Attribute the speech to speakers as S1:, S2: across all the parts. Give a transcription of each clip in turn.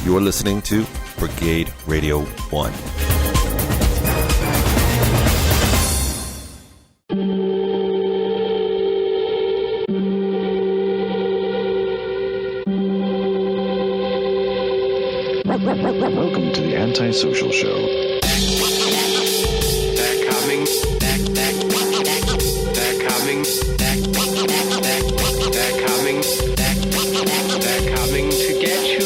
S1: You're listening to Brigade Radio 1.
S2: Welcome to the Antisocial Show.
S3: They're coming. They're coming. They're coming. They're coming to get you.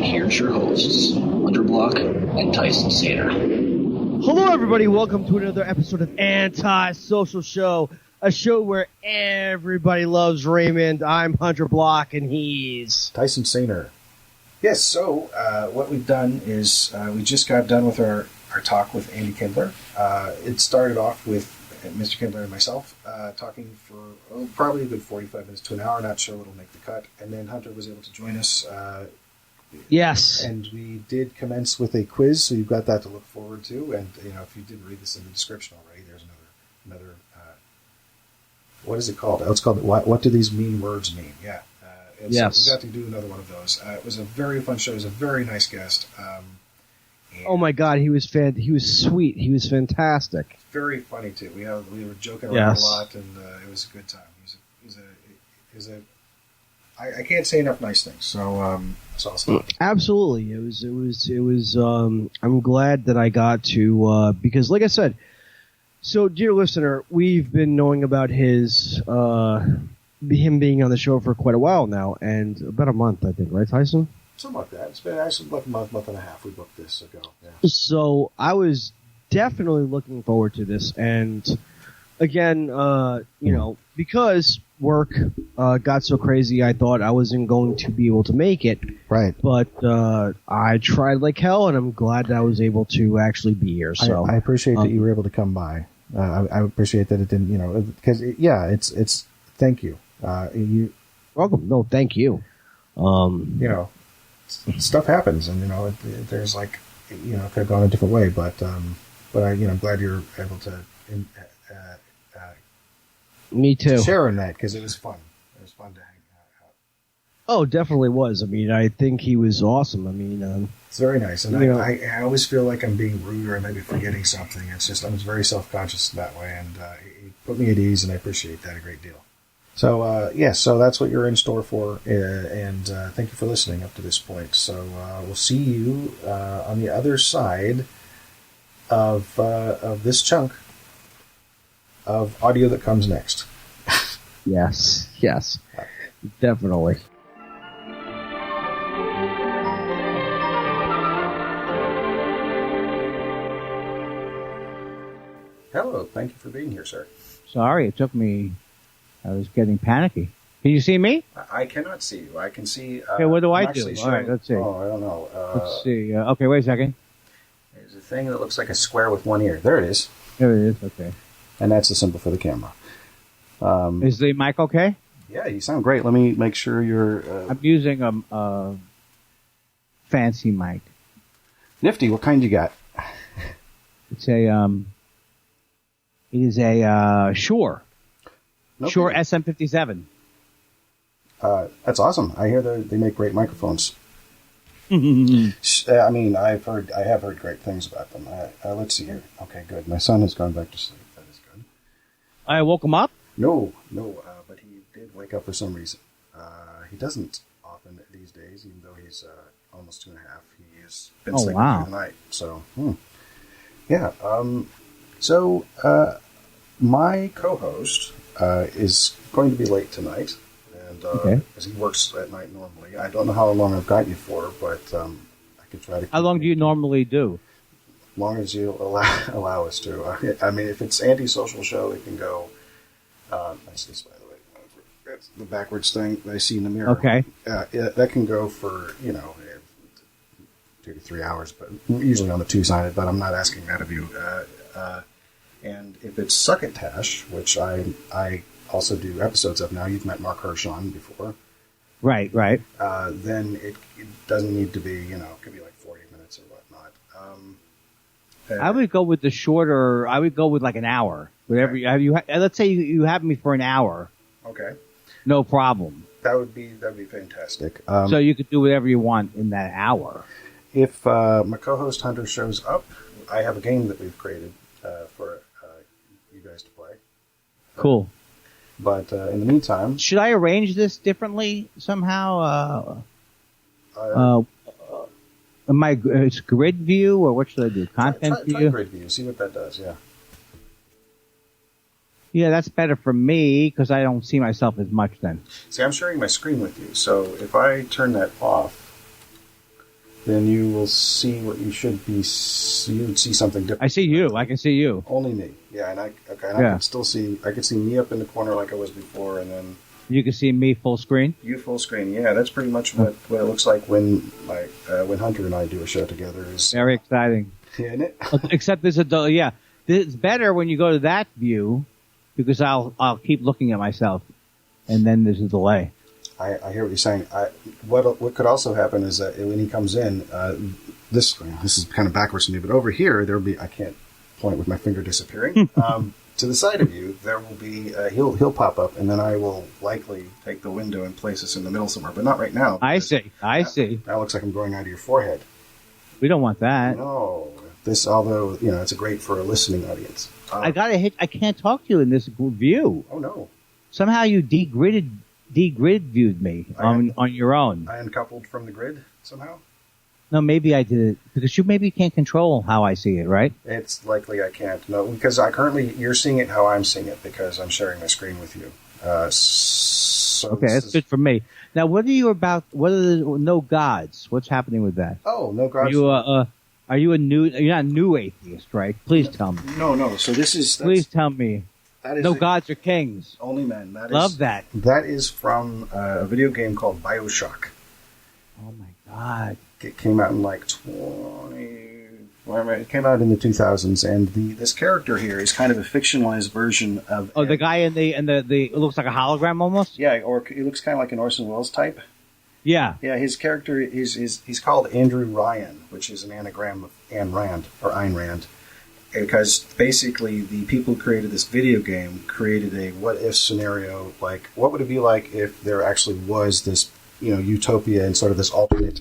S2: Here's your hosts, Underblock and Tyson Sater.
S4: Hello, everybody. Welcome to another episode of Anti-Social Show, a show where everybody loves Raymond. I'm Hunter Block, and he's
S5: Tyson Sater. Yes, so what we've done is we just got done with our talk with Andy Kindler. It started off with Mr. Kindler and myself talking for probably a good 45 minutes to an hour. Not sure what'll make the cut. And then Hunter was able to join us.
S4: Yes.
S5: And we did commence with a quiz, so you've got that to look forward to. And, you know, if you didn't read this in the description already, there's another what is it called? Oh, it's called, what do these mean words mean? Yeah.
S4: Yes.
S5: So we got to do another one of those. It was a very fun show. He was a very nice guest.
S4: Oh, my God. He was sweet. He was fantastic.
S5: Very funny, too. We were joking around a lot, and it was a good time. I can't say enough nice things, so I'll stop.
S4: Absolutely. It was I'm glad that I got to, because like I said, so dear listener, we've been knowing about him being on the show for quite a while now, and about a month, I think, right, Tyson?
S5: Something like that. It's been actually like a month and a half we booked this ago. Yeah.
S4: So I was definitely looking forward to this, and again, because work got so crazy, I thought I wasn't going to be able to make it.
S5: Right.
S4: But I tried like hell, and I'm glad that I was able to actually be here. So
S6: I appreciate that you were able to come by. I appreciate that it didn't, because it's thank you. You
S4: welcome. No, thank you.
S5: Stuff happens, and there's it could have gone a different way, but I'm glad you're able to.
S4: Me too.
S5: Share in that, because it was fun. It was fun to hang out.
S4: Oh, definitely was. I mean, I think he was awesome. I mean,
S5: it's very nice, and I always feel like I'm being rude or I might be forgetting something. It's just I was very self-conscious that way, and he put me at ease, and I appreciate that a great deal. So so that's what you're in store for, and thank you for listening up to this point. So we'll see you on the other side of this chunk of audio that comes next.
S4: Yes, definitely.
S5: Hello, thank you for being here, sir.
S7: Sorry, it took me. I was getting panicky. Can you see me?
S5: I cannot see you. I can see.
S7: Okay, what do I do?
S5: Showing,
S7: all right, let's see.
S5: Oh, I don't know.
S7: Let's see. Okay, wait a second.
S5: There's a thing that looks like a square with one ear. There it is.
S7: There it is. Okay.
S5: And that's the symbol for the camera.
S7: Is the mic okay?
S5: Yeah, you sound great. Let me make sure you're...
S7: I'm using a fancy mic.
S5: Nifty, what kind you got?
S7: It's it is a Shure.
S5: No
S7: Shure
S5: kidding.
S7: SM57.
S5: That's awesome. I hear they make great microphones. I mean, I have heard great things about them. Let's see here. Okay, good. My son has gone back to sleep. That is good.
S7: I woke him up?
S5: No, but he did wake up for some reason. He doesn't often these days, even though he's almost 2.5. He has been sleeping through the night. So, yeah. So, my co-host is going to be late tonight, and because he works at night normally. I don't know how long I've got you for, but I could try to.
S7: How long do you normally do?
S5: As long as you allow us to. I mean, if it's anti-social show, it can go. That's this, by the way. That's the backwards thing that I see in the mirror.
S7: Okay.
S5: That can go for 2 to 3 hours, but usually on the two-sided. But I'm not asking that of you. And if it's Succotash, which I also do episodes of now, you've met Mark Hirsch on before.
S7: Right.
S5: Then it doesn't need to be, it could be like 40 minutes or whatnot.
S7: I would go with the shorter. I would go with like an hour. Whatever let's say you have me for an hour.
S5: Okay.
S7: No problem.
S5: That'd be fantastic.
S7: So you could do whatever you want in that hour.
S5: If my co-host Hunter shows up, I have a game that we've created for you guys to play.
S7: Cool.
S5: But in the meantime,
S7: should I arrange this differently somehow? It's grid view, or what should I do? Content view.
S5: Try grid view. See what that does. Yeah.
S7: Yeah, that's better for me because I don't see myself as much then.
S5: See, I'm sharing my screen with you, so if I turn that off, then you will see what you should be. You would see something different.
S7: I see you. I can see you.
S5: Only me. Yeah, and I can still see. I can see me up in the corner like I was before, and then
S7: you can see me full screen.
S5: You full screen. Yeah, that's pretty much what it looks like when Hunter and I do a show together. Is
S7: very exciting.
S5: Isn't it?
S7: Except there's it's better when you go to that view because I'll keep looking at myself, and then there's a delay.
S5: I hear what you're saying. What could also happen is that when he comes in, this is kind of backwards to me, but over here there'll be, I can't point with my finger disappearing. To the side of you, there will be he'll pop up, and then I will likely take the window and place us in the middle somewhere, but not right now.
S7: I see.
S5: That looks like I'm going out of your forehead.
S7: We don't want that.
S5: No. Although it's great for a listening audience.
S7: I can't talk to you in this view.
S5: Oh no!
S7: Somehow you degrid viewed me on your own.
S5: I uncoupled from the grid somehow?
S7: No, maybe I did it because you maybe can't control how I see it, right?
S5: It's likely I can't. No, because you're seeing it how I'm seeing it because I'm sharing my screen with you.
S7: Okay, that's good for me. Now, what are you about? What are the no gods? What's happening with that?
S5: Oh, no gods.
S7: You're not a new atheist, right? Please tell me.
S5: No. So
S7: please tell me. No gods or kings.
S5: Only men.
S7: Love that.
S5: That is from a video game called BioShock.
S7: Oh my God.
S5: It came out in it came out in the 2000s, and this character here is kind of a fictionalized version of.
S7: Oh, the guy in the it looks like a hologram almost.
S5: Yeah, or he looks kind of like an Orson Welles type.
S7: Yeah.
S5: Yeah, his character he's called Andrew Ryan, which is an anagram of Ayn Rand. Because basically the people who created this video game created a what-if scenario, like what would it be like if there actually was this, utopia and sort of this alternate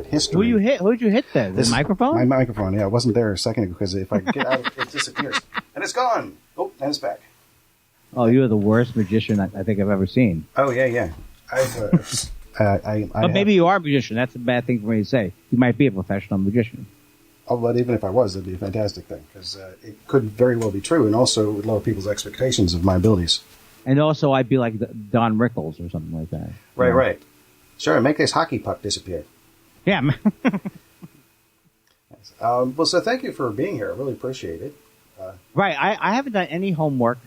S5: history.
S7: Who'd you hit then? The microphone?
S5: My microphone, yeah. It wasn't there a second ago because if I get out, it disappears. And it's gone. Oh, and it's back.
S7: Oh, you're the worst magician I think I've ever seen.
S5: Oh, yeah.
S7: But maybe you are a magician. That's a bad thing for me to say. You might be a professional magician.
S5: Oh, but even if I was, that'd be a fantastic thing because it could very well be true, and also would lower people's expectations of my abilities.
S7: And also, I'd be like Don Rickles or something like that.
S5: Right. Sure, make this hockey puck disappear.
S7: Yeah.
S5: Well, so thank you for being here. I really appreciate it.
S7: Right. I haven't done any homework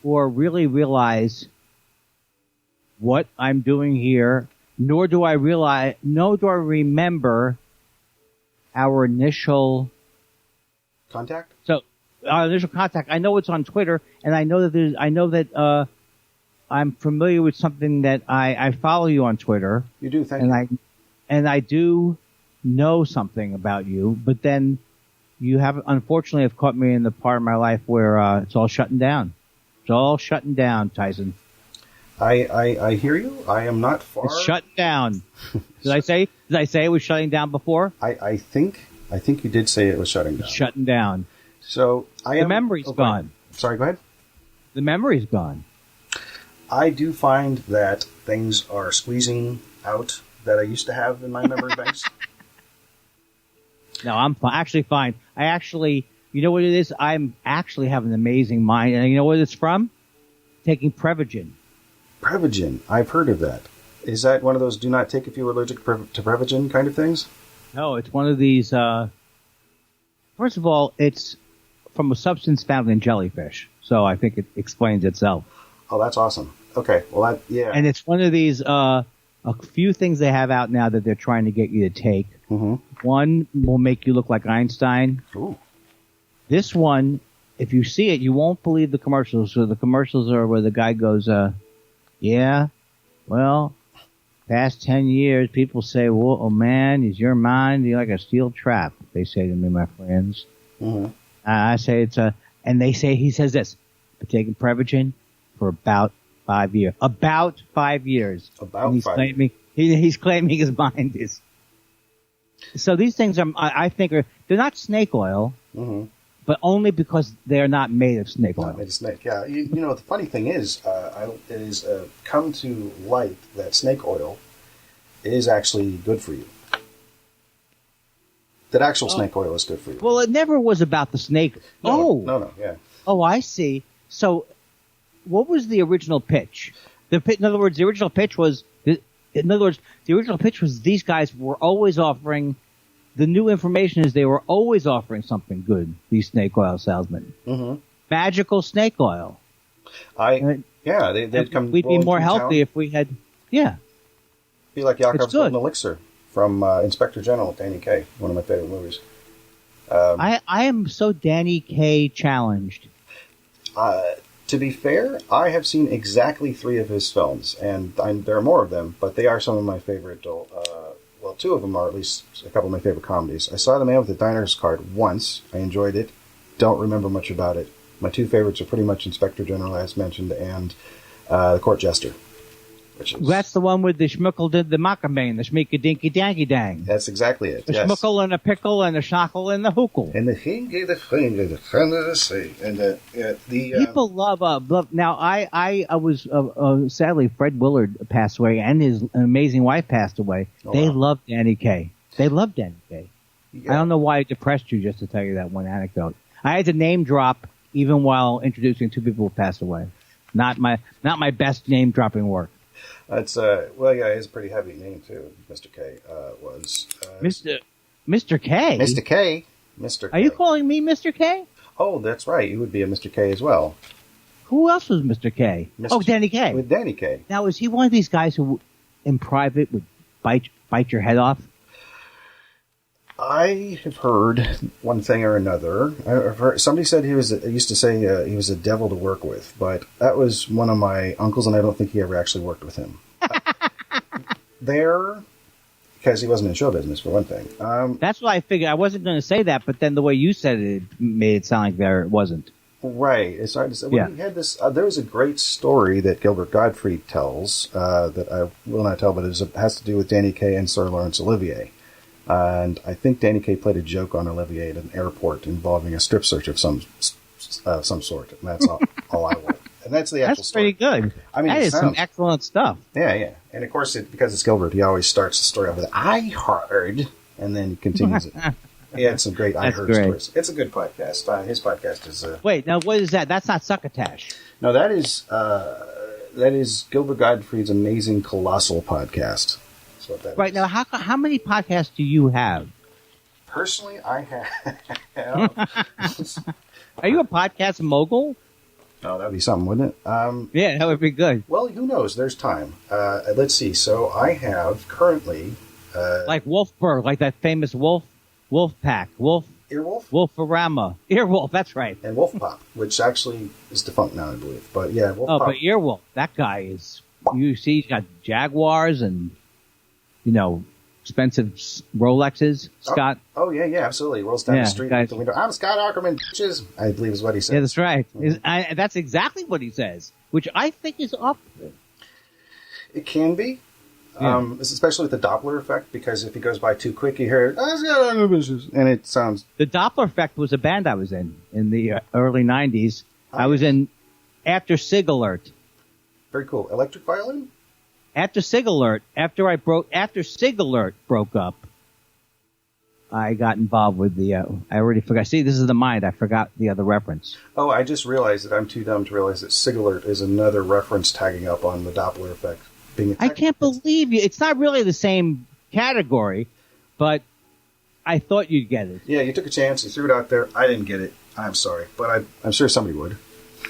S7: or really realize what I'm doing here, nor do I remember our initial
S5: contact.
S7: So our initial contact. I know it's on Twitter, and I know that I'm familiar with something that I follow you on Twitter.
S5: You do, thank you.
S7: And I do know something about you, but then you unfortunately have caught me in the part of my life where it's all shutting down. It's all shutting down, Tyson.
S5: I hear you. I am not far.
S7: It's shutting down. Did I say it was shutting down before?
S5: I think you did say it was shutting down.
S7: It's shutting down.
S5: So
S7: the memory's gone.
S5: Sorry, go ahead.
S7: The memory's gone.
S5: I do find that things are squeezing out that I used to have in my memory banks.
S7: No, I'm actually fine. You know what it is? I'm actually have an amazing mind, and you know what it's from? Taking Prevagen.
S5: Prevagen. I've heard of that. Is that one of those do not take if you're allergic to Prevagen kind of things?
S7: No, it's one of these. First of all, it's from a substance found in jellyfish, so I think it explains itself.
S5: Oh, that's awesome. Okay, well, yeah.
S7: And it's one of these, a few things they have out now that they're trying to get you to take.
S5: Mm-hmm.
S7: One will make you look like Einstein.
S5: Ooh.
S7: This one if you see it, you won't believe the commercials. So the commercials are where the guy goes, yeah, well, past 10 years, people say, well, oh man, is your mind like a steel trap? They say to me, my friends.
S5: Mm-hmm.
S7: I say and they say, he says this, I've been taking Prevagen for about 5 years. About 5 years.
S5: About
S7: he's
S5: 5
S7: claiming, he's claiming his mind is. So these things I think they're not snake oil,
S5: mm-hmm.
S7: but only because they're not made of snake oil.
S5: Not made of snake, yeah. You know, the funny thing is, it is come to light that snake oil is actually good for you. That actual snake oil is good for you.
S7: Well, it never was about the snake.
S5: No, yeah.
S7: Oh, I see. So, what was the original pitch? In other words, the original pitch was these guys were always offering. The new information is they were always offering something good. These snake oil salesmen,
S5: mm-hmm.
S7: magical snake oil.
S5: They'd come.
S7: We'd be more healthy if we had. Yeah.
S5: Be like Yakov's Golden Elixir from Inspector General, Danny Kaye, one of my favorite movies.
S7: I am so Danny Kaye challenged.
S5: To be fair, I have seen exactly 3 of his films, and there are more of them, but they are some of my favorite. Well, 2 of them are at least a couple of my favorite comedies. I saw The Man with the Diner's Card once. I enjoyed it. Don't remember much about it. My 2 favorites are pretty much Inspector General, as mentioned, and The Court Jester.
S7: That's the one with the schmuckle did the makamane, the schmeeka dinky danky dang.
S5: That's exactly it.
S7: The schmuckle and a pickle and a schnockle and the hookle.
S5: And the hinge, the finger, the fantasy, and the
S7: people love. Now, I was sadly Fred Willard passed away, and his amazing wife passed away. They loved Danny Kaye. They loved Danny Kaye. Yeah. I don't know why it depressed you. Just to tell you that one anecdote, I had to name drop even while introducing 2 people who passed away. Not my best name dropping work.
S5: It's it's a pretty heavy name too. Mr. K was
S7: Mr. K.
S5: Mr. K. Mr. K.
S7: Are you calling me Mr. K?
S5: Oh, that's right. You would be a Mr. K as well.
S7: Who else was Mr. K? Oh, Danny Kaye.
S5: With Danny Kaye.
S7: Now, is he one of these guys who, in private, would bite your head off?
S5: I have heard one thing or another. I've heard, somebody said he was a devil to work with, but that was one of my uncles, and I don't think he ever actually worked with him. Because he wasn't in show business, for one thing.
S7: That's what I figured. I wasn't going to say that, but then the way you said it made it sound like it wasn't.
S5: Right. It's hard to say. Well, he had this. There was a great story that Gilbert Gottfried tells that I will not tell, but it has to do with Danny Kaye and Sir Laurence Olivier. And I think Danny Kaye played a joke on Olivier at an airport involving a strip search of some sort. And that's all I want. And that's the actual story.
S7: That's pretty good. I mean, that is some excellent stuff.
S5: Yeah. And of course, because it's Gilbert, he always starts the story off with "I heard," and then he continues it. He had some great "I heard" stories. It's a good podcast. His podcast is.
S7: Wait, now what is that? That's not Succotash.
S5: No, that is Gilbert Gottfried's amazing colossal podcast. That's what that
S7: is. Now, how many podcasts do you have?
S5: Personally, I have.
S7: Are you a podcast mogul?
S5: Oh, that'd be something, wouldn't it?
S7: Yeah, that would be good.
S5: Well, who knows? There's time. Let's see. So I have currently...
S7: like Wolfberg, like that famous Wolf Pack.
S5: Earwolf?
S7: Wolfarama. Earwolf, that's right.
S5: And Wolf Pop, which actually is defunct now, I believe. But yeah, Wolf Pop.
S7: Oh, but Earwolf, that guy is... You see, he's got Jaguars and, expensive Rolexes, Scott.
S5: Oh yeah, absolutely. Rolls down the street with the window. I'm Scott Ackerman, bitches, I believe is what he says.
S7: Yeah, that's right. Mm-hmm. That's exactly what he says, which I think is awful.
S5: It can be. Yeah. Especially with the Doppler effect, because if he goes by too quick, you hear, and it sounds...
S7: The Doppler effect was a band I was in the early 90s. I was in after Sig Alert.
S5: Very cool. Electric violin?
S7: After Sig Alert broke up, I got involved with the, I already forgot. See, this is the mind. I forgot the other reference.
S5: Oh, I just realized that I'm too dumb to realize that Sig Alert is another reference tagging up on the Doppler effect.
S7: I can't believe you. It's not really the same category, but I thought you'd get it.
S5: Yeah, you took a chance. You threw it out there. I didn't get it. I'm sorry, but I'm sure somebody would.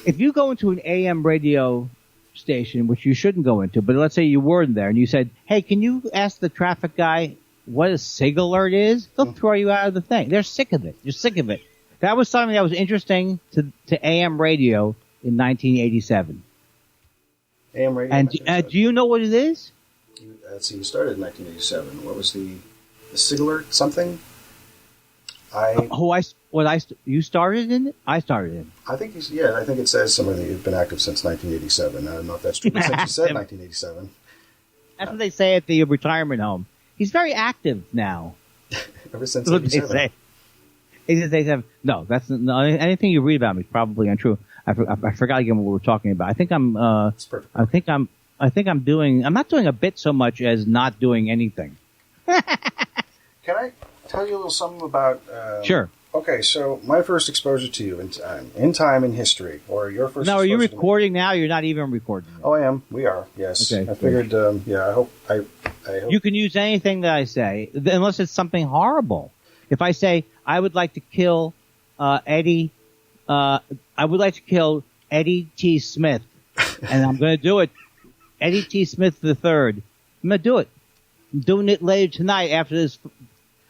S7: If you go into an AM radio station, which you shouldn't go into, but let's say you were in there and you said, hey, can you ask the traffic guy what a Sig Alert is? They'll throw you out of the thing. They're sick of it. You're sick of it. That was something that was interesting to AM radio in 1987.
S5: AM radio.
S7: And do you know what it is?
S5: Let's see. You started in 1987. What was the Sigler something?
S7: You started in it? I started in it.
S5: I think I think it says something that you've been active since 1987. I don't know if that's true, but since you said 1987.
S7: That's what they say at the retirement home. He's very active now.
S5: Ever since
S7: That's what they
S5: 87.
S7: say. 87. No, anything you read about me is probably untrue. I forgot again what we were talking about. I think I'm not doing a bit so much as not doing anything.
S5: Can I tell you a little something about?
S7: Sure.
S5: Okay, so my first exposure to you in time in history, or your first.
S7: Now, are you
S5: exposure to me.
S7: recording now? You're not even recording.
S5: Oh, I am. We are. Yes.
S7: Okay.
S5: I figured. I hope.
S7: You can use anything that I say, unless it's something horrible. If I say I would like to kill Eddie T. Smith, and I'm going to do it, Eddie T. Smith III. I'm going to do it. I'm doing it later tonight after this,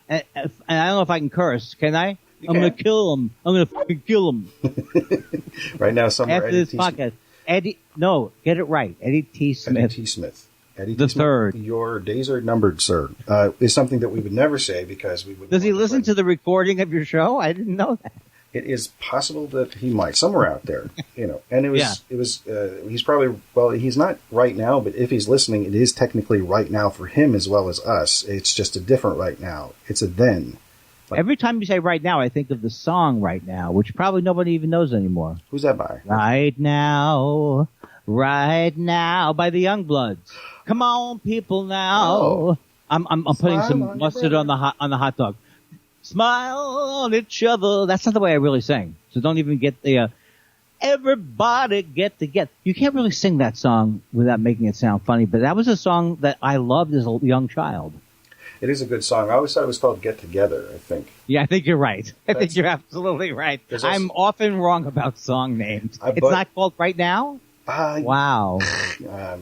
S7: and I don't know if I can curse. Can I? I'm going to kill him. I'm going to fucking kill him.
S5: Right now, somewhere
S7: after this podcast. Get it right. Eddie T. Smith.
S5: Eddie T. Smith. Eddie
S7: the
S5: T. Smith,
S7: third.
S5: Your days are numbered, sir. Is something that we would never say because we would.
S7: Does he listen to the recording of your show? I didn't know that.
S5: It is possible that he might somewhere out there, And it was. He's probably he's not right now, but if he's listening, it is technically right now for him as well as us. It's just a different right now. It's a then.
S7: Every time you say right now, I think of the song Right Now, which probably nobody even knows anymore.
S5: Who's that by?
S7: Right Now by the Youngbloods. Come on, people now.
S5: Oh.
S7: I'm putting some mustard on the hot dog. Smile on each other. That's not the way I really sing. So don't even get the everybody get together. You can't really sing that song without making it sound funny, but that was a song that I loved as a young child.
S5: It is a good song. I always thought it was called Get Together, I think.
S7: Yeah, I think you're right. I think you're absolutely right. I'm often wrong about song names. It's not called Right Now? Wow.
S5: I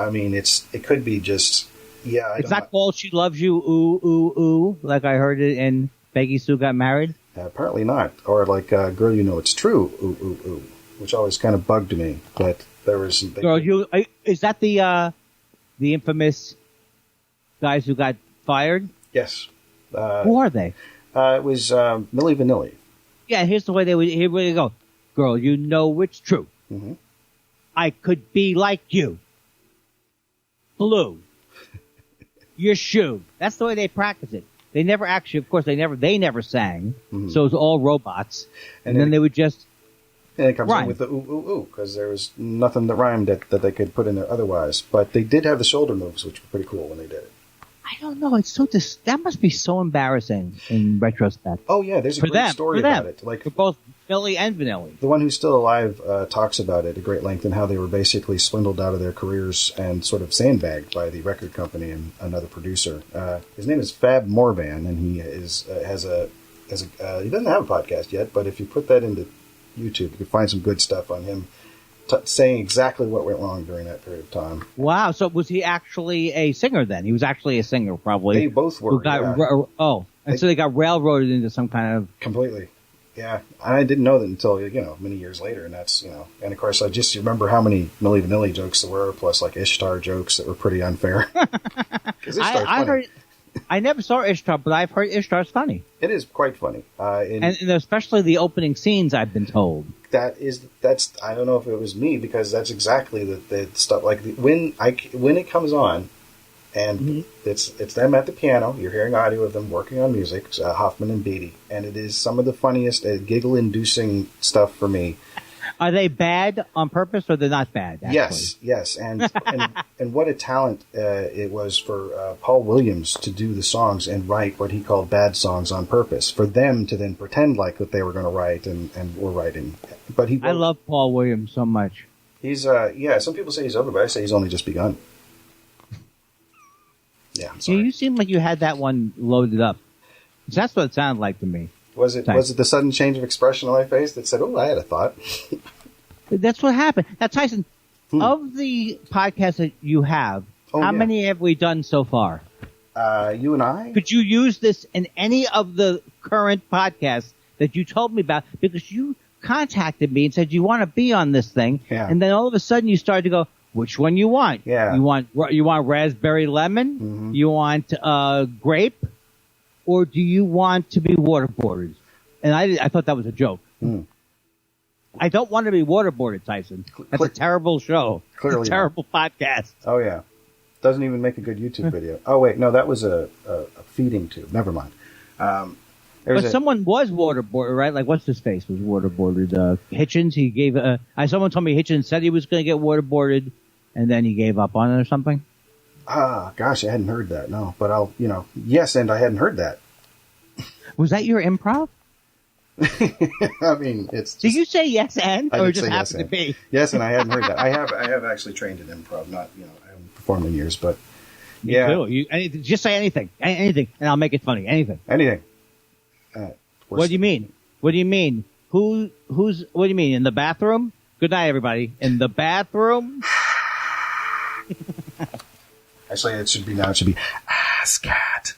S5: mean, it could be just,
S7: It's not called She Loves You, Ooh, Ooh, Ooh, like I heard it in Peggy Sue Got Married?
S5: Apparently not. Or like, Girl, You Know It's True, Ooh, Ooh, Ooh, which always kind of bugged me. But there was...
S7: Is that the infamous guys who got fired?
S5: Yes.
S7: Who are they?
S5: It was Milli Vanilli.
S7: Yeah, here we go. Girl, you know it's true.
S5: Mm-hmm.
S7: I could be like you. Blue. Your shoe. That's the way they practice it. They never actually, of course, they never sang. Mm-hmm. So it was all robots. And then they would just
S5: And it comes
S7: rhyme.
S5: in with the ooh, ooh, ooh, because there was nothing that rhymed that they could put in there otherwise. But they did have the shoulder moves, which were pretty cool when they did it.
S7: I don't know. It's that must be so embarrassing in retrospect.
S5: Oh yeah, there's a great story about it. Like
S7: for both Milli and Vanilli.
S5: The one who's still alive talks about it at great length and how they were basically swindled out of their careers and sort of sandbagged by the record company and another producer. His name is Fab Morvan, and he he doesn't have a podcast yet, but if you put that into YouTube, you can find some good stuff on him saying exactly what went wrong during that period of time.
S7: Wow. So was he actually a singer then? He was actually a singer, probably.
S5: They both were.
S7: So they got railroaded into some kind of...
S5: Completely. Yeah. I didn't know that until, many years later. And that's, and of course I just remember how many Milli Vanilli jokes there were, plus like Ishtar jokes that were pretty unfair.
S7: I never saw Ishtar, but I've heard Ishtar's funny.
S5: It is quite funny.
S7: And especially the opening scenes, I've been told.
S5: That's I don't know if it was me, because that's exactly the stuff. Like when it comes on, and it's them at the piano. You're hearing audio of them working on music, Hoffman and Beatty, and it is some of the funniest, giggle-inducing stuff for me.
S7: Are they bad on purpose, or they're not bad? Actually?
S5: Yes, and what a talent it was for Paul Williams to do the songs and write what he called bad songs on purpose, for them to then pretend like that they were going to write and were writing. But I
S7: love Paul Williams so much.
S5: He's some people say he's over, but I say he's only just begun. Yeah, I'm sorry.
S7: You seem like you had that one loaded up. That's what it sounded like to me.
S5: Was it the sudden change of expression on my face that said, "Oh, I had a thought"?
S7: That's what happened. Now, Tyson, of the podcasts that you have, how many have we done so far?
S5: You and I.
S7: Could you use this in any of the current podcasts that you told me about because you contacted me and said you want to be on this thing.
S6: Yeah.
S7: And then all of a sudden you started to go, which one you want?
S6: Yeah.
S7: You want raspberry lemon?
S6: Mm-hmm.
S7: You want grape? Or do you want to be waterboarded? And I thought that was a joke.
S6: Mm.
S7: I don't want to be waterboarded, Tyson. That's a terrible show.
S6: Clearly
S7: It's a terrible podcast.
S6: Oh, yeah. Doesn't even make a good YouTube video. Oh, wait. No, that was a feeding tube. Never mind.
S7: But someone was waterboarded, right? Like, what's his face was waterboarded? Hitchens, he gave someone told me Hitchens said he was going to get waterboarded, and then he gave up on it or something.
S6: Ah, gosh, I hadn't heard that. No, but yes, and I hadn't heard that.
S7: Was that your improv?
S6: I mean, it's just,
S7: Did you say yes and, or just
S6: yes
S7: happened to be?
S6: Yes, and I hadn't heard that. I have actually trained in improv, not, I haven't performed in years, but
S7: Me
S6: yeah.
S7: too. Just say anything, anything, and I'll make it funny. Anything.
S6: Anything.
S7: What do you mean? What do you mean? What do you mean? In the bathroom? Good night, everybody. In the bathroom?
S6: Actually, it should be ass cat.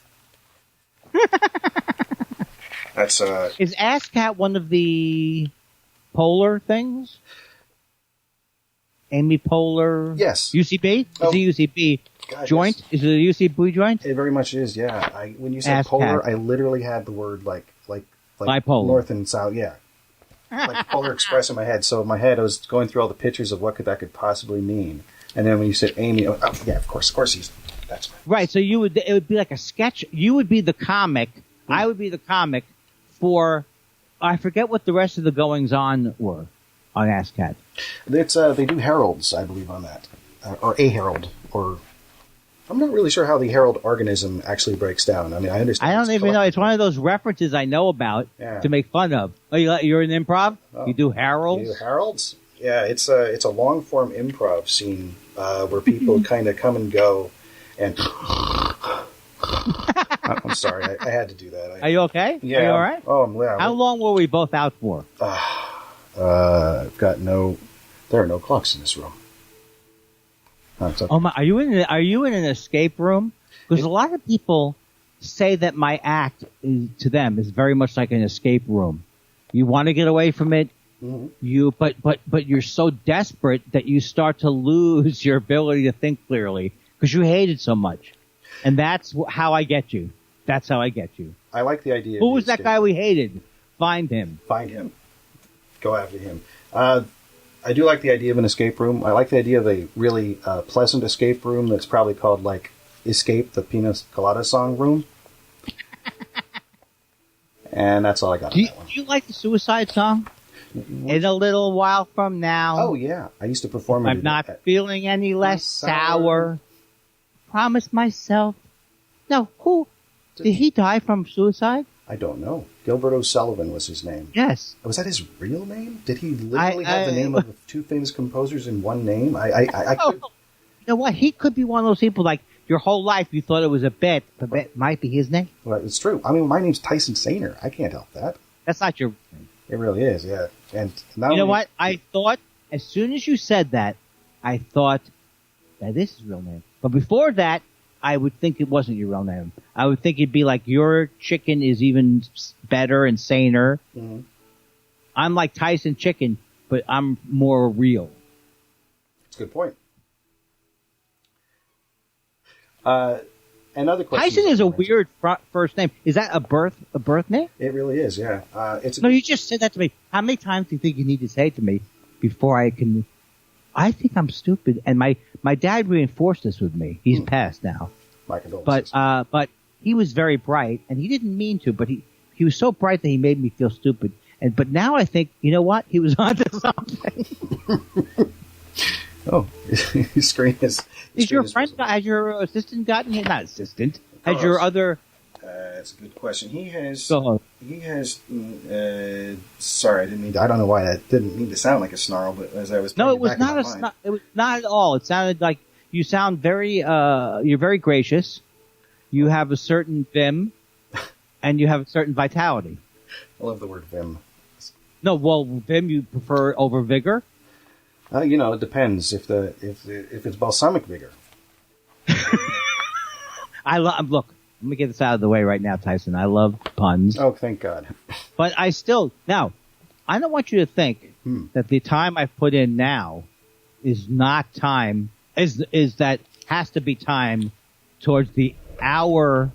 S6: That's
S7: Is ass cat one of the polar things? Amy Poehler?
S6: Yes.
S7: UCB?
S6: Oh.
S7: Is it UCB
S6: God,
S7: joint?
S6: yes.
S7: Is it a UCB joint?
S6: It very much is, yeah. When you said
S7: Ass
S6: polar,
S7: cat.
S6: I literally had the word like
S7: Bipolar.
S6: north and south, yeah. Like Polar Express in my head. So in my head, I was going through all the pictures of what that could possibly mean. And then when you said Amy, yeah, of course that's fine.
S7: Right, so it would be like a sketch. You would be the comic. I would be the comic for, I forget what the rest of the goings on were on Ass Cat.
S6: It's they do heralds, I believe, on that, or a herald, or I'm not really sure how the herald organism actually breaks down. I mean, I understand.
S7: I don't even know. It's one of those references I know about to make fun of. Oh, you're in improv?
S6: Oh.
S7: You do heralds?
S6: You do heralds? Yeah, it's a long form improv scene where people kind of come and go, and I'm sorry, I had to do that.
S7: Are you okay?
S6: Yeah.
S7: Are you all right?
S6: Oh, yeah.
S7: How long were we both out for?
S6: I've got there are no clocks in this room.
S7: Oh my! Are you in an escape room? Because a lot of people say that my act to them is very much like an escape room. You want to get away from it. Mm-hmm. But you're so desperate that you start to lose your ability to think clearly because you hate it so much, and that's how I get you. That's how I get you.
S6: I like the idea.
S7: Who was that guy we hated? Find him.
S6: Find him. Go after him. I do like the idea of an escape room. I like the idea of a really pleasant escape room that's probably called, like, Escape the Pina Colada Song Room. And that's all I got on that one.
S7: Do you like the Suicide Song? In a little while from now.
S6: Oh, yeah. I used to perform it.
S7: I'm not feeling any less sour. Promise myself. No, who? Did he die from suicide?
S6: I don't know. Gilbert O'Sullivan was his name.
S7: Yes.
S6: Was that his real name? Did he literally have the name of two famous composers in one name?
S7: You know what? He could be one of those people, like, your whole life you thought it was a bit. The bit might be his name.
S6: Well, it's true. I mean, my name's Tyson Sainer. I can't help that.
S7: That's not your name.
S6: It really is, yeah. And
S7: you know what? I thought, as soon as you said that, I thought, that is his real name. But before that, I would think it wasn't your real name. I would think it'd be like, your chicken is even better and saner. Mm-hmm. I'm like Tyson Chicken, but I'm more real.
S6: That's a good point. Another question.
S7: Tyson is a weird first name. Is that a birth name?
S6: It really is, yeah.
S7: No, you just said that to me. How many times do you think you need to say it to me before I can? I think I'm stupid, and my dad reinforced this with me. He's passed now.
S6: My condolences.
S7: But he was very bright, and he didn't mean to, but he was so bright that he made me feel stupid. But now I think, you know what? He was onto something.
S6: Oh, his screen is.
S7: Is your friend? Has your assistant gotten here? Not assistant. Has your other?
S6: That's a good question. He has.
S7: Go
S6: He has. Sorry, I didn't mean. I don't know why that didn't mean to sound like a snarl, but as I was.
S7: No, it was not a snarl. It was not at all. It sounded like you sound very. You're very gracious. You have a certain vim, and you have a certain vitality.
S6: I love the word vim.
S7: No, well, vim you prefer over vigor.
S6: It depends if it's balsamic vigor.
S7: Look, Let me get this out of the way right now, Tyson. I love puns.
S6: Oh, thank God.
S7: But I don't want you to think that the time I've put in now is not time, has to be time towards the hour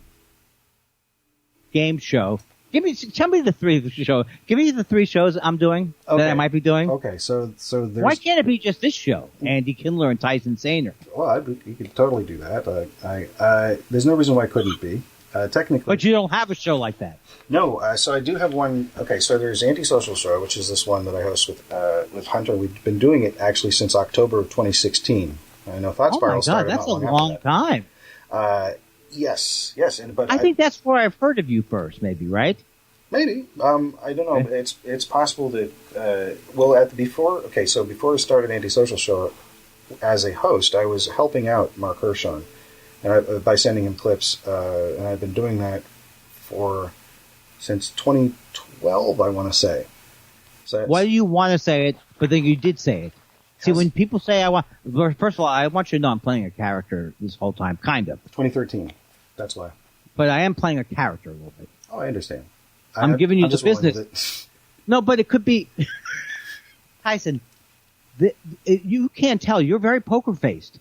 S7: game show. Tell me the three shows. Give me the three shows I'm doing that I might be doing.
S6: Okay, so there's...
S7: Why can't it be just this show? Andy Kindler and Tyson Saner.
S6: Well, you could totally do that. There's no reason why it couldn't be. Technically.
S7: But you don't have a show like that.
S6: No, so I do have one. Okay, so there's Antisocial Show, which is this one that I host with Hunter. We've been doing it actually since October of 2016. I know Thought Spiral started.
S7: Oh my God, that's a long time.
S6: Yes, but
S7: I think that's where I've heard of you first, maybe, right?
S6: Maybe. I don't know. Okay. It's possible that before I started Antisocial Show as a host, I was helping out Mark Hershon by sending him clips, and I've been doing that since 2012, I want to say. So
S7: why do you want to say it, but then you did say it? See, when people say first of all, I want you to know I'm playing a character this whole time, kind of.
S6: 2013. That's why.
S7: But I am playing a character a little bit.
S6: Oh, I understand.
S7: I'm giving you the business. No, but it could be Tyson. You can't tell. You're very poker faced.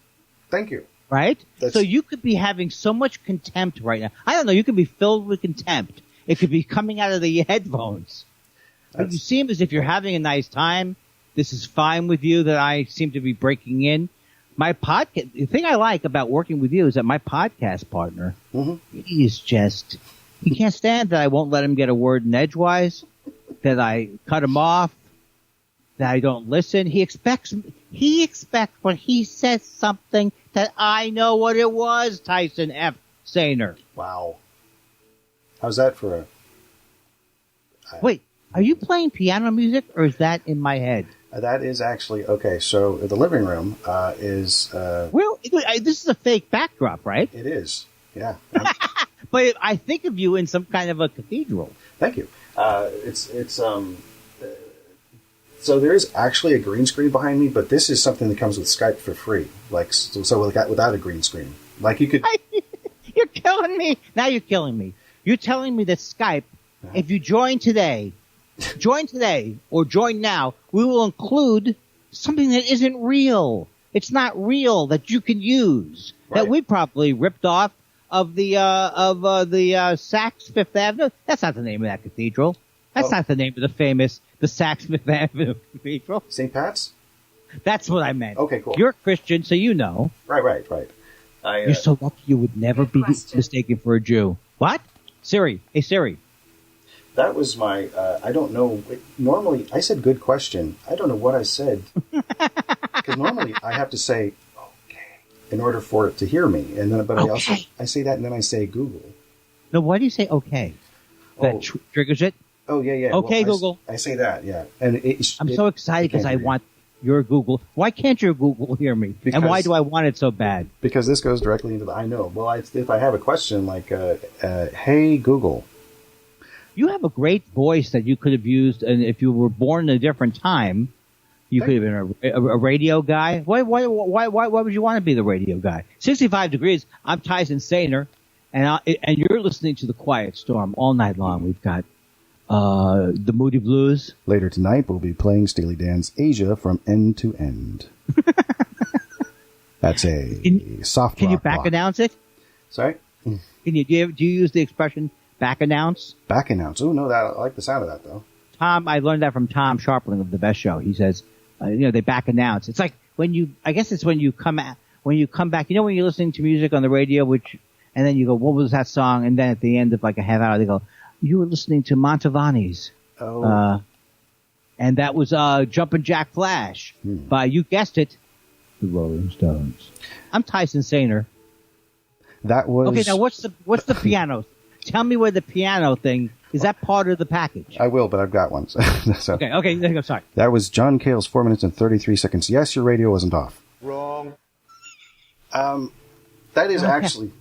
S6: Thank you.
S7: Right? So you could be having so much contempt right now. I don't know. You could be filled with contempt. It could be coming out of the headphones. But you seem as if you're having a nice time. This is fine with you that I seem to be breaking in. My podcast, the thing I like about working with you is that my podcast partner, he can't stand that I won't let him get a word in edgewise, that I cut him off, that I don't listen. He expects when he says something that I know what it was, Tyson F. Saner.
S6: Wow. How's that for
S7: Wait, are you playing piano music or is that in my head?
S6: That is actually, okay, so the living room is...
S7: Well, this is a fake backdrop, right?
S6: It is, yeah.
S7: But I think of you in some kind of a cathedral.
S6: Thank you. So there is actually a green screen behind me, but this is something that comes with Skype for free. Without a green screen. Like you could...
S7: You're killing me. Now you're killing me. You're telling me that Skype, if you join today, or join now, we will include something that isn't real. It's not real that you can use. Right. That we probably ripped off of the Saks Fifth Avenue. That's not the name of that cathedral. That's not the name of the Saks Fifth Avenue Cathedral.
S6: St. Pat's?
S7: That's what I meant.
S6: Okay, cool.
S7: You're a Christian, so you know.
S6: Right.
S7: You're so lucky you would never be mistaken for a Jew. What? Siri. Hey, Siri.
S6: That was my, I don't know. Normally, I said good question. I don't know what I said. Because normally I have to say, okay, in order for it to hear me. And then, but okay. I say that and then I say Google.
S7: No, why do you say okay? That triggers it?
S6: Oh, yeah.
S7: Okay, well, Google.
S6: I say that, yeah. And
S7: I'm so excited because I want your Google. Why can't your Google hear me? And why do I want it so bad?
S6: Because this goes directly into I know. Well, if I have a question like, hey, Google.
S7: You have a great voice that you could have used, and if you were born in a different time, you could have been a radio guy. Why would you want to be the radio guy? 65 Degrees. I'm Tyson Saner, and you're listening to The Quiet Storm all night long. We've got the Moody Blues.
S6: Later tonight, we'll be playing Steely Dan's Asia from End to End. That's a soft rock.
S7: Can you back announce it?
S6: Sorry?
S7: Do you use the expression back announce?
S6: Back announce. Oh, no, I like the sound of that, though.
S7: I learned that from Tom Sharpling of The Best Show. He says, they back announce. It's like when you come back, when you're listening to music on the radio, and then you go, what was that song? And then at the end of like a half hour, they go, you were listening to Mantovani's.
S6: Oh.
S7: And that was Jumpin' Jack Flash by, you guessed it, the Rolling Stones. I'm Tyson Saner.
S6: That was...
S7: Okay, now what's the piano? Tell me where the piano thing, is that part of the package?
S6: I will, but I've got one. So.
S7: Okay, I'm sorry.
S6: That was John Cale's 4 minutes and 33 seconds. Yes, your radio wasn't off.
S3: Wrong.
S6: That is actually...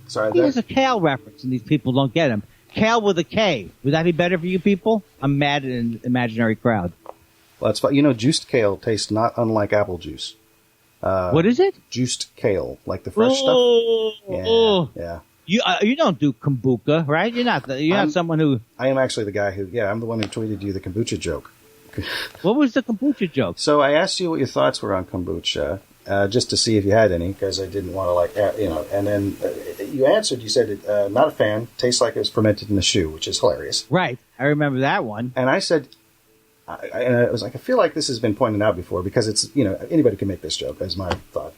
S6: Sorry.
S7: There's a Kale reference, and these people don't get him. Kale with a K. Would that be better for you people? I'm mad at an imaginary crowd.
S6: Well, that's fine. Juiced kale tastes not unlike apple juice.
S7: What is it?
S6: Juiced kale, like the fresh stuff. Yeah.
S7: You don't do kombucha, right? You're not someone who.
S6: I am actually the guy who. Yeah, I'm the one who tweeted you the kombucha joke.
S7: What was the kombucha joke?
S6: So I asked you what your thoughts were on kombucha, just to see if you had any, because I didn't want to And then you answered. You said, "Not a fan. Tastes like it was fermented in a shoe," which is hilarious.
S7: Right. I remember that one.
S6: And I said, I was like, I feel like this has been pointed out before because it's anybody can make this joke. That's my thought.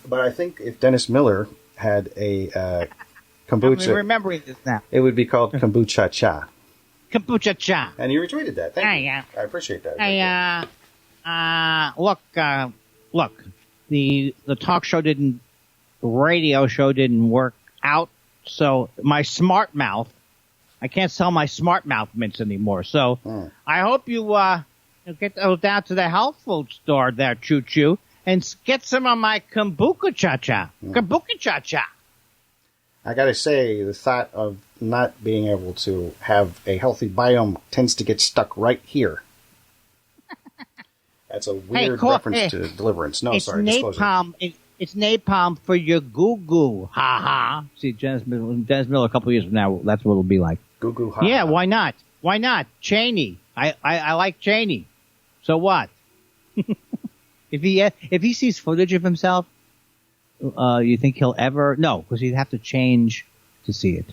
S6: But I think if Dennis Miller had a kombucha,
S7: I'm remembering this now.
S6: It would be called kombucha cha.
S7: Kombucha cha.
S6: And you retweeted that. Thank you. I appreciate that.
S7: Look. The talk show the radio show didn't work out. So my smart mouth, I can't sell my smart mouth mints anymore. So I hope you get those down to the health food store there, Choo Choo, and get some of my kombucha cha cha. Kombucha cha cha.
S6: I gotta say, the thought of not being able to have a healthy biome tends to get stuck right here. That's a weird reference to Deliverance. No, sorry,
S7: napalm. It's napalm for your goo-goo. Ha-ha. See, Dennis Miller, a couple of years from now, that's what it'll be like.
S6: Goo-goo, ha-ha.
S7: Yeah, why not? Why not? Cheney. I like Cheney. So what? If he sees footage of himself, you think he'll ever? No, because he'd have to change to see it.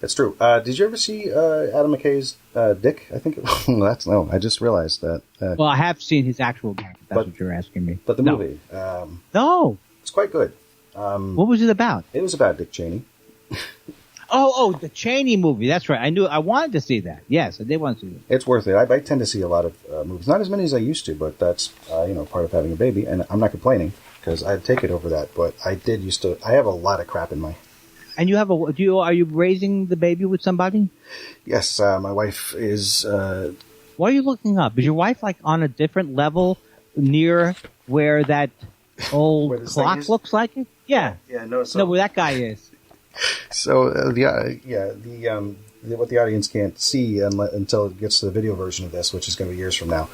S6: That's true. Did you ever see Adam McKay's dick? I think I just realized that.
S7: Well, I have seen his actual dick. That's what you're asking me.
S6: But the movie,
S7: no,
S6: it's quite good.
S7: What was it about?
S6: It was about Dick Cheney.
S7: Oh, the Cheney movie. That's right. I wanted to see that. Yes, I did want to see it.
S6: It's worth it. I tend to see a lot of movies, not as many as I used to, but that's part of having a baby, and I'm not complaining because I'd take it over that. But I did used to. I have a lot of crap in my.
S7: And you have are you raising the baby with somebody?
S6: Yes, my wife is.
S7: What are you looking up? Is your wife like on a different level near where that old clock looks like it? Yeah.
S6: Yeah. No.
S7: No, where that guy is.
S6: So what the audience can't see until it gets to the video version of this, which is going to be years from now,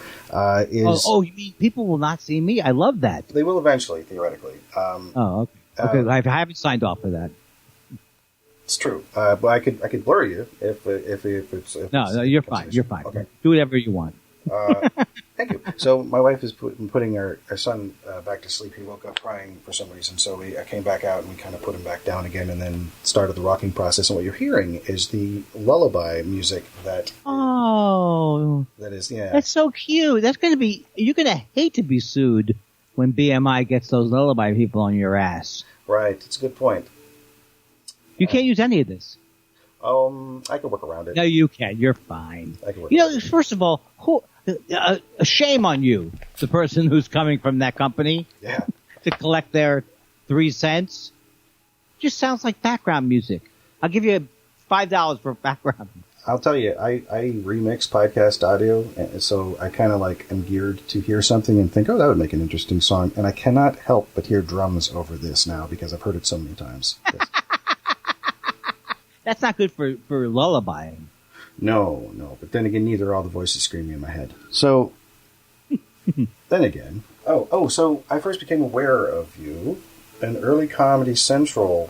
S6: is
S7: you mean people will not see me? I love that.
S6: They will eventually, theoretically.
S7: Okay. Okay, I haven't signed off for that.
S6: It's true, but I could blur you if it's.
S7: No, you're fine. You're fine. Okay. Do whatever you want.
S6: Thank you. So my wife is putting our son back to sleep. He woke up crying for some reason, so I came back out and we kind of put him back down again, and then started the rocking process. And what you're hearing is the lullaby music that.
S7: Oh.
S6: That is, yeah.
S7: That's so cute. That's going to be. You're going to hate to be sued when BMI gets those lullaby people on your ass.
S6: Right. It's a good point.
S7: You can't use any of this.
S6: I can work around it.
S7: No, you can't. You're fine.
S6: I can work around it.
S7: First of all, shame on you, the person who's coming from that company.
S6: Yeah.
S7: To collect their 3 cents. Just sounds like background music. I'll give you $5 for background.
S6: I'll tell you, I remix podcast audio, and so I kind of am geared to hear something and think, oh, that would make an interesting song, and I cannot help but hear drums over this now because I've heard it so many times.
S7: That's not good for lullabying.
S6: No. But then again, neither are all the voices screaming in my head. So, then again, so I first became aware of you in early Comedy Central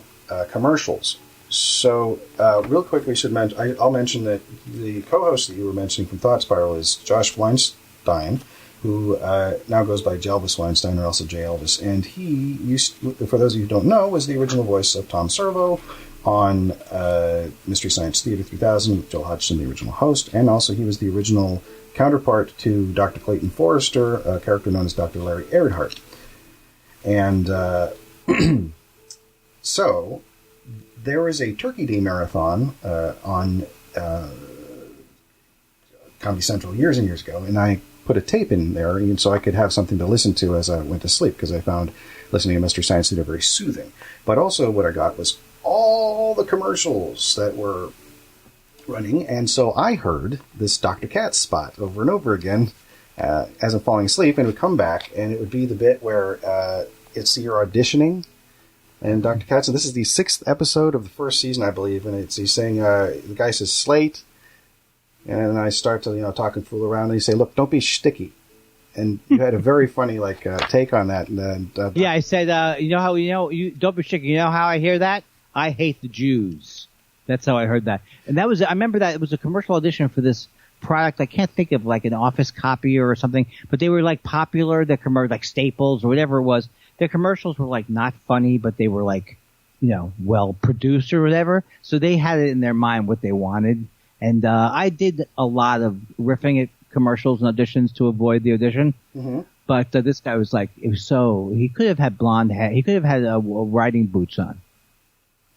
S6: commercials. So, real quick, I'll mention that the co-host that you were mentioning from Thought Spiral is Josh Weinstein, who now goes by Jelvis Weinstein or also J. Elvis. And he for those of you who don't know, was the original voice of Tom Servo on Mystery Science Theater 3000 with Joel Hodgson, the original host, and also he was the original counterpart to Dr. Clayton Forrester, a character known as Dr. Larry Earhart. And so there was a Turkey Day marathon on Comedy Central years and years ago, and I put a tape in there so I could have something to listen to as I went to sleep, because I found listening to Mystery Science Theater very soothing. But also what I got was all the commercials that were running, and so I heard this Dr. Katz spot over and over again as I'm falling asleep, and it would come back, and it would be the bit where it's you're auditioning, and Dr. Katz, and this is the 6th episode of the first season, I believe, and he's saying, the guy says, Slate, and I start to, talk and fool around, and he say, look, don't be shticky. and you had a very funny take on that.
S7: Yeah, I said, you don't be chicken. You know how I hear that? I hate the Jews. That's how I heard that. And I remember that it was a commercial audition for this product. I can't think of an office copier or something, but they were popular. The like Staples or whatever it was. Their commercials were not funny, but they were well produced or whatever. So they had it in their mind what they wanted. And I did a lot of riffing at commercials and auditions to avoid the audition.
S6: Mm-hmm.
S7: But this guy was he could have had blonde hair. He could have had riding boots on.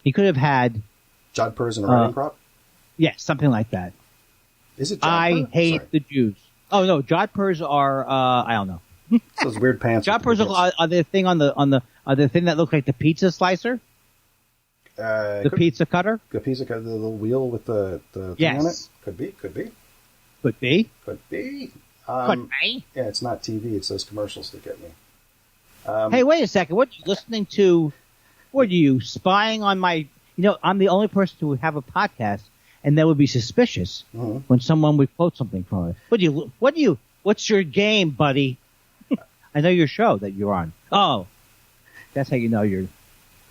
S7: He could have had
S6: jodhpurs and a riding crop?
S7: Yeah, something like that.
S6: Is it
S7: jodhpur? I hate the Jews. Oh no, jodhpurs are I don't know.
S6: Those weird pants.
S7: Jodhpurs are the thing on the thing that look like the pizza slicer. Pizza cutter?
S6: The pizza cutter, the little wheel with the thing
S7: yes.
S6: on it? Could be.
S7: Could be.
S6: Could be.
S7: Could be.
S6: Yeah, it's not TV. It's those commercials that get me.
S7: Hey, wait a second. What are you listening to? What are you, spying on my... I'm the only person who would have a podcast, and that would be suspicious when someone would quote something from it. What's your game, buddy? I know your show that you're on. Oh, that's how you know your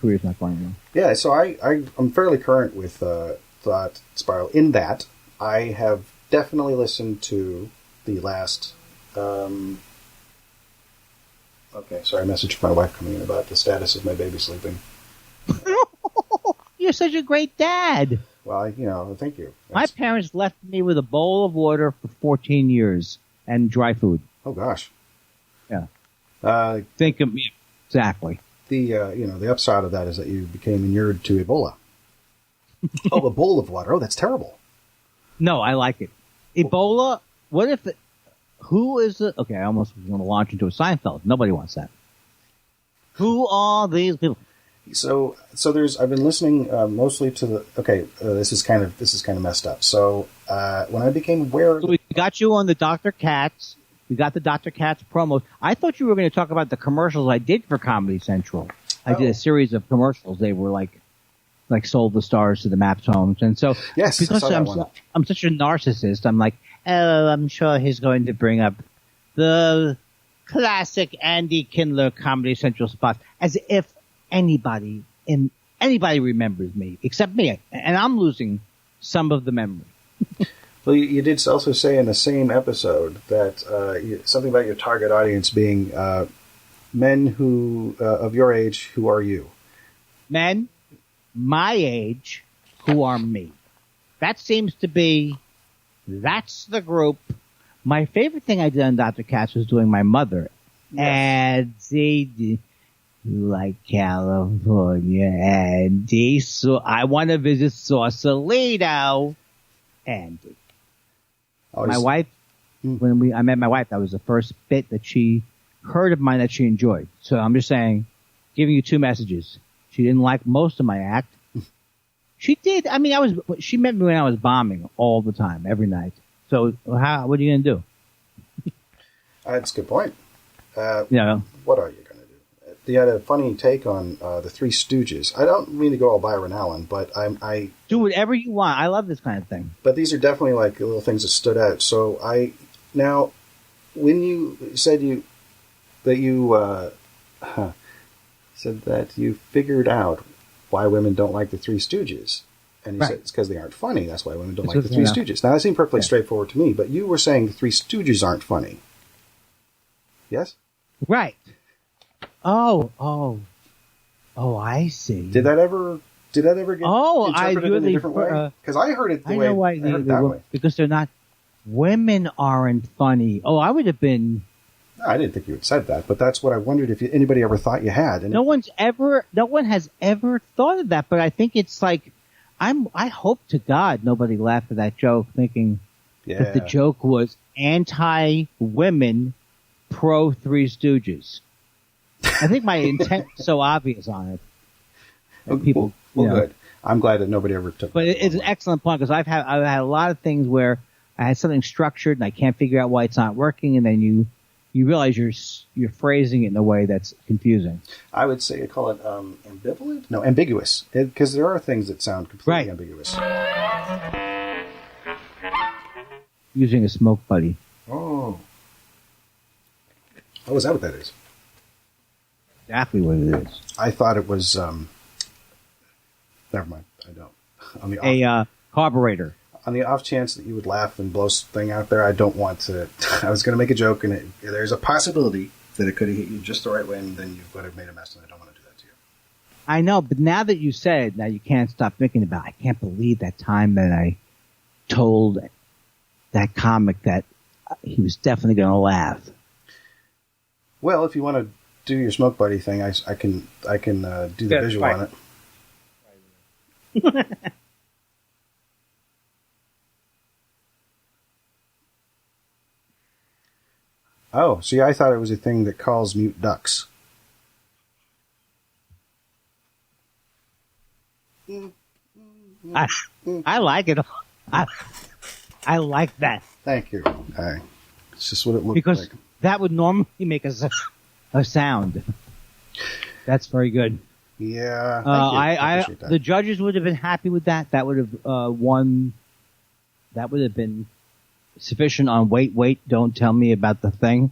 S7: career's not going well.
S6: Yeah, so I'm fairly current with Thought Spiral in that I have definitely listened to the last... okay, sorry, a message from my wife coming in about the status of my baby sleeping.
S7: You're such a great dad.
S6: Well, thank you.
S7: My parents left me with a bowl of water for 14 years and dry food.
S6: Oh, gosh.
S7: Yeah. Think of me. Exactly.
S6: The upside of that is that you became inured to Ebola. Oh, a bowl of water. Oh, that's terrible.
S7: No, I like it. Ebola, what if who is it? Okay, I almost was going to launch into a Seinfeld. Nobody wants that. Who are these people?
S6: So I've been listening mostly to the. This is kind of messed up. So when I became aware,
S7: we got you on the Dr. Katz. We got the Dr. Katz promos. I thought you were going to talk about the commercials I did for Comedy Central. I did a series of commercials. They were like sold the stars to the Maps homes, and so
S6: yes,
S7: because I'm such a narcissist, I'm like, oh, I'm sure he's going to bring up the classic Andy Kindler Comedy Central spots, as if anybody remembers me except me, and I'm losing some of the memory.
S6: Well, you did also say in the same episode that something about your target audience being men who of your age who are you.
S7: Men my age who are me. That seems to be, that's the group. My favorite thing I did on Dr. Katz was doing my mother. Yes. And they did, like California, and so I want to visit Sausalito. And my wife, when I met my wife, that was the first bit that she heard of mine that she enjoyed. So I'm just saying, giving you two messages. She didn't like most of my act. She did. I mean, she met me when I was bombing all the time, every night. So what are you going to do?
S6: That's a good point.
S7: Yeah.
S6: What are you going to do? You had a funny take on the Three Stooges. I don't mean to go all Byron Allen, but I
S7: do whatever you want. I love this kind of thing.
S6: But these are definitely like little things that stood out. So now, when you said that you figured out why women don't like the Three Stooges, and you said it's because they aren't funny. That's why women don't like the Three Stooges. Now that seemed perfectly straightforward to me, but you were saying the Three Stooges aren't funny. Yes?
S7: Right. Oh, I see.
S6: Did that ever get interpreted in a different way? Because I heard it that way.
S7: Because they're not. Women aren't funny. Oh, I would have been.
S6: I didn't think you had said that, but that's what I wondered if anybody ever thought you had. And
S7: no one has ever thought of that, but I think it's like, I hope to God nobody laughed at that joke thinking that the joke was anti-women, pro Three Stooges. I think my intent is so obvious on it. People,
S6: good. I'm glad that nobody ever took.
S7: But it's an excellent point because I've had a lot of things where I had something structured and I can't figure out why it's not working, and then you realize you're phrasing it in a way that's confusing.
S6: I would say you call it ambivalent? No, ambiguous. Because there are things that sound completely ambiguous.
S7: Using a smoke buddy.
S6: Oh. is that what that is?
S7: Exactly what it is.
S6: I thought it was. Never mind. I don't. On the
S7: Carburetor.
S6: On the off chance that you would laugh and blow something out there, I don't want to. I was going to make a joke, and there's a possibility that it could have hit you just the right way, and then you would have made a mess, and I don't want to do that to you.
S7: I know, but now that you said, now you can't stop thinking about it. I can't believe that time that I told that comic that he was definitely going to laugh.
S6: Well, if you want to do your smoke buddy thing, I can do the visual on it. Oh, see, I thought it was a thing that calls mute ducks.
S7: I like it. I like that.
S6: Thank you. It's just what it looks
S7: because
S6: like.
S7: That would normally make a sound. That's very good.
S6: Yeah. I appreciate that.
S7: The judges would have been happy with that. That would have won. That would have been sufficient on wait, don't tell me about the thing.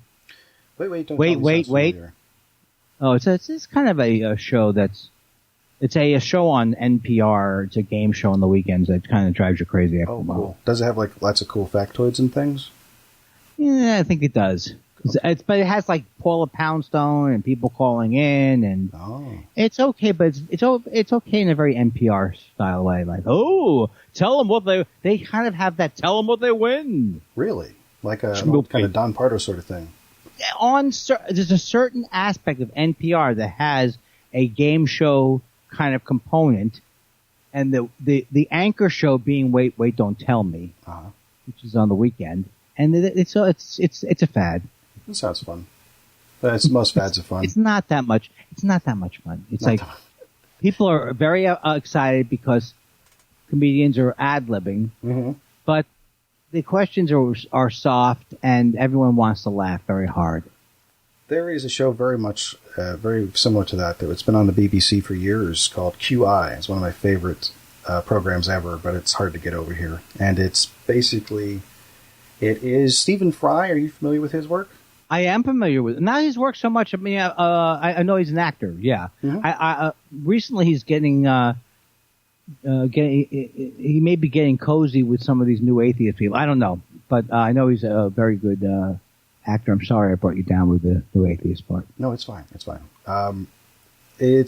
S6: Wait, don't
S7: wait. Oh, it's kind of a show it's a show on NPR. It's a game show on the weekends that kind of drives you crazy after a while.
S6: Cool. Does it have like lots of cool factoids and things?
S7: Yeah, I think it does. Okay. But it has like Paula Poundstone and people calling in, and it's okay. But it's okay in a very NPR style way. Like, tell them what they kind of have that. Tell them what they win.
S6: Really, like a kind of Don Pardo sort of thing.
S7: There's a certain aspect of NPR that has a game show kind of component, and the anchor show being Wait, Don't Tell Me, which is on the weekend, and it's a fad.
S6: It sounds fun. Most fads are fun.
S7: It's not that much fun. It's like people are very excited because comedians are ad-libbing, but the questions are soft and everyone wants to laugh very hard.
S6: There is a show very similar to that. It's been on the BBC for years called QI. It's one of my favorite programs ever, but it's hard to get over here. And it's basically, it is Stephen Fry. Are you familiar with his work?
S7: I am familiar with it. Not his work so much. I mean, I know he's an actor. Yeah. Recently he's getting he may be getting cozy with some of these new atheist people. I don't know, but I know he's a very good actor. I'm sorry I brought you down with the new atheist part.
S6: No, it's fine. It's fine.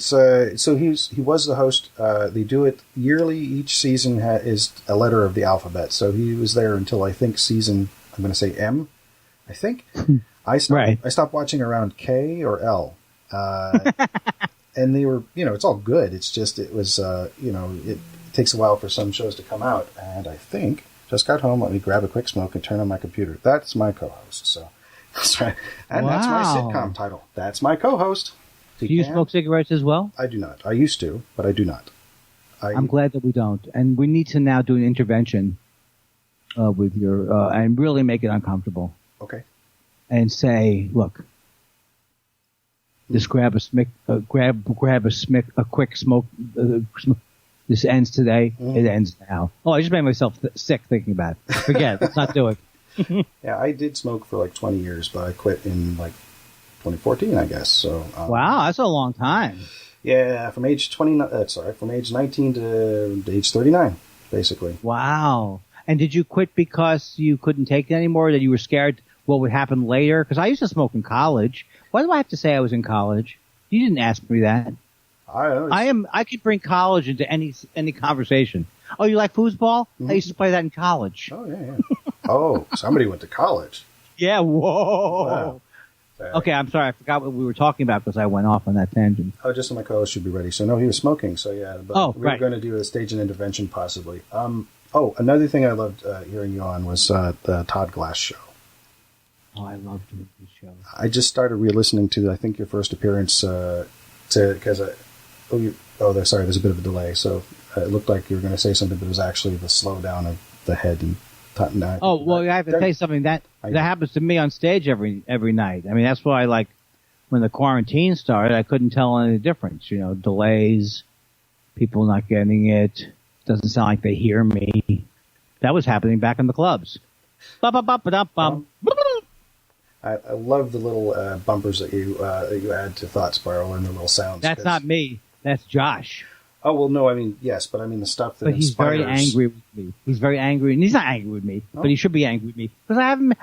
S6: So he was the host. They do it yearly. Each season is a letter of the alphabet. So he was there until I think season, I'm going to say M, I think. I stopped watching around K or L. And they were, it's all good. It's just, it was, it takes a while for some shows to come out. And I think, just got home, let me grab a quick smoke and turn on my computer. That's my co-host. So that's right. And that's my sitcom title. That's my co-host.
S7: Do you smoke cigarettes as well?
S6: I do not. I used to, but I do not.
S7: I'm glad that we don't. And we need to now do an intervention with your, and really make it uncomfortable.
S6: Okay.
S7: And say, look, just grab a quick smoke. This ends today. It ends now. Oh, I just made myself sick thinking about it. Forget it. Let's not do it.
S6: Yeah, I did smoke for like 20 years, but I quit in like 2014, I guess. So
S7: wow, that's a long time.
S6: Yeah, from age 19 to age 39, basically.
S7: Wow. And did you quit because you couldn't take it anymore? That you were scared what would happen later? Because I used to smoke in college. Why do I have to say I was in college? You didn't ask me that. I could bring college into any conversation. Oh, you like foosball? I used to play that in college.
S6: Oh, yeah. Oh, somebody went to college.
S7: Yeah, whoa. Wow. Okay, I'm sorry. I forgot what we were talking about because I went off on that tangent.
S6: Oh, just so my co-host should be ready. So, no, he was smoking. So, yeah. But we were going to do a stage and intervention possibly. Another thing I loved hearing you on was the Todd Glass show.
S7: Oh, I loved this show.
S6: I just started re-listening to, I think, your first appearance because there's a bit of a delay. So it looked like you were going to say something, but it was actually the slowdown of the head and I
S7: have to tell you something that happens to me on stage every night. I mean, that's why, like, when the quarantine started, I couldn't tell any difference. Delays, people not getting it, doesn't sound like they hear me. That was happening back in the clubs.
S6: I love the little bumpers that you add to Thought Spiral and the little sounds.
S7: That's not me. That's Josh.
S6: Oh, well, no, I mean, yes, but I mean the stuff that
S7: But he's
S6: inspires...
S7: very angry with me. He's very angry, and he's not angry with me, but he should be angry with me. Because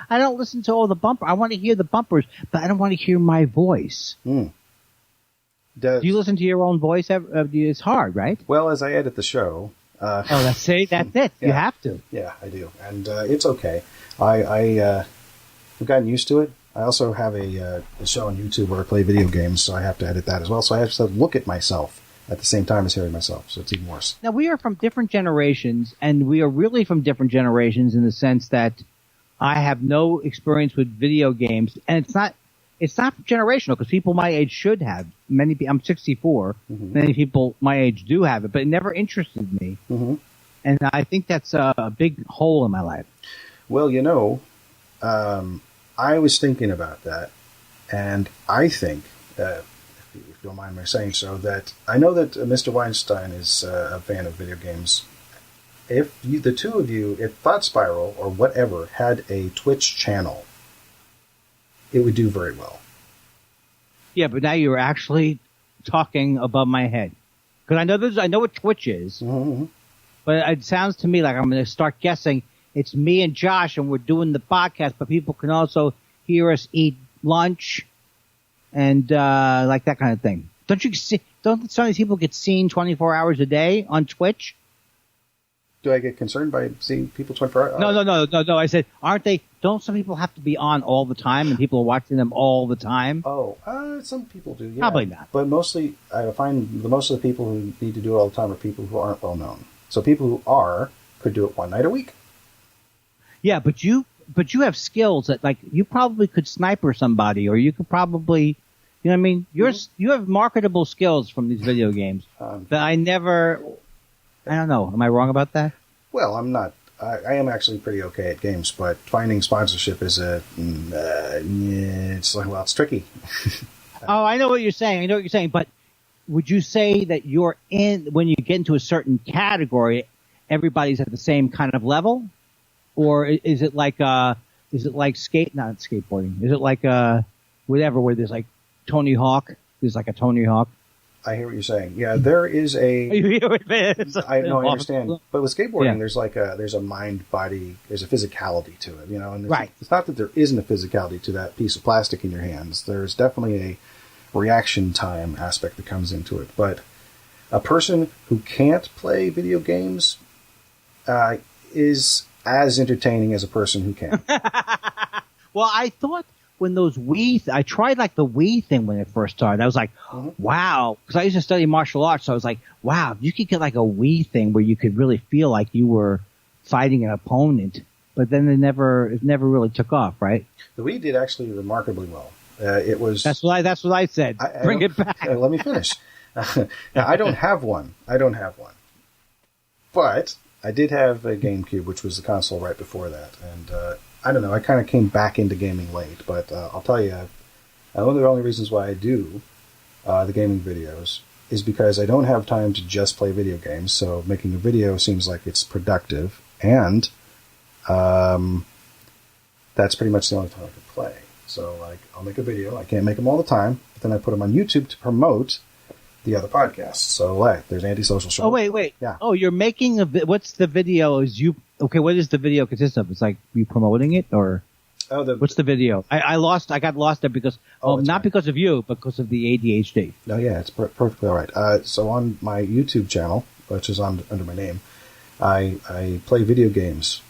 S7: I don't listen to all the bumpers. I want to hear the bumpers, but I don't want to hear my voice.
S6: Hmm.
S7: Do you listen to your own voice? It's hard, right?
S6: Well, as I edit the show...
S7: that's it. Yeah. You have to.
S6: Yeah, I do. And it's okay. I've gotten used to it. I also have a show on YouTube where I play video games, so I have to edit that as well. So I have to look at myself at the same time as hearing myself, so it's even worse.
S7: Now, we are from different generations, and we are really from different generations in the sense that I have no experience with video games, and it's not generational, because people my age should have. I'm 64. Mm-hmm. Many people my age do have it, but it never interested me.
S6: Mm-hmm.
S7: And I think that's a big hole in my life.
S6: Well, I was thinking about that, and I think, if you don't mind my saying so, that I know that Mr. Weinstein is a fan of video games. If the two of you, if Thought Spiral or whatever had a Twitch channel, it would do very well.
S7: Yeah, but now you're actually talking above my head. Because I know what Twitch is,
S6: mm-hmm.
S7: but it sounds to me like I'm going to start guessing it's me and Josh, and we're doing the podcast, but people can also hear us eat lunch and like that kind of thing. Don't some of these people get seen 24 hours a day on Twitch?
S6: Do I get concerned by seeing people 24 hours?
S7: No. I said, don't some people have to be on all the time and people are watching them all the time?
S6: Oh, some people do, yeah.
S7: Probably not.
S6: But mostly, I find most of the people who need to do it all the time are people who aren't well known. So people who are could do it one night a week.
S7: Yeah, but you have skills that, like, you probably could sniper somebody, or you could probably, you know what I mean? You have marketable skills from these video games that I don't know. Am I wrong about that?
S6: Well, I'm not. I am actually pretty okay at games, but finding sponsorship is it's tricky.
S7: Oh, I know what you're saying. But would you say that when you get into a certain category, everybody's at the same kind of level? Or is it like not skateboarding? Is it like whatever, where there's like Tony Hawk? There's like a Tony Hawk.
S6: I hear what you're saying. Yeah, there is a. I understand. But with skateboarding, there's a mind body, there's a physicality to it, And
S7: right.
S6: It's not that there isn't a physicality to that piece of plastic in your hands. There's definitely a reaction time aspect that comes into it. But a person who can't play video games is as entertaining as a person who can.
S7: Well, I thought when those I tried like the Wii thing when it first started. I was like, wow, because I used to study martial arts, so I was like, wow, you could get like a Wii thing where you could really feel like you were fighting an opponent. But then it never really took off, right?
S6: The Wii did actually remarkably well. It was.
S7: That's what I said. Bring it back.
S6: Let me finish. Now, I don't have one. But I did have a GameCube, which was the console right before that, and I don't know. I kind of came back into gaming late, but I'll tell you, one of the only reasons why I do the gaming videos is because I don't have time to just play video games. So making a video seems like it's productive, and that's pretty much the only time I can play. So like, I'll make a video. I can't make them all the time, but then I put them on YouTube to promote the other podcasts. So there's Antisocial Show.
S7: Oh, wait.
S6: Yeah.
S7: Oh, you're making what's the video? What does the video consist of? It's like you promoting it, or what's the video? I got lost there because, not because of you, but because of the ADHD.
S6: No, yeah, it's perfectly all right. So on my YouTube channel, which is under my name, I play video games.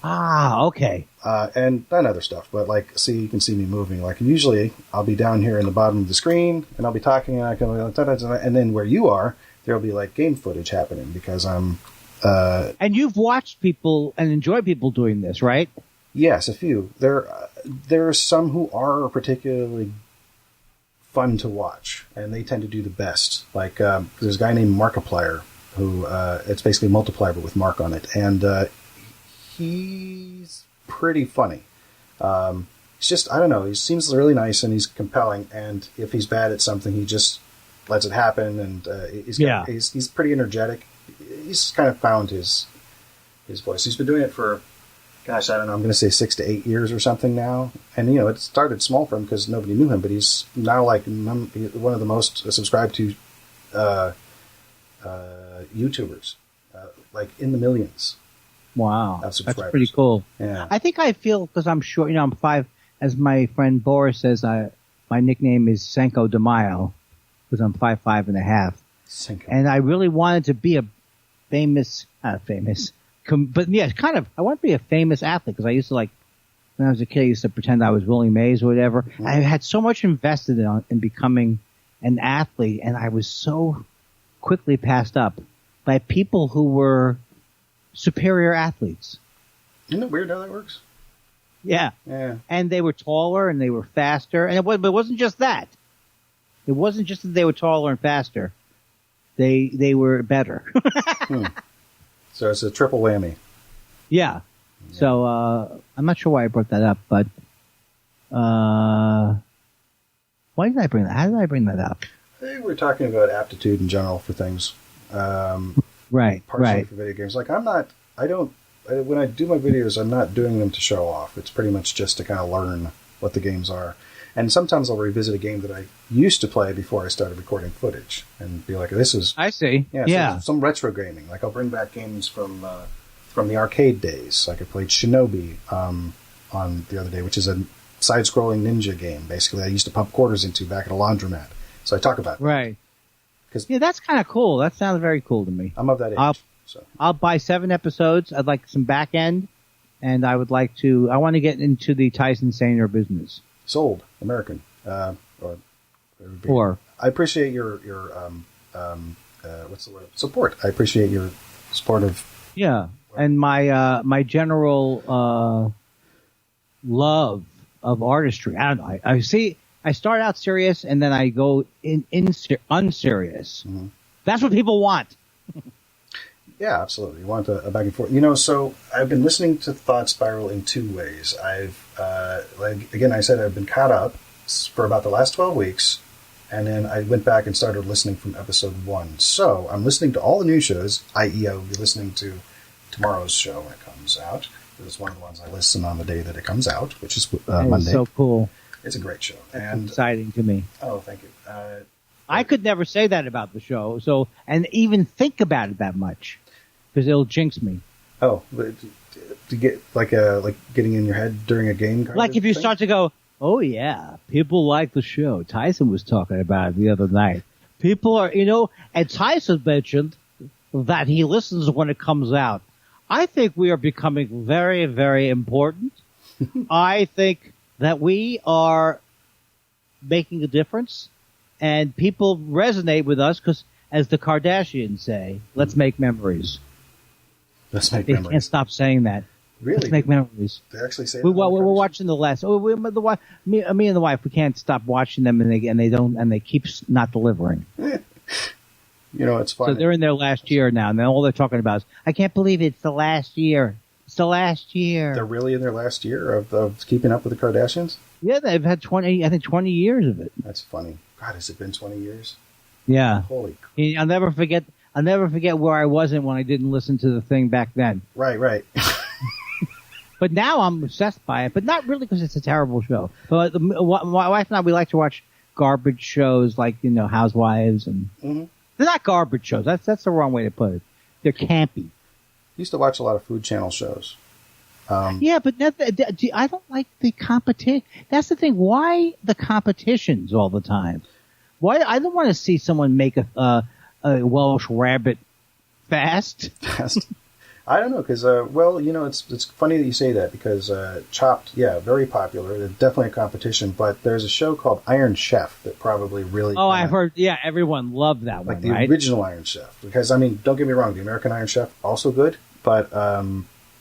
S7: Ah, okay.
S6: And other stuff, but you can see me moving. Like usually, I'll be down here in the bottom of the screen, and I'll be talking, and I can, and then where you are, there'll be like game footage happening because I'm.
S7: And you've watched people and enjoyed people doing this, right?
S6: Yes, a few. There are some who are particularly fun to watch, and they tend to do the best. Like there's a guy named Markiplier who it's basically Multiplier but with Mark on it, and he's pretty funny. It's just, I don't know, he seems really nice and he's compelling, and if he's bad at something, he just lets it happen, and he's pretty energetic. He's kind of found his voice. He's been doing it for, gosh, I don't know, I'm going to say 6 to 8 years or something now. And, it started small for him because nobody knew him, but he's now like one of the most subscribed to YouTubers, like in the millions.
S7: Wow.
S6: Of subscribers.
S7: That's pretty cool.
S6: Yeah.
S7: I think I feel, because I'm short, I'm 5, as my friend Boris says, my nickname is Senko de Mayo, because I'm 5'5.5".
S6: Senko.
S7: And I really wanted to be a but yeah, kind of. I want to be a famous athlete because I used to when I was a kid, I used to pretend I was Willie Mays or whatever. Mm-hmm. I had so much invested in becoming an athlete, and I was so quickly passed up by people who were superior athletes.
S6: Isn't it weird how that works?
S7: Yeah.
S6: Yeah.
S7: And they were taller and they were faster, and it wasn't just that. It wasn't just that they were taller and faster. They were better.
S6: So it's a triple whammy.
S7: Yeah. So I'm not sure why I brought that up, but why did I bring that? How did I bring that up?
S6: I think we're talking about aptitude in general for things.
S7: Right.
S6: Partially for video games. When I do my videos, I'm not doing them to show off. It's pretty much just to kind of learn what the games are. And sometimes I'll revisit a game that I used to play before I started recording footage and be like, this is...
S7: I see.
S6: Yeah. So some retro gaming. Like I'll bring back games from the arcade days. Like I played Shinobi on the other day, which is a side-scrolling ninja game. Basically, I used to pump quarters into back at a laundromat. So I talk about that.
S7: Right. Yeah, that's kind of cool. That sounds very cool to me.
S6: I'm of that age.
S7: I'll buy 7 episodes. I'd like some back end, and I want to get into the Tyson Saner business.
S6: Sold. American.
S7: Or
S6: I appreciate your what's the word? Support. I appreciate your support of.
S7: Yeah, and my general love of artistry. I don't know. I start out serious and then I go unserious. Mm-hmm. That's what people want.
S6: Yeah, absolutely. You want a back and forth. So I've been listening to Thought Spiral in 2 ways. I said I've been caught up for about the last 12 weeks, and then I went back and started listening from episode 1. So I'm listening to all the new shows, i.e. I'll be listening to tomorrow's show when it comes out. It's one of the ones I listen on the day that it comes out, which is Monday.
S7: It's so cool.
S6: It's a great show.
S7: It's exciting to me.
S6: Oh, thank you.
S7: I could never say that about the show, and even think about it that much, because it'll jinx me.
S6: Oh, to get like getting in your head during a game.
S7: Like if you start to go, oh yeah, people like the show. Tyson was talking about it the other night. People are, and Tyson mentioned that he listens when it comes out. I think we are becoming very, very important. I think that we are making a difference, and people resonate with us because, as the Kardashians say, let's make memories.
S6: Let's make
S7: they
S6: memories.
S7: Can't stop saying that.
S6: Really?
S7: Let's make memories.
S6: They actually say that.
S7: We're watching the last. Me and the wife. We can't stop watching them, and they keep not delivering.
S6: It's funny.
S7: So they're in their last year now, and then all they're talking about is, I can't believe it's the last year. It's the last year.
S6: They're really in their last year of keeping up with the Kardashians?
S7: Yeah, they've had 20 years of it.
S6: That's funny. God, has it been 20 years?
S7: Yeah.
S6: Holy crap.
S7: I'll never forget where I wasn't when I didn't listen to the thing back then.
S6: Right.
S7: But now I'm obsessed by it, but not really because it's a terrible show. But my wife and I, we like to watch garbage shows like, Housewives, and they're not garbage shows. That's the wrong way to put it. They're campy.
S6: Used to watch a lot of Food Channel shows.
S7: Yeah, but I don't like the competition. That's the thing. Why the competitions all the time? Why I don't want to see someone make a Welsh rabbit fast.
S6: I don't know, because it's funny that you say that, because Chopped, very popular. There's definitely a competition, but there's a show called Iron Chef that probably really.
S7: Oh, I've heard. Yeah, everyone loved that one.
S6: Like the original Iron Chef, because don't get me wrong, the American Iron Chef also good, but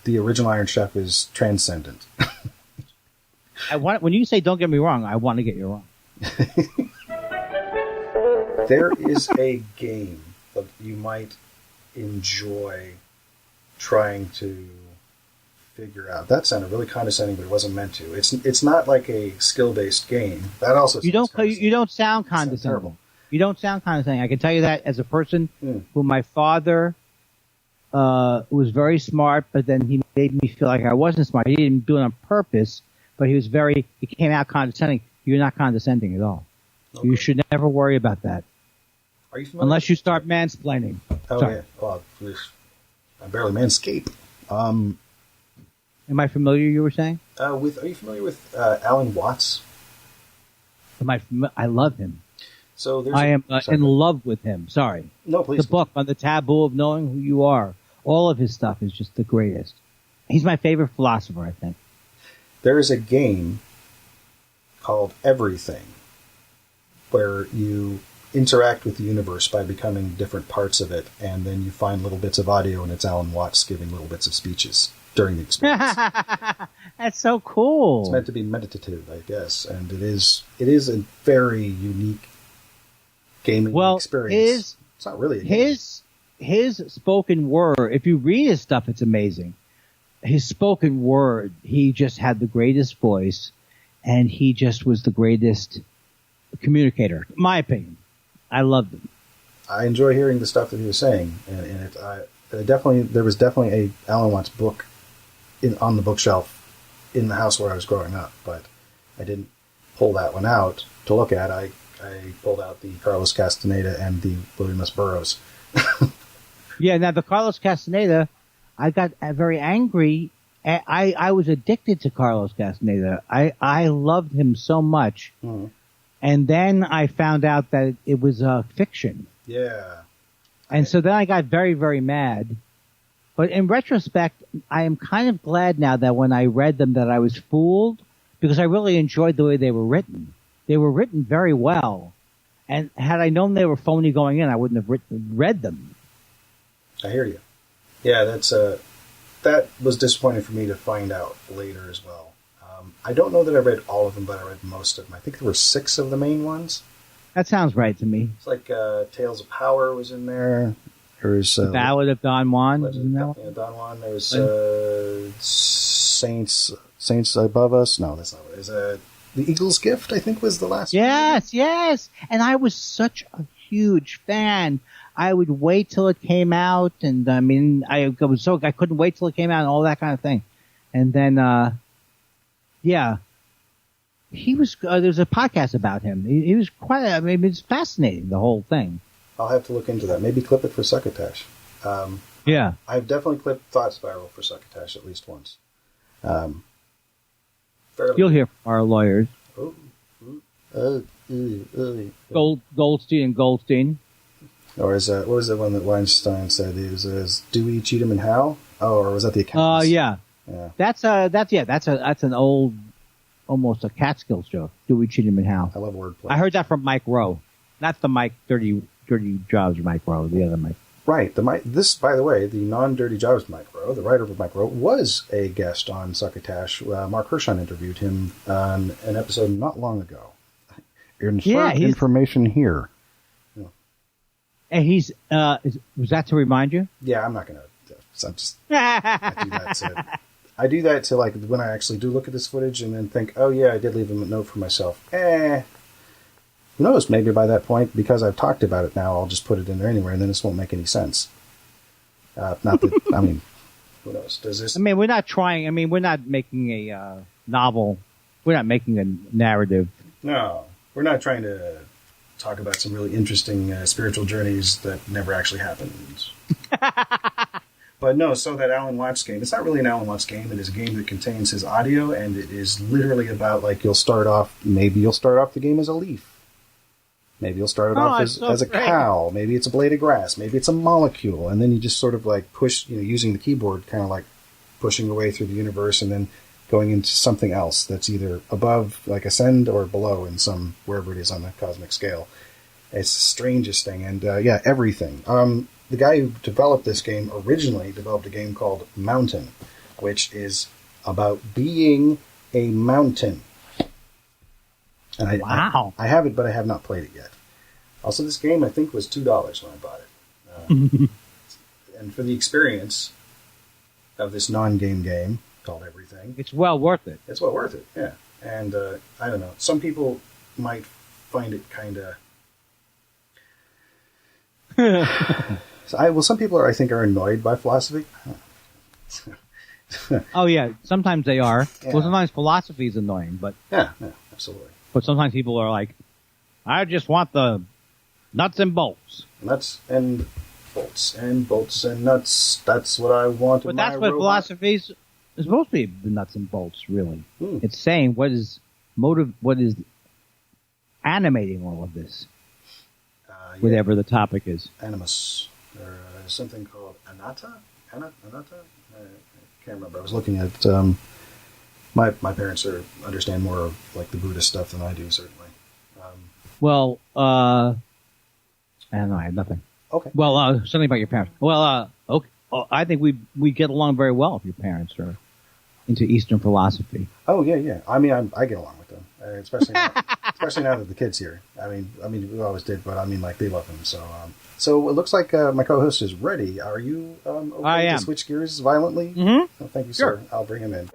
S6: the original Iron Chef is transcendent.
S7: When you say "don't get me wrong," I want to get you wrong.
S6: There is a game that you might enjoy trying to figure out. That sounded really condescending, but it wasn't meant to. It's not like a skill-based game. That also
S7: you don't sound condescending. You don't sound condescending. I can tell you that as a person who my father was very smart, but then he made me feel like I wasn't smart. He didn't do it on purpose, but he came out condescending. You're not condescending at all. Okay. You should never worry about that.
S6: Are you familiar?
S7: Unless you start mansplaining.
S6: Oh, sorry. Yeah. Well, I barely manscape.
S7: Am I familiar, you were saying?
S6: Are you familiar with Alan Watts?
S7: I love him.
S6: So
S7: I am in love with him. Sorry.
S6: No, please.
S7: The book on the taboo of knowing who you are. All of his stuff is just the greatest. He's my favorite philosopher, I think.
S6: There is a game called Everything where you interact with the universe by becoming different parts of it, and then you find little bits of audio, and it's Alan Watts giving little bits of speeches during the experience.
S7: That's so cool.
S6: It's meant to be meditative, I guess, and it is a very unique gaming experience. It's not really a game.
S7: His spoken word, if you read his stuff, it's amazing. His spoken word, he just had the greatest voice, and he just was the greatest communicator, in my opinion. I loved him.
S6: I enjoy hearing the stuff that he was saying, and there was definitely a Alan Watts book on the bookshelf in the house where I was growing up, but I didn't pull that one out to look at. I pulled out the Carlos Castaneda and the William S. Burroughs.
S7: Yeah, now the Carlos Castaneda, I got very angry. I was addicted to Carlos Castaneda. I loved him so much. Mm-hmm. And then I found out that it was fiction.
S6: Yeah.
S7: And so then I got very, very mad. But in retrospect, I am kind of glad now that when I read them that I was fooled, because I really enjoyed the way they were written. They were written very well. And had I known they were phony going in, I wouldn't have read them.
S6: I hear you. Yeah, that was disappointing for me to find out later as well. I don't know that I read all of them, but I read most of them. I think there were 6 of the main ones.
S7: That sounds right to me.
S6: It's like Tales of Power was in there. There's
S7: the Ballad of Don Juan.
S6: Don Juan. There was Saints Above Us. No, that's not what it is. The Eagle's Gift, I think, was the last one.
S7: Yes. And I was such a huge fan. I would wait till it came out, and I mean, I couldn't wait till it came out and all that kind of thing. And then, he was. There's a podcast about him. He was it's fascinating, the whole thing.
S6: I'll have to look into that. Maybe clip it for Succotash.
S7: Yeah,
S6: I've definitely clipped Thought Spiral for Succotash at least once.
S7: You'll hear from our lawyers. Goldstein and Goldstein.
S6: Or what was the one that Weinstein said? It was Dewey, Cheatham, and Howe? Oh, or was that the accountants?
S7: Yeah. That's an old, almost a Catskills joke. Dewey, Cheatham, and Howe.
S6: I love wordplay.
S7: I heard that from Mike Rowe, not the Mike Dirty Jobs Mike Rowe, the other Mike.
S6: Right. This, by the way, the non-Dirty Jobs Mike Rowe, the writer of Mike Rowe, was a guest on Succotash. Mark Hershon interviewed him on an episode not long ago. Insert information here.
S7: And he's, was that to remind you?
S6: Yeah, I'm not going to, I do that to like when I actually do look at this footage and then think, oh yeah, I did leave him a note for myself. Who knows? Maybe by that point, because I've talked about it now, I'll just put it in there anyway, and then this won't make any sense. Not that, I mean, who knows? Does this?
S7: I mean, we're not trying. I mean, we're not making a novel. We're not making a narrative.
S6: No, we're not trying to talk about some really interesting spiritual journeys that never actually happened. But no, so that Alan Watts game, it's not really an Alan Watts game. It is a game that contains his audio, and it is literally about, like, maybe you'll start off the game as a leaf. Maybe you'll start it off as a cow. Maybe it's a blade of grass. Maybe it's a molecule. And then you just sort of like push, using the keyboard, kind of like pushing your way through the universe and then going into something else that's either above, like ascend, or below in wherever it is on the cosmic scale. It's the strangest thing. And everything. The guy who developed this game originally developed a game called Mountain, which is about being a mountain. And
S7: wow.
S6: I have it, but I have not played it yet. Also, this game, I think, was $2 when I bought it. And for the experience of this non-game game called Everything...
S7: It's well worth it.
S6: It's well worth it, yeah. And, I don't know, some people might find it kind of... Well, some people I think are annoyed by philosophy.
S7: Oh yeah, sometimes they are.
S6: Yeah.
S7: Well, sometimes philosophy is annoying, but
S6: Yeah, absolutely.
S7: but sometimes people are like, I just want the nuts and bolts.
S6: Nuts and bolts and bolts and nuts. That's what I want.
S7: But that's what philosophy is supposed to be, the nuts and bolts, really. It's saying what is animating all of this, whatever the topic is.
S6: Animus. There's something called anatta? Anatta? I can't remember. I was looking at, my parents understand more of like the Buddhist stuff than I do, certainly.
S7: Well, I don't know. I have nothing.
S6: Okay.
S7: Well, something about your parents. Well, okay. I think we get along very well if your parents are into Eastern philosophy.
S6: Oh yeah. I mean, I get along with them, especially now that the kid's here. I mean, we always did, but I mean, like they love him. So it looks like my co-host is ready. Are you okay
S7: I am.
S6: to switch gears violently?
S7: Mm-hmm.
S6: Oh, thank you,
S7: Sure.
S6: sir. I'll bring him in.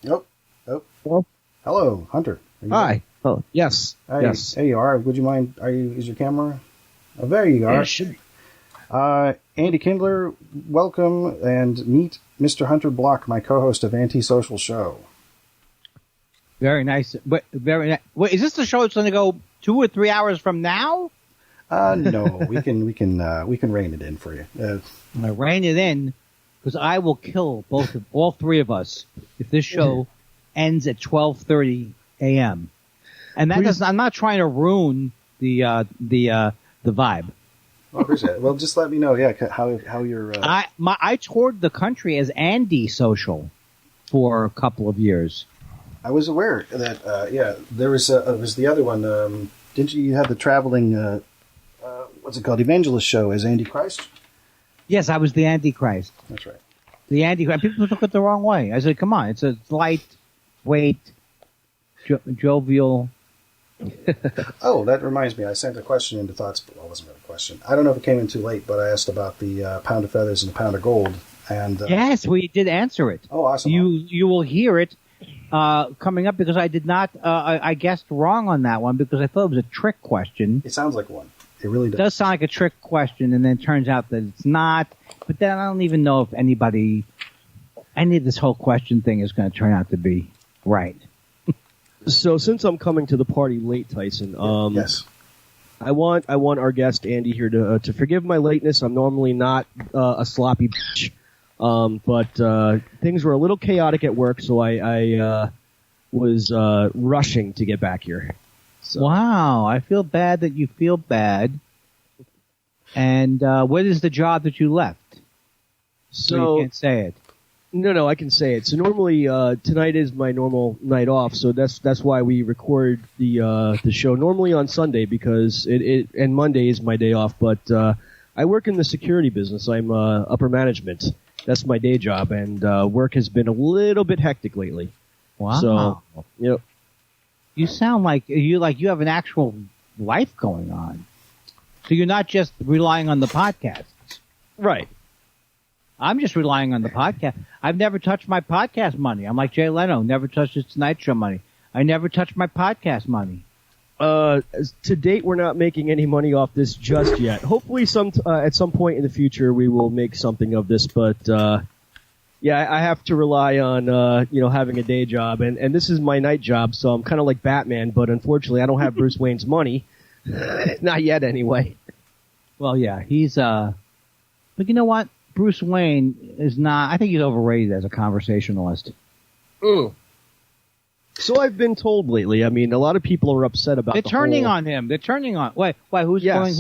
S6: Oh.
S4: Hello?
S6: Hello, Hunter. Are you
S4: Hi.
S6: ready?
S4: Oh, yes.
S6: Hey,
S4: Yes.
S6: There you are. Would you mind? Is your camera? Oh, there you are.
S4: Yeah, it should be.
S6: Andy Kindler, welcome and meet Mr. Hunter Block, my co-host of Antisocial Show.
S7: Very nice. But very nice. Wait, is this the show that's going to go 2 or 3 hours from now?
S6: No, we can rein it in for you.
S7: I rein it in because I will kill all three of us if this show ends at 12:30 a.m. And that doesn't. I'm not trying to ruin the vibe.
S6: Well, I appreciate it. Well, just let me know. Yeah, how you're.
S7: I toured the country as Andy Social for a couple of years.
S6: I was aware that. There was. It was the other one. Didn't you have the traveling? What's it called? Evangelist show as Andy Christ.
S7: Yes, I was the Antichrist.
S6: That's right.
S7: The Antichrist. People took it the wrong way. I said, "Come on, it's a lightweight, jovial."
S6: Oh, that reminds me. I sent a question into Thoughts, but it wasn't really a question. I don't know if it came in too late, but I asked about the pound of feathers and the pound of gold. And
S7: yes, we did answer it.
S6: Oh, awesome!
S7: You will hear it coming up because I did not. I guessed wrong on that one because I thought it was a trick question.
S6: It sounds like one. It really does.
S7: It does sound like a trick question, and then it turns out that it's not. But then I don't even know if any of this whole question thing is going to turn out to be right.
S4: So since I'm coming to the party late, Tyson,
S6: yes,
S4: I want our guest Andy here to forgive my lateness. I'm normally not a sloppy bitch, but things were a little chaotic at work, so I was rushing to get back here. So.
S7: Wow, I feel bad that you feel bad. And what is the job that you left? So you can't say it.
S4: No, I can say it. So normally tonight is my normal night off, so that's why we record the show normally on Sunday because and Monday is my day off. But I work in the security business. I'm upper management. That's my day job, and work has been a little bit hectic lately.
S7: Wow.
S4: So
S7: you sound like you have an actual life going on. So you're not just relying on the podcasts.
S4: Right.
S7: I'm just relying on the podcast. I've never touched my podcast money. I'm like Jay Leno, never touched his Tonight Show money. I never touched my podcast money.
S4: To date, we're not making any money off this just yet. Hopefully, at some point in the future, we will make something of this. But yeah, I have to rely on having a day job, and this is my night job, so I'm kind of like Batman. But unfortunately, I don't have Bruce Wayne's money, not yet, anyway.
S7: Well, yeah, he's but you know what? Bruce Wayne is not. I think he's overrated as a conversationalist.
S4: So I've been told lately. I mean, a lot of people are upset about.
S7: They're turning on him. They're turning on. Why? Who's playing?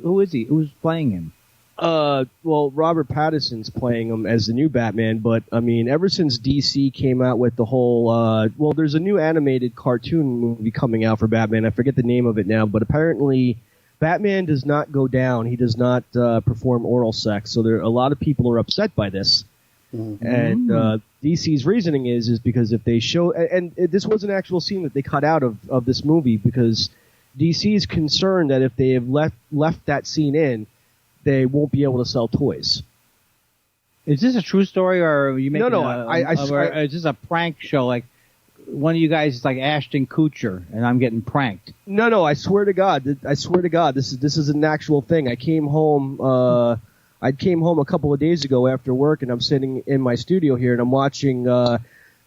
S7: Who is he? Who's playing him?
S4: Well, Robert Pattinson's playing him as the new Batman. But I mean, ever since DC came out with the whole, there's a new animated cartoon movie coming out for Batman. I forget the name of it now, but apparently. Batman does not go down. He does not perform oral sex. So a lot of people are upset by this. Mm-hmm. And DC's reasoning is because if they show... And this was an actual scene that they cut out of this movie because DC is concerned that if they have left that scene in, they won't be able to sell toys.
S7: Is this a true story or are you making
S4: No,
S7: is this a prank show? Like, one of you guys is like Ashton Kutcher, and I'm getting pranked.
S4: No, I swear to God, this is an actual thing. I came home a couple of days ago after work, and I'm sitting in my studio here, and I'm watching.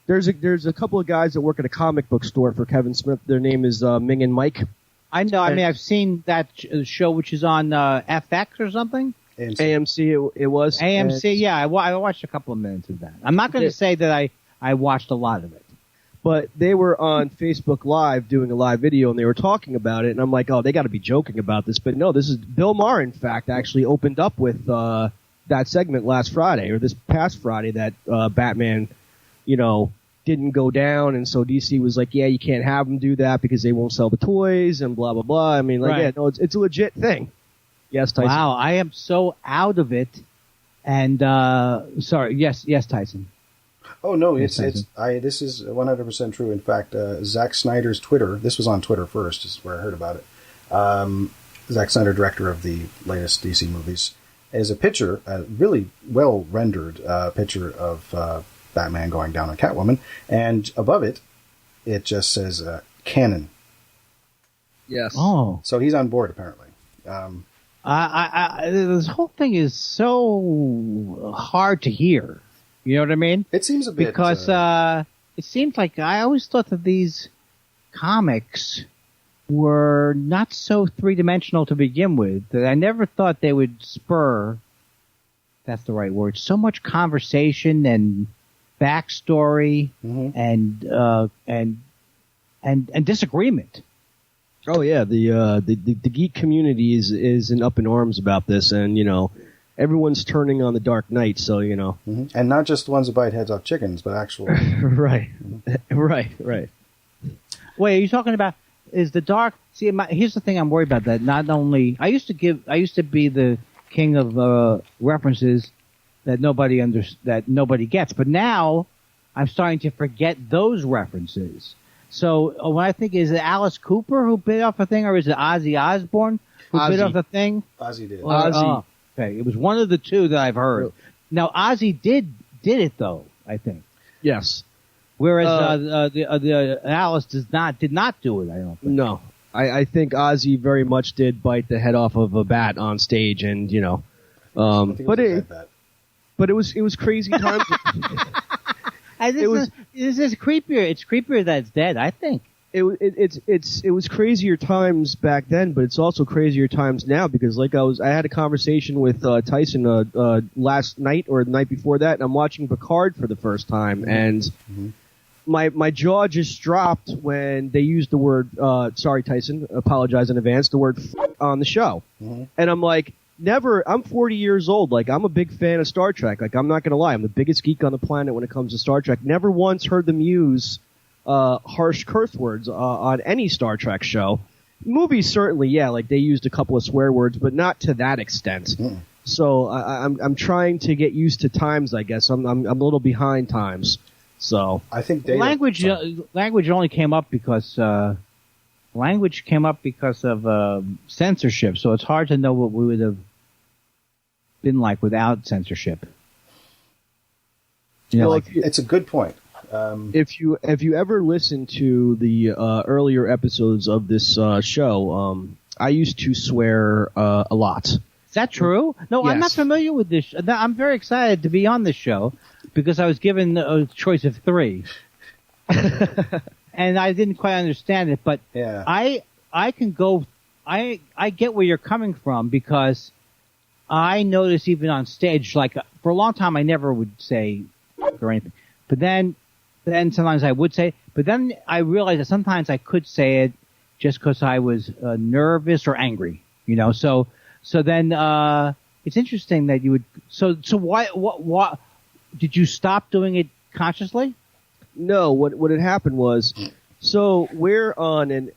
S4: There's a couple of guys that work at a comic book store for Kevin Smith. Their name is Ming and Mike.
S7: I know. I mean, I've seen that show, which is on FX or something.
S4: AMC. It was
S7: AMC. Yeah, I watched a couple of minutes of that. I'm not going to say that I watched a lot of it.
S4: But they were on Facebook Live doing a live video, and they were talking about it, and I'm like, oh, they got to be joking about this. But no, this is Bill Maher, in fact, actually opened up with that segment last Friday, or this past Friday, that Batman, didn't go down, and so DC was like, yeah, you can't have them do that because they won't sell the toys, and blah, blah, blah. I mean,
S7: right.
S4: Yeah, no, it's a legit thing. Yes, Tyson.
S7: Wow, I am so out of it. And, sorry, yes, Tyson.
S6: Oh no, this is 100% true. In fact, Zack Snyder's Twitter. This was on Twitter first, is where I heard about it. Zack Snyder, director of the latest DC movies, is a picture, a really well rendered picture of Batman going down on Catwoman, and above it, it just says canon.
S4: Yes.
S7: Oh,
S6: so he's on board apparently.
S7: This whole thing is so hard to hear. You know what I mean?
S6: It seems a bit...
S7: Because it seems like I always thought that these comics were not so three-dimensional to begin with. That I never thought they would spur, that's the right word, so much conversation and backstory and disagreement.
S4: Oh yeah, the geek community is in up in arms about this, and everyone's turning on the Dark Knight, so
S6: and not just the ones that bite heads off chickens, but actual
S4: right.
S7: Wait, are you talking about is the Dark? See, here's the thing I'm worried about. That not only I used to be the king of references that nobody gets, but now I'm starting to forget those references. So when I think, is it Alice Cooper who bit off a thing, or is it Ozzy Osbourne who bit off a thing?
S6: Ozzy did.
S4: Ozzy.
S7: Okay, it was one of the two that I've heard. Now Ozzy did it though, I think.
S4: Yes.
S7: Whereas the Alice did not do it. I don't think.
S4: No, I think Ozzy very much did bite the head off of a bat on stage, and but it was crazy times.
S7: This is creepier. It's creepier that it's dead, I think.
S4: It was crazier times back then, but it's also crazier times now because I had a conversation with Tyson last night or the night before that, and I'm watching Picard for the first time, and my jaw just dropped when they used the word sorry Tyson, apologize in advance, the word on the show, and I'm like, never. I'm 40 years old. Like, I'm a big fan of Star Trek. Like, I'm not gonna lie, I'm the biggest geek on the planet when it comes to Star Trek. Never once heard them use harsh curse words on any Star Trek show. Movies certainly, yeah, like they used a couple of swear words, but not to that extent. So I'm trying to get used to times. I guess I'm a little behind times. So
S6: I think
S7: language only came up because of censorship. So it's hard to know what we would have been like without censorship.
S6: It's a good point.
S4: If you ever listen to the earlier episodes of this show, I used to swear a lot.
S7: Is that true? No,
S4: Yes.
S7: I'm not familiar with this. I'm very excited to be on this show because I was given a choice of 3, and I didn't quite understand it. But
S6: yeah.
S7: I can go. I get where you're coming from because I notice even on stage, like for a long time, I never would say or anything, but then sometimes I would say, but then I realized that sometimes I could say it just because I was nervous or angry, So then it's interesting that you would. So why? What? Did you stop doing it consciously?
S4: No. What had happened was, so we're on an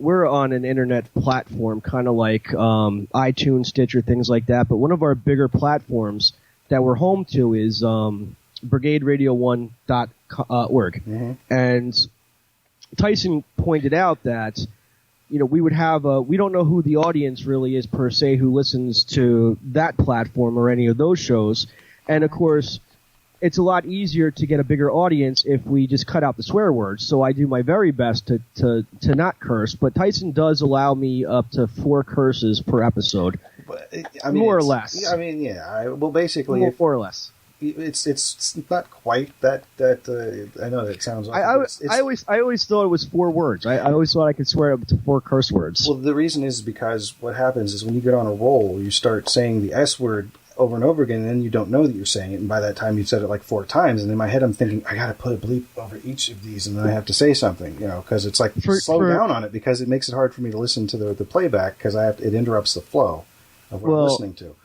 S4: internet platform, kind of like iTunes, Stitcher, things like that. But one of our bigger platforms that we're home to is BrigadeRadio1.org. And Tyson pointed out that, we would have we don't know who the audience really is per se who listens to that platform or any of those shows. And of course, it's a lot easier to get a bigger audience if we just cut out the swear words. So I do my very best to not curse. But Tyson does allow me up to 4 curses per episode, more or less.
S6: I mean, yeah. Well, basically,
S4: more or less.
S6: It's not quite that. I know that sounds.
S4: I always thought it was 4 words. I always thought I could swear up to 4 curse words.
S6: Well, the reason is because what happens is when you get on a roll, you start saying the S word over and over again, and then you don't know that you're saying it. And by that time, you've said it like 4 times. And in my head, I'm thinking, I got to put a bleep over each of these, and then I have to say something, because it's like slow down on it because it makes it hard for me to listen to the playback because it interrupts the flow of what I'm listening to.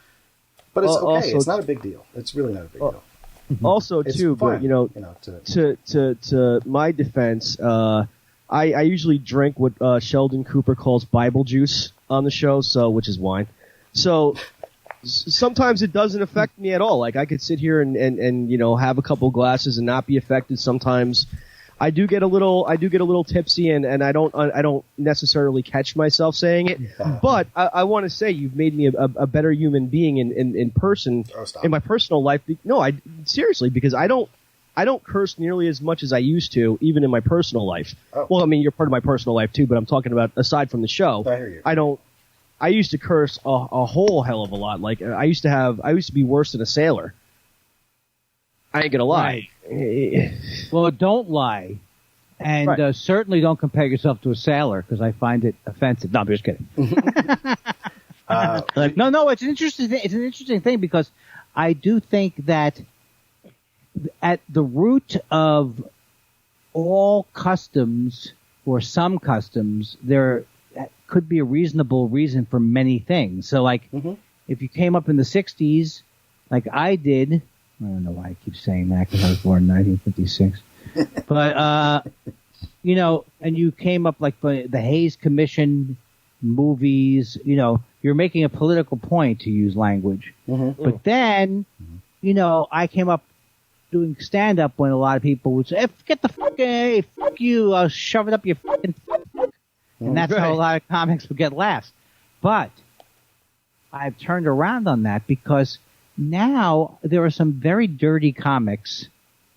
S6: But it's okay. Also, it's not a big deal. It's really not a big deal.
S4: Also, too, but to my defense, I usually drink what Sheldon Cooper calls Bible juice on the show, which is wine. So sometimes it doesn't affect me at all. Like I could sit here and have a couple glasses and not be affected. Sometimes I do get a little tipsy and I don't necessarily catch myself saying it. But I want to say you've made me a better human being in person in my personal life. No, seriously, because I don't curse nearly as much as I used to, even in my personal life. Oh. Well, I mean, you're part of my personal life too, but I'm talking about aside from the show.
S6: I hear you.
S4: I used to curse a whole hell of a lot. Like I used to be worse than a sailor. I ain't gonna lie.
S7: Right. Well, don't lie, and certainly don't compare yourself to a sailor because I find it offensive. No, I'm just kidding. No, it's an interesting thing. It's an interesting thing because I do think that at the root of all customs, or some customs, there could be a reasonable reason for many things. So, like, if you came up in the 60s, like I did, I don't know why I keep saying that because I was born in 1956, but, and you came up like the Hays Commission movies, you're making a political point to use language. But then, I came up doing stand-up when a lot of people would say, get the fuck you, I'll shove it up your fucking fuck. And that's how a lot of comics would get laughs. But I've turned around on that because now there are some very dirty comics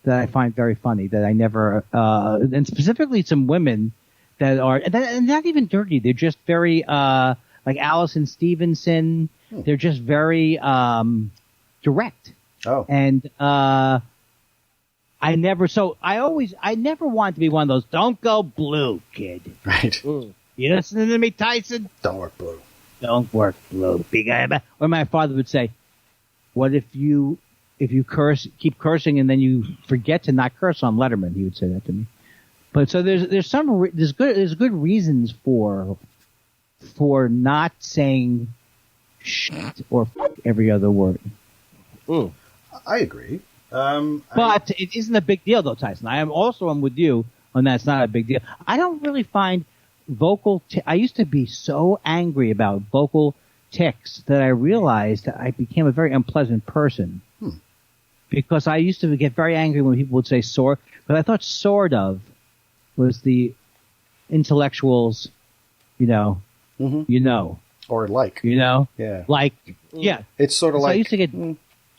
S7: that I find very funny that I never, and specifically some women that are not even dirty. They're just very, like Allison Stevenson. They're just very direct. Oh. And I never wanted to be one of those, don't go blue, kid.
S6: Right.
S7: You listening to me, Tyson?
S6: Don't work blue.
S7: Don't work blue. Or my father would say, what if you keep cursing and then you forget to not curse on Letterman? He would say that to me. But so there's good reasons for not saying shit or every other word.
S6: I agree.
S7: But it isn't a big deal, though, Tyson. I'm with you on that. It's not a big deal. I don't really find I used to be so angry about vocal tics that I realized that I became a very unpleasant person. Because I used to get very angry when people would say sort, but I thought sort of was the intellectuals,
S6: or like,
S7: yeah, like, yeah.
S6: It's sort of
S7: so
S6: like
S7: I used to get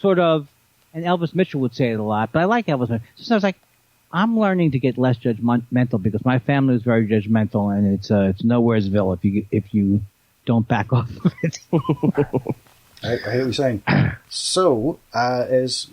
S7: sort of. And Elvis Mitchell would say it a lot, but I like Elvis Mitchell. So I was like, I'm learning to get less judgmental because my family was very judgmental, and it's nowheresville if you don't back off of it.
S6: I hear what you're saying. So, as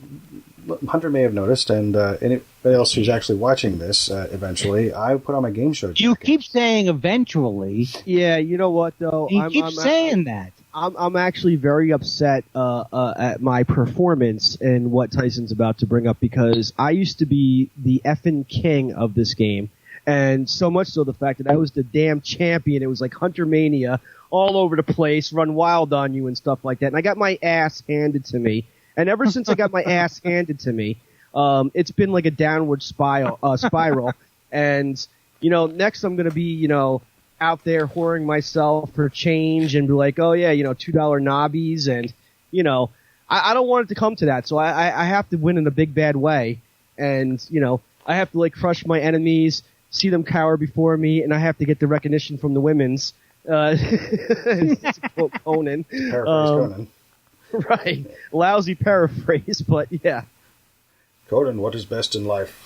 S6: Hunter may have noticed, and anybody else who's actually watching this eventually, I put on my game show jacket.
S7: You keep saying eventually.
S4: Yeah, you know what though?
S7: You keep saying that.
S4: I'm actually very upset at my performance and what Tyson's about to bring up because I used to be the effing king of this game, and so much so the fact that I was the damn champion. It was like Hunter Mania all over the place, run wild on you and stuff like that. And I got my ass handed to me, and ever since I got my ass handed to me, it's been like a downward spiral. And next I'm gonna be out there whoring myself for change and be like, oh yeah, $2 knobbies, and I don't want it to come to that, so I have to win in a big bad way, and I have to crush my enemies, see them cower before me, and I have to get the recognition from the women's. To quote Conan.
S6: Paraphrase Conan.
S4: Right. Lousy paraphrase, but yeah.
S6: Conan, what is best in life?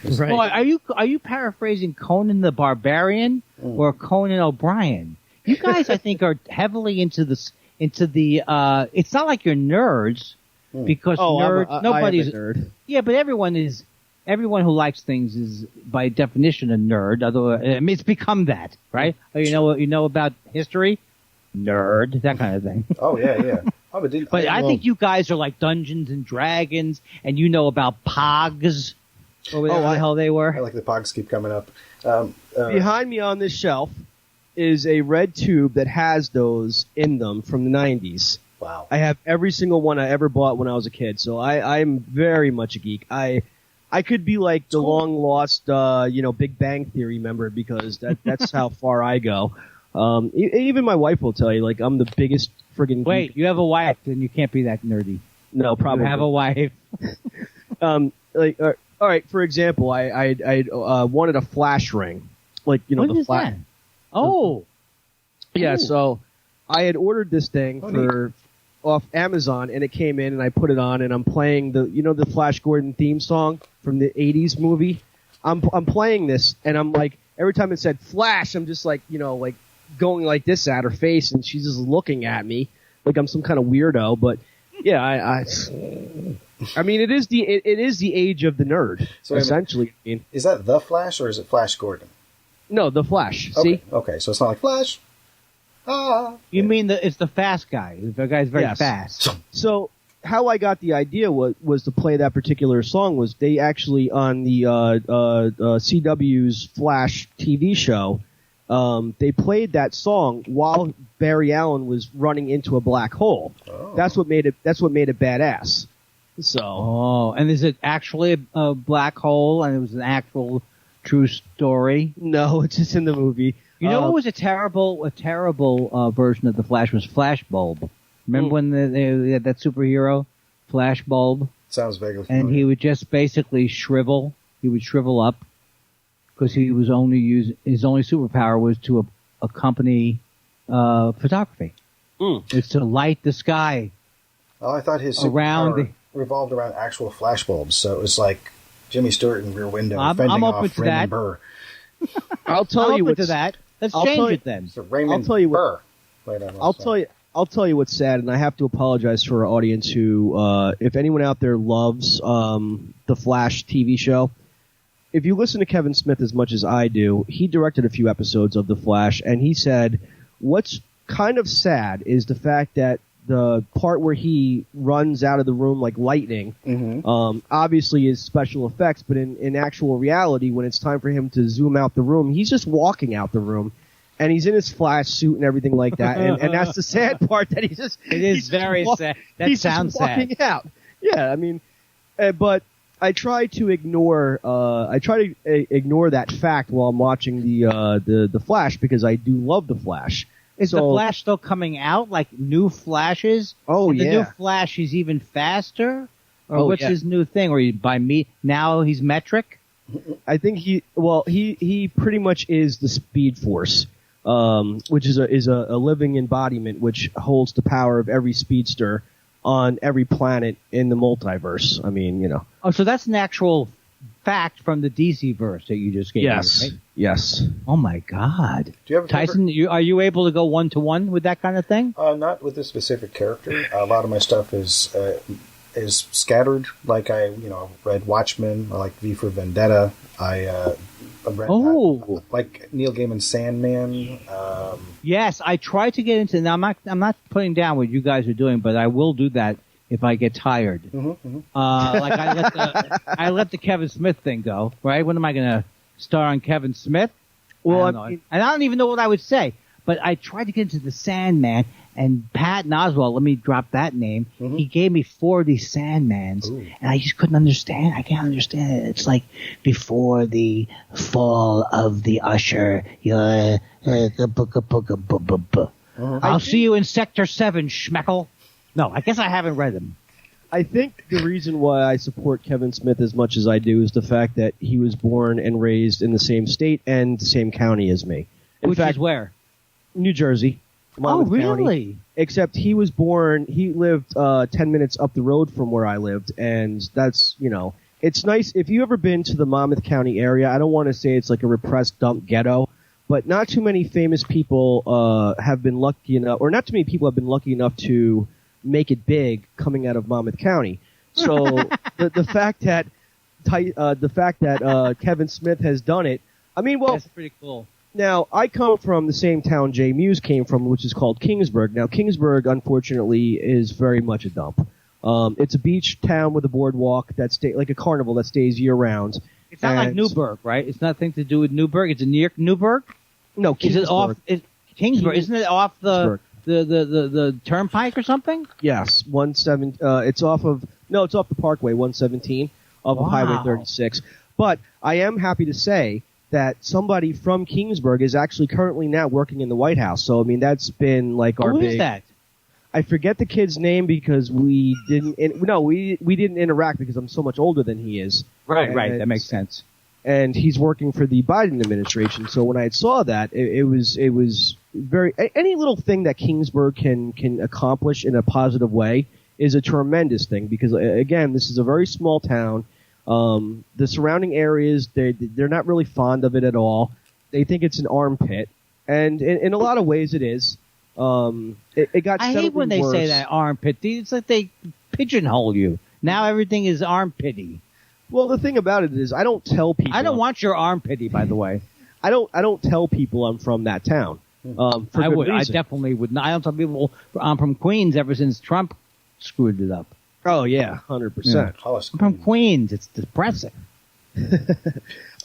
S4: Right.
S7: Well, are you paraphrasing Conan the Barbarian or Conan O'Brien? You guys, I think, are heavily into the. It's not like you're nerds because nerds. Nobody's
S4: I'm a nerd.
S7: Yeah, but everyone who likes things is by definition a nerd. Otherwise, I mean, it's become that, right? You know about history, nerd, that kind of thing.
S6: Oh yeah.
S7: But I think you guys are like Dungeons and Dragons, and you know about Pogs. Or whatever the hell they were.
S6: I like the Pogs keep coming up.
S4: Behind me on this shelf is a red tube that has those in them from the 90s.
S6: Wow.
S4: I have every single one I ever bought when I was a kid, so I'm very much a geek. I could be like the long lost, Big Bang Theory member because that's how far I go. Even my wife will tell you, like, I'm the biggest friggin' geek.
S7: Wait, you have a wife, then you can't be that nerdy.
S4: No, probably.
S7: You have a wife.
S4: All right, for example, I wanted a flash ring, like
S7: What
S4: the
S7: is
S4: flash.
S7: that? Oh,
S4: Yeah, so I had ordered this thing off Amazon, and it came in, and I put it on, and I'm playing the Flash Gordon theme song from the '80s movie. I'm playing this, and I'm like, every time it said Flash, I'm just like going like this at her face, and she's just looking at me like I'm some kind of weirdo. But yeah, I mean, it is the age of the nerd,
S6: So
S4: essentially. I mean,
S6: is that the Flash or is it Flash Gordon?
S4: no, the Flash.
S6: Okay.
S4: See,
S6: Okay, so it's not like Flash.
S7: you mean it's the fast guy? The guy's very
S4: Yes.
S7: fast.
S4: So how I got the idea was to play that particular song was they actually on the CW's Flash TV show, they played that song while Barry Allen was running into a black hole.
S6: Oh.
S4: That's what made it badass. So
S7: Oh, and is it actually a black hole? And it was an actual true story?
S4: no, it's just in the movie.
S7: You know what was a terrible version of the Flash was Flash Bulb. Remember when they had that superhero, Flash Bulb?
S6: Sounds vaguely familiar.
S7: And he would just basically shrivel. He would shrivel up because he was his only superpower was to accompany photography. It's to light the sky.
S6: Oh, I thought his
S7: around
S6: superpower revolved around actual flash bulbs, so it was like Jimmy Stewart in Rear Window
S7: I'm
S6: fending
S7: open
S6: off
S7: to
S6: Raymond
S7: that.
S6: Burr.
S4: I'll tell
S7: I'm
S4: you
S7: open
S4: what's
S7: to that. Let's
S4: I'll tell
S7: change
S4: you-
S7: it then.
S6: So Raymond
S4: I'll tell you what-
S6: Burr. played on
S4: I'll
S6: that
S4: tell you. I'll tell you what's sad, and I have to apologize to our audience who, if anyone out there loves the Flash TV show, if you listen to Kevin Smith as much as I do, he directed a few episodes of The Flash, and he said what's kind of sad is the fact that the part where he runs out of the room like lightning, obviously is special effects, but in actual reality, when it's time for him to zoom out the room, he's just walking out the room. And he's in his Flash suit and everything like that, and that's the sad part that he's just.
S7: It is
S4: he's
S7: very
S4: just
S7: sad. That
S4: he's
S7: sounds
S4: just walking
S7: sad.
S4: out. Yeah, I mean, but I try to ignore. Ignore that fact while I'm watching the Flash because I do love the Flash.
S7: Is the Flash still coming out like new Flashes?
S4: Oh,
S7: the
S4: yeah.
S7: new Flash is even faster, or
S4: Oh,
S7: what's
S4: yeah.
S7: his new thing? Or now he's metric?
S4: I think he pretty much is the Speed Force. Which is a living embodiment which holds the power of every speedster on every planet in the multiverse. I mean,
S7: Oh, so that's an actual fact from the DC verse that you just gave
S4: Yes.
S7: me, right?
S4: Yes.
S7: Oh my God.
S6: Do you have a
S7: Tyson, are you able to go 1-to-1 with that kind of thing?
S6: Not with this specific character. A lot of my stuff is scattered. Like I read Watchmen. I like V for Vendetta. I read like Neil Gaiman's Sandman.
S7: Yes, I try to get into. Now I'm not putting down what you guys are doing, but I will do that if I get tired. Like I let the Kevin Smith thing go. Right? When am I going to star on Kevin Smith?
S4: Well,
S7: and I don't even know what I would say. But I tried to get into the Sandman, and Patton Oswalt, let me drop that name. He gave me 4 of these Sandmans, and I just couldn't understand. I can't understand it. It's like before the fall of the usher. I'll see you in Sector 7, Schmeckle. No, I guess I haven't read them.
S4: I think the reason why I support Kevin Smith as much as I do is the fact that he was born and raised in the same state and the same county as me. In
S7: Which
S4: fact,
S7: is where?
S4: New Jersey. Monmouth County.
S7: Really?
S4: Except he lived 10 minutes up the road from where I lived, and that's, it's nice. If you've ever been to the Monmouth County area, I don't want to say it's like a repressed dump ghetto, but not too many famous people have been lucky enough, or not too many people have been lucky enough to make it big coming out of Monmouth County. So the fact that Kevin Smith has done it, I mean, well,
S7: that's pretty cool.
S4: Now, I come from the same town Jay Muse came from, which is called Kingsburg. Now, Kingsburg, unfortunately, is very much a dump. It's a beach town with a boardwalk like a carnival that stays year round.
S7: It's not like Newburgh, right? It's nothing to do with Newburgh. It's near Newburgh.
S4: No, Kingsburg.
S7: Is it off Kingsburg? Isn't it off the turnpike or something?
S4: Yes, it's off the Parkway 117 off of Highway 36. But I am happy to say that somebody from Kingsburg is actually currently now working in the White House. So I mean, that's been like our
S7: Who
S4: big.
S7: is that?
S4: I forget the kid's name because we didn't interact because I'm so much older than he is.
S7: Right. That makes sense.
S4: And he's working for the Biden administration. So when I saw that, it was very any little thing that Kingsburg can accomplish in a positive way is a tremendous thing because again, this is a very small town. The surrounding areas they're not really fond of it at all. They think it's an armpit, and in a lot of ways it is. It got.
S7: I hate when they say that armpit. It's like they pigeonhole you. Now everything is armpity.
S4: Well, the thing about it is, I don't tell people.
S7: I don't want your armpity, by the way.
S4: I don't tell people I'm from that town. For
S7: I
S4: good
S7: would.
S4: reason.
S7: I definitely would not. I don't tell people I'm from Queens ever since Trump screwed it up.
S4: Oh yeah, 100%.
S7: I'm from Queens. It's depressing.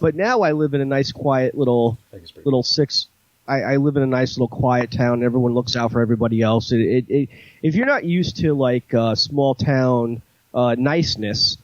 S4: But now I live in a nice, quiet little I live in a nice little quiet town. Everyone looks out for everybody else. If you're not used to like small town niceness,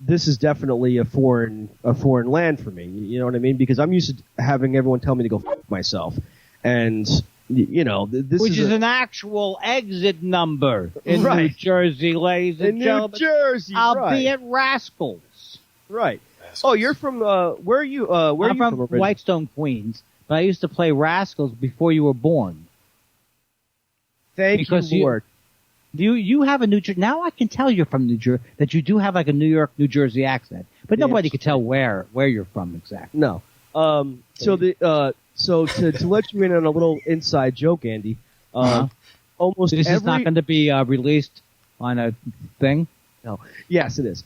S4: this is definitely a foreign land for me. You know what I mean? Because I'm used to having everyone tell me to go f*** myself, and this
S7: which is an actual exit number in New Jersey, ladies and gentlemen.
S4: New Jersey,
S7: I'll be at Rascals.
S4: Right. Oh, you're from where are you?
S7: I'm from Whitestone, Queens. But I used to play Rascals before you were born.
S4: Thank you, Lord.
S7: You have a New Jersey. Now I can tell you're from New Jersey, that you do have like a New York, New Jersey accent. But nobody could tell where you're from exactly.
S4: No. So to let you in on a little inside joke, Andy, almost
S7: this is not going to be released on a thing?
S4: No. Yes, it is.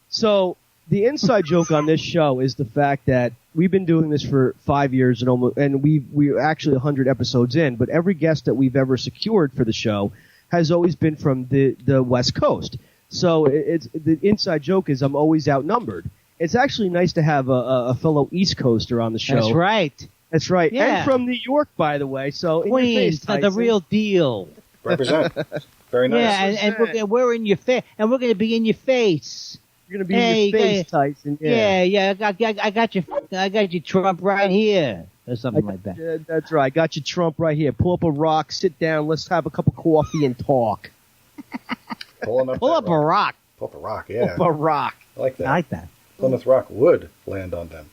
S4: So the inside joke on this show is the fact that we've been doing this for 5 years and we're actually 100 episodes in, but every guest that we've ever secured for the show has always been from the West Coast. So the inside joke is I'm always outnumbered. It's actually nice to have a fellow East Coaster on the show.
S7: That's right. Yeah.
S4: And from New York, by the way. So in
S7: Queens,
S4: your face, Tyson.
S7: the real deal.
S6: Represent. Very nice.
S7: Yeah, and we're in your face, and we're going to be in your face.
S4: You're going to be in your face, Tyson.
S7: Yeah. I got you Trump right here, or something like that.
S4: Yeah, that's right. I got you Trump right here. Pull up a rock, sit down, let's have a cup of coffee and talk.
S6: Pull up
S7: a rock.
S6: Pull up a rock, yeah.
S4: Pull up a rock.
S6: I like that.
S7: I like that.
S6: Plymouth Rock would land on them.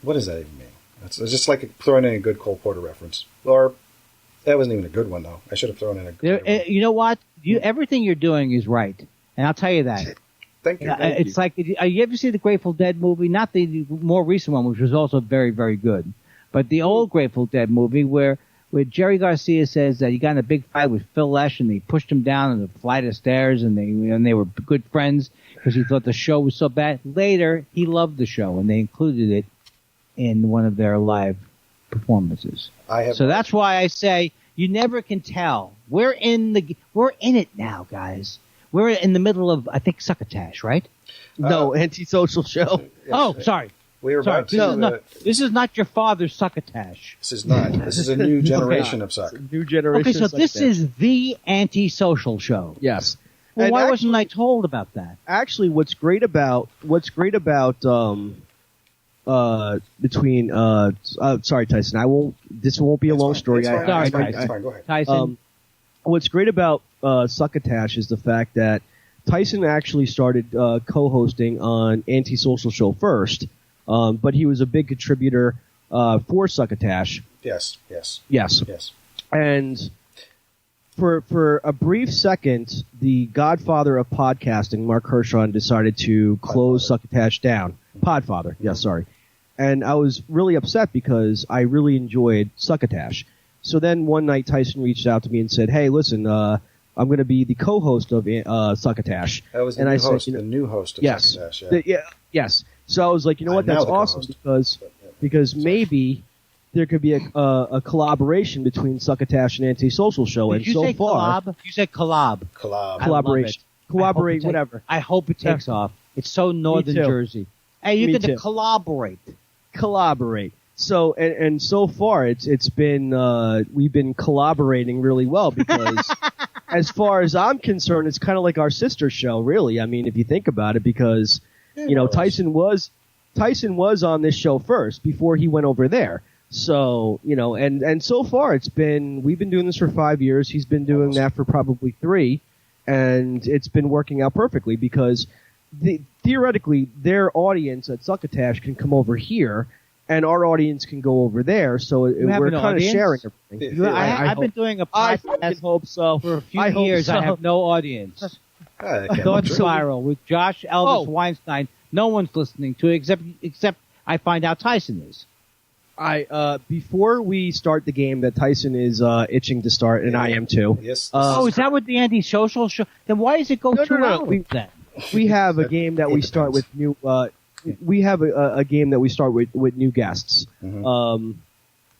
S6: What does that even mean? It's just like throwing in a good Cole Porter reference. Or, that wasn't even a good one, though. I should have thrown in a good one.
S7: You know what? Everything you're doing is right. And I'll tell you that.
S6: Thank you.
S7: It's like, you ever see the Grateful Dead movie? Not the more recent one, which was also very, very good. But the old Grateful Dead movie where Jerry Garcia says that he got in a big fight with Phil Lesh and he pushed him down a flight of stairs and they were good friends because he thought the show was so bad. Later, he loved the show and they included it in one of their live performances. So that's why I say you never can tell. We're in it now, guys. We're in the middle of, I think, Succotash, right?
S4: No, antisocial show.
S6: Yes,
S7: sorry.
S6: We were about
S7: this is not your father's Succotash.
S6: This is not. This is a new generation of suck.
S4: New generation.
S7: Okay, so this is the antisocial show.
S4: Yes.
S7: Well, why wasn't I told about that?
S4: Actually, what's great about between sorry, Tyson. This won't be a long story.
S6: It's fine. Go ahead.
S7: Tyson.
S4: What's great about Succotash is the fact that Tyson actually started co-hosting on Antisocial Show first, but he was a big contributor for Succotash
S6: Yes.
S4: Yes. And for a brief second, the godfather of podcasting, Mark Hershon, decided to close Succotash down. Podfather, yes, sorry. And I was really upset because I really enjoyed Succotash. So then one night Tyson reached out to me and said, "Hey, listen, I'm going to be the co-host of Succotash."
S6: That was the new host of
S4: yes,
S6: Succotash.
S4: Yes. So I was like, you know what, that's awesome because maybe there could be a collaboration between Succotash and Antisocial Show.
S7: Did you say collab? You said collab.
S4: Collaboration. Collaborate, whatever.
S7: I hope it takes off. It's so Northern Jersey. Hey, you get to collaborate.
S4: Collaborate. So and so far it's been we've been collaborating really well because as far as I'm concerned, it's kind of like our sister show, really. I mean, if you think about it, because Tyson was on this show first before he went over there. So, and so far we've been doing this for 5 years. He's been doing that for probably 3, and it's been working out perfectly because theoretically their audience at Succotash can come over here and our audience can go over there. So we're kind of sharing everything.
S7: I've been doing a podcast
S4: I hope so.
S7: for a few years. So. I have no audience. Thought Spiral with Josh Elvis Weinstein. No one's listening to it except I find out Tyson is.
S4: Before we start the game that Tyson is itching to start, and I am too.
S6: Yes.
S7: Is that what the Anti-Social show? Then why does it go 2 hours then?
S4: We have a game that we start with new. We have a game that we start with new guests.
S6: Mm-hmm.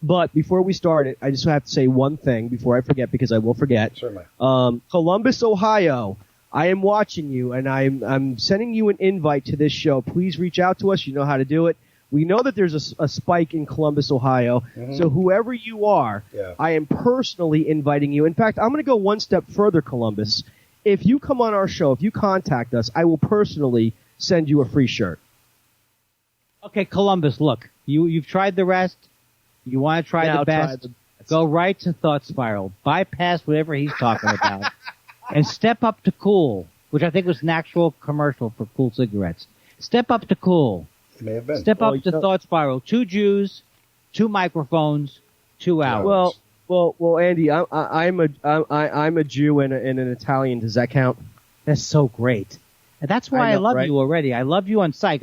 S4: But before we start it, I just have to say one thing before I forget because I will forget.
S6: Certainly.
S4: Columbus, Ohio. I am watching you, and I'm sending you an invite to this show. Please reach out to us. You know how to do it. We know that there's a spike in Columbus, Ohio. Mm-hmm. So whoever you are, I am personally inviting you. In fact, I'm going to go one step further, Columbus. If you come on our show, if you contact us, I will personally send you a free shirt.
S7: Okay, Columbus, look, you've tried the rest. You want to try the best. Go right to Thought Spiral. Bypass whatever he's talking about. And step up to Cool, which I think was an actual commercial for Cool cigarettes. Step up to Cool.
S6: It may have been.
S7: Step up to Thought Spiral. 2 Jews, 2 microphones, 2 hours.
S4: Well, Andy, I'm a Jew and an Italian. Does that count?
S7: That's so great. And that's why I love you already. I love you on Psych.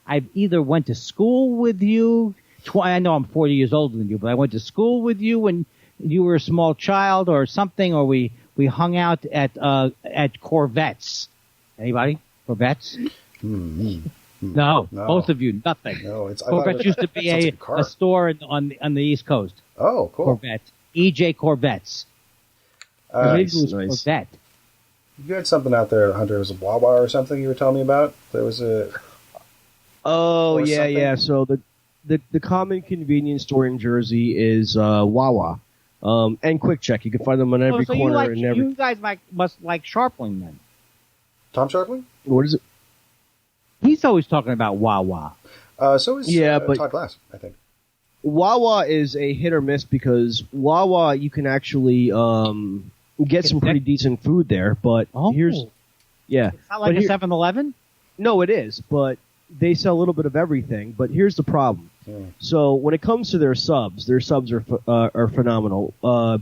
S7: I've either went to school with you. I know I'm 40 years older than you, but I went to school with you when you were a small child or something, or we hung out at Corvettes. Anybody? Corvettes?
S6: Mm-hmm.
S7: No, both of you, nothing.
S6: No,
S7: Corvettes used to be a store on the East Coast.
S6: Oh, cool.
S7: Corvette. EJ Corvettes. Maybe it was Corvette.
S6: You had something out there, Hunter. It was a Wawa or something you were telling me about? There was a...
S4: Oh, yeah. So the common convenience store in Jersey is Wawa. And Quick Check. You can find them on every corner.
S7: You guys must like Sharpling then.
S6: Tom Sharpling?
S4: What is it?
S7: He's always talking about Wawa.
S6: So is Todd Glass, I think.
S4: Wawa is a hit or miss because Wawa you can actually get some pretty decent food there, but it's
S7: not like a 7-Eleven?
S4: No, it is, but they sell a little bit of everything. But here's the problem. So when it comes to their subs are phenomenal.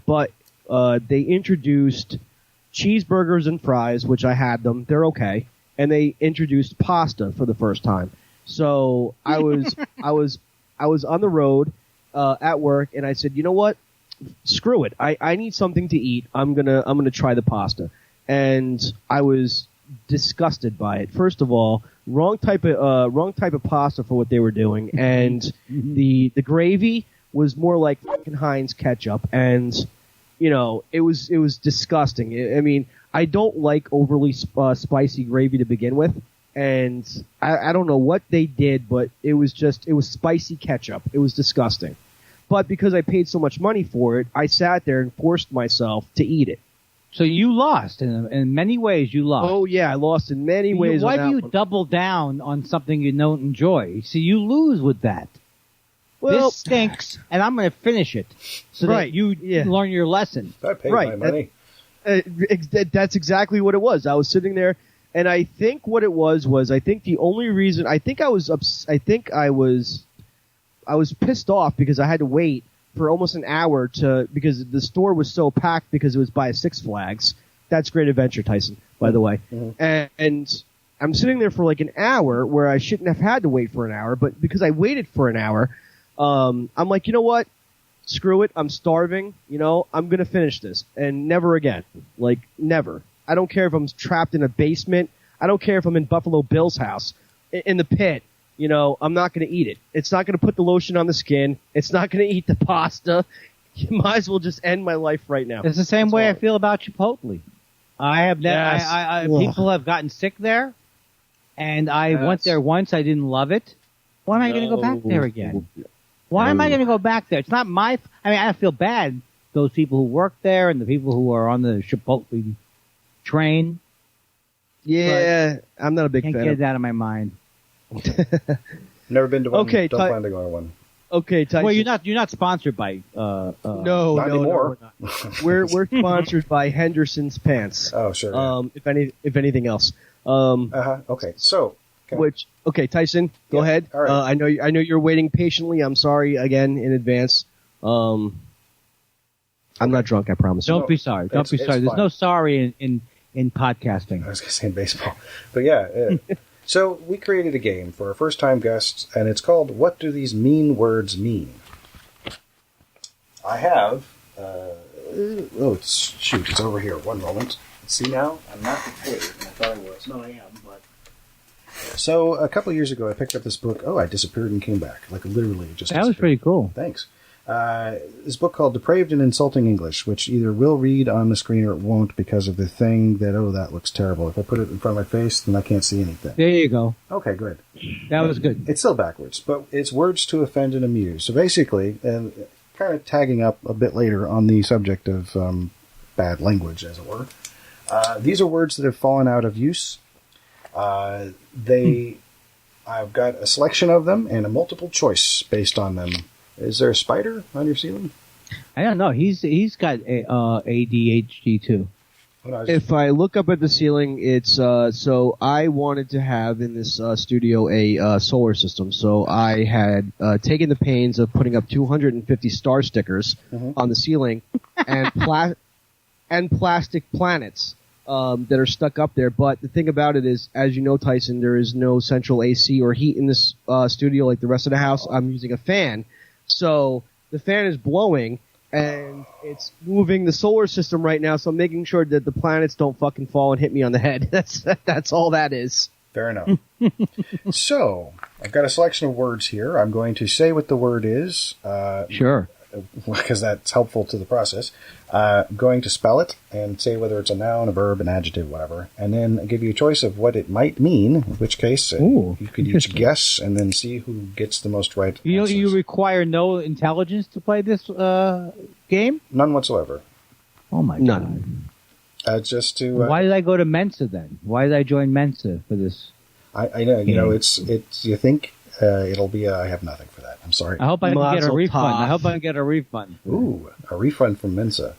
S4: But they introduced cheeseburgers and fries, which I had them. They're okay. And they introduced pasta for the first time. So I was on the road at work, and I said, you know what? Screw it. I need something to eat. I'm gonna try the pasta. And I was disgusted by it. First of all, wrong type of pasta for what they were doing, and the gravy was more like fucking Heinz ketchup, and it was disgusting. I mean, I don't like overly spicy gravy to begin with, and I don't know what they did, but it was spicy ketchup. It was disgusting. But because I paid so much money for it, I sat there and forced myself to eat it.
S7: So you lost in many ways. You lost.
S4: Oh yeah, I lost in many ways.
S7: Why do you double down on something you don't enjoy? See, you lose with that. Well, this stinks, and I'm going to finish it so that you learn your lesson.
S6: I paid my money.
S4: That's exactly what it was. I was sitting there, and I think what it was I think the only reason I was pissed off because I had to wait for almost an hour because the store was so packed because it was by Six Flags. That's Great Adventure, Tyson, by the way. Mm-hmm. And I'm sitting there for like an hour where I shouldn't have had to wait for an hour, but because I waited for an hour, I'm like, you know what? Screw it. I'm starving. I'm going to finish this. And never again. Like, never. I don't care if I'm trapped in a basement. I don't care if I'm in Buffalo Bill's house, in the pit. I'm not going to eat it. It's not going to put the lotion on the skin. It's not going to eat the pasta. You might as well just end my life right now.
S7: It's the same way I feel about Chipotle. I have people have gotten sick there, and I went there once. I didn't love it. Why am I going to go back there again? Why am I going to go back there? It's not my. I feel bad. Those people who work there and the people who are on the Chipotle train.
S4: Yeah, I'm not a big fan.
S7: Can't get it out of my mind.
S6: Never been to one.
S4: Okay,
S6: don't plan to go to one.
S4: Okay, Tyson.
S7: Well, you're not sponsored by.
S4: No,
S6: anymore.
S4: No, we're sponsored by Henderson's Pants.
S6: Oh, sure. Yeah.
S4: If anything else.
S6: Okay, so.
S4: Tyson, go ahead.
S6: All right.
S4: I know you're waiting patiently. I'm sorry again in advance. I'm not drunk, I promise.
S7: Don't be sorry. Don't be sorry. There's no sorry in podcasting.
S6: I was going to say in baseball, but yeah. So we created a game for our first-time guests, and it's called "What Do These Mean Words Mean?" I have. It's over here. One moment. See now, I'm not prepared. I thought I was. No, I am. But so a couple of years ago, I picked up this book. Oh, I disappeared and came back. Like literally, just.
S7: That was pretty cool.
S6: Thanks. This book called Depraved and Insulting English, which either will read on the screen or it won't because of the thing that, that looks terrible. If I put it in front of my face, then I can't see anything.
S7: There you go.
S6: Okay, good.
S7: That was good.
S6: It's still backwards, but it's words to offend and amuse. So basically, and kind of tagging up a bit later on the subject of bad language, as it were, these are words that have fallen out of use. I've got a selection of them and a multiple choice based on them. Is there a spider on your ceiling?
S7: I don't know. He's got ADHD too.
S4: If I look up at the ceiling, it's so I wanted to have in this studio a solar system. So I had taken the pains of putting up 250 star stickers on the ceiling and plastic planets that are stuck up there. But the thing about it is, as you know, Tyson, there is no central AC or heat in this studio like the rest of the house. I'm using a fan. So the fan is blowing, and it's moving the solar system right now, so I'm making sure that the planets don't fucking fall and hit me on the head. That's all that is.
S6: Fair enough. So, I've got a selection of words here. I'm going to say what the word is.
S7: Sure.
S6: Because that's helpful to the process. I'm going to spell it and say whether it's a noun, a verb, an adjective, whatever, and then give you a choice of what it might mean, in which case you could each guess and then see who gets the most right answers.
S7: You require no intelligence to play this game?
S6: None whatsoever.
S7: Oh my God.
S6: Just to...
S7: Why did I go to Mensa then? Why did I join Mensa for this?
S6: I know, game? It's you think it'll be I have nothing for that. I'm sorry.
S7: I hope I can get a refund.
S6: Ooh, a refund from Mensa.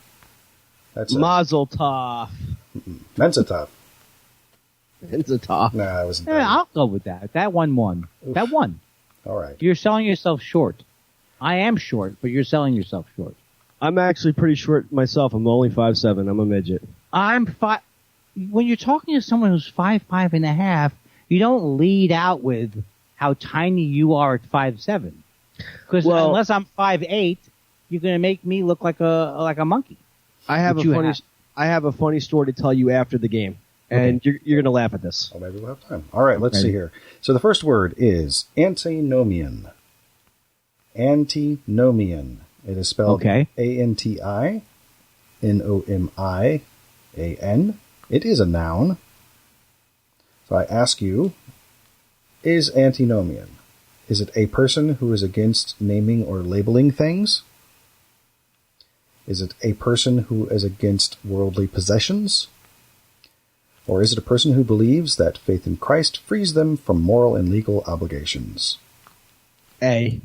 S6: That's
S4: Mazel tov.
S6: Mensa tov.
S4: Mensa tov.
S6: No, I wasn't.
S7: Yeah, I'll go with that. That one won.
S6: Oof.
S7: That won.
S6: All right.
S7: You're selling yourself short. I am short, but you're selling yourself short.
S4: I'm actually pretty short myself. I'm only 5'7". I'm a midget.
S7: When you're talking to someone who's 5'5.5", you don't lead out with how tiny you are at 5'7". Because unless I'm 5'8", you're going to make me look like a monkey.
S4: I have a funny story to tell you after the game, and you're going to laugh at this.
S6: Well, maybe we'll have time. All right, let's see here. So the first word is antinomian. Antinomian. It is spelled ANTINOMIAN. It is a noun. So I ask you, is antinomian? Is it a person who is against naming or labeling things? Is it a person who is against worldly possessions? Or is it a person who believes that faith in Christ frees them from moral and legal obligations?
S4: A.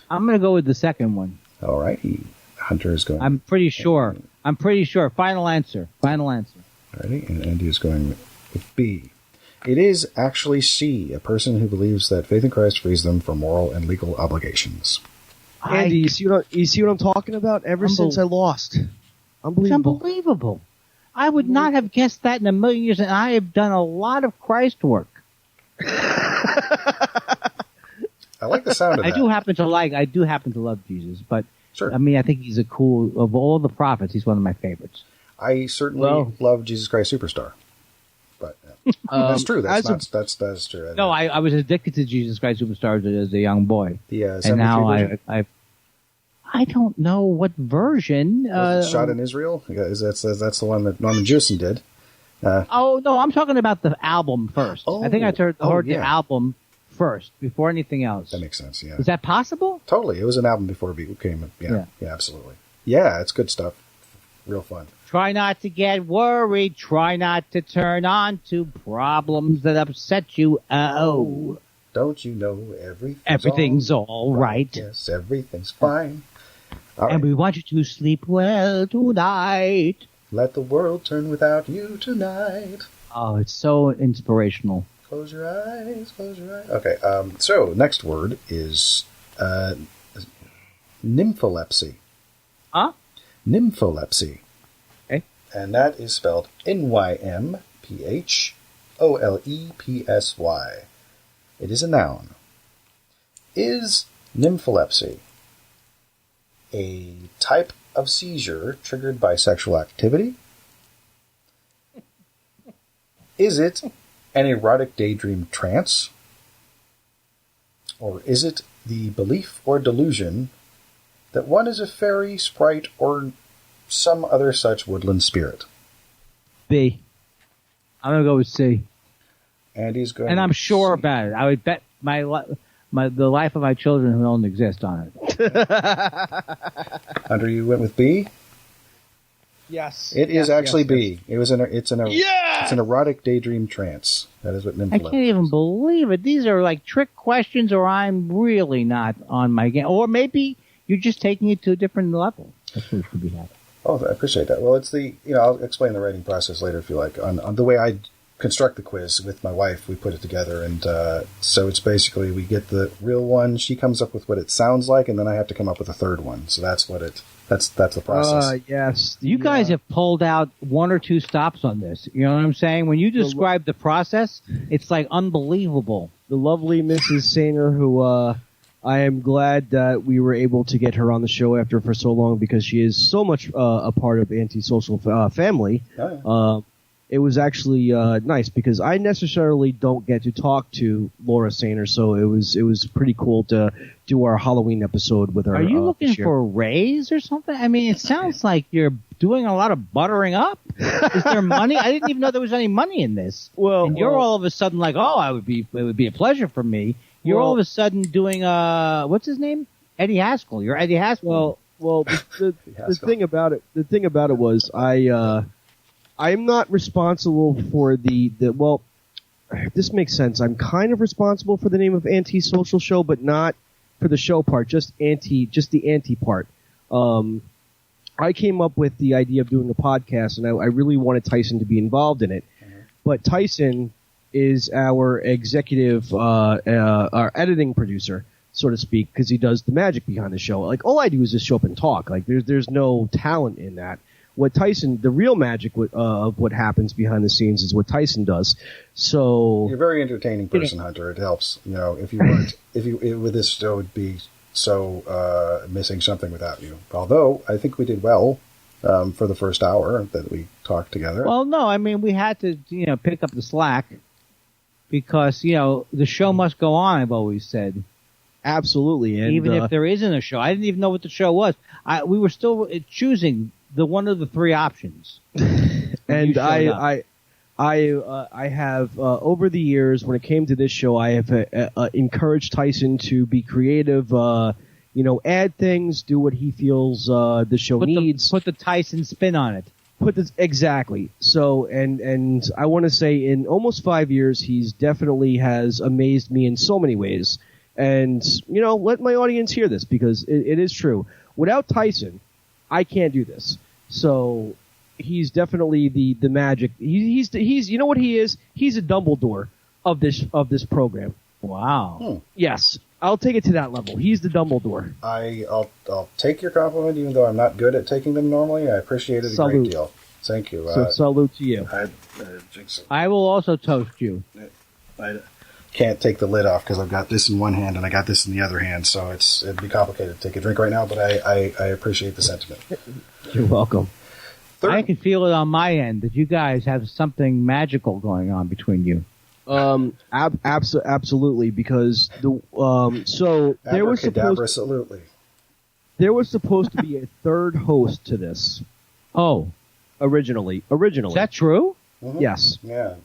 S7: I'm going to go with the second one.
S6: All righty. Hunter is going...
S7: I'm pretty sure. Final answer.
S6: Ready? And Andy is going with B. It is actually C, a person who believes that faith in Christ frees them from moral and legal obligations.
S4: Andy, you see what I'm talking about? Ever since I lost. Unbelievable.
S7: It's unbelievable. I would not have guessed that in a million years, and I have done a lot of Christ work.
S6: I like the sound of that.
S7: I do happen to love Jesus, but
S6: sure.
S7: I mean, I think he's of all the prophets, he's one of my favorites.
S6: I certainly love Jesus Christ Superstar. But that's true. That's true.
S7: No, I was addicted to Jesus Christ Superstar as a young boy.
S6: And
S7: now I don't know what version.
S6: Was it shot in Israel? That's the one that Norman Jewison did.
S7: Oh no, I'm talking about the album first. I think I heard the album first before anything else.
S6: That makes sense. Yeah.
S7: Is that possible?
S6: Totally. It was an album before it became. Yeah, absolutely. Yeah, it's good stuff. Real fun.
S7: Try not to get worried. Try not to turn on to problems that upset you. Oh.
S6: Don't you know
S7: everything's all right?
S6: Yes, everything's fine.
S7: And we want you to sleep well tonight.
S6: Let the world turn without you tonight.
S7: Oh, it's so inspirational.
S6: Close your eyes, close your eyes. Okay, so next word is nympholepsy.
S7: Huh?
S6: Nympholepsy.
S7: Okay.
S6: And that is spelled Nympholepsy. It is a noun. Is nympholepsy a type of seizure triggered by sexual activity? Is it an erotic daydream trance? Or is it the belief or delusion that one is a fairy, sprite, or some other such woodland spirit?
S7: B. I'm going to go with C.
S6: Andy's going
S7: and I'm sure about it. I would bet the life of my children who don't exist on it.
S6: Hunter, you went with B?
S4: Yes.
S6: It is actually B. Yes. It's an erotic daydream trance. That is what nympholepsy
S7: I can't even believe it. These are like trick questions, or I'm really not on my game. Or maybe you're just taking it to a different level. That's what should be happening.
S6: Oh, I appreciate that. Well, it's I'll explain the writing process later if you like. On the way I construct the quiz with my wife, we put it together, and so it's basically we get the real one, she comes up with what it sounds like, and then I have to come up with a third one. So that's what that's the process.
S4: Yes.
S7: You guys have pulled out one or two stops on this. You know what I'm saying? When you describe the process, it's like unbelievable.
S4: The lovely Mrs. Sainer, who I am glad that we were able to get her on the show after for so long, because she is so much a part of Antisocial Family. Oh, yeah. It was actually nice because I necessarily don't get to talk to Laura Sainer, so it was pretty cool to do our Halloween episode with her.
S7: Are you looking for a raise or something? I mean, it sounds like you're doing a lot of buttering up. Is there money? I didn't even know there was any money in this. And you're all of a sudden like, it would be a pleasure for me. You're all of a sudden doing what's his name? Eddie Haskell. You're Eddie Haskell.
S4: Well, the thing about it was I'm not responsible for well, this makes sense. I'm kind of responsible for the name of Antisocial Show, but not for the show part, just the anti part. I came up with the idea of doing a podcast, and I really wanted Tyson to be involved in it. Mm-hmm. But Tyson is our executive, our editing producer, so to speak, because he does the magic behind the show. Like, all I do is just show up and talk. Like, there's no talent in that. What Tyson, the real magic of what happens behind the scenes is what Tyson does. So
S6: you're a very entertaining person, Hunter. It helps. If you weren't, with this show would be so missing something without you. Although I think we did well for the first hour that we talked together.
S7: Well, no, I mean we had to pick up the slack because the show must go on. I've always said.
S4: Absolutely, and
S7: even if there isn't a show, I didn't even know what the show was. We were still choosing the one of the three options.
S4: And I have over the years, when it came to this show, I have encouraged Tyson to be creative. Add things, do what he feels the show needs.
S7: Put the Tyson spin on it.
S4: Exactly. So, and I want to say, in almost 5 years, he's definitely has amazed me in so many ways. And let my audience hear this, because it is true. Without Tyson, I can't do this. So he's definitely the magic. He's what he is? He's a Dumbledore of this program.
S7: Wow.
S4: Yes. I'll take it to that level. He's the Dumbledore.
S6: I'll take your compliment, even though I'm not good at taking them normally. I appreciate it a great deal. Thank you.
S4: So salute to you.
S7: I will also toast you.
S6: I can't take the lid off because I've got this in one hand and I got this in the other hand, so it'd be complicated to take a drink right now, but I appreciate the sentiment.
S4: You're welcome.
S7: I can feel it on my end that you guys have something magical going on between you.
S4: Absolutely, because there was supposed to be a third host to this.
S7: Oh,
S4: originally,
S7: is that true?
S6: Mm-hmm.
S4: Yes.
S6: Yeah.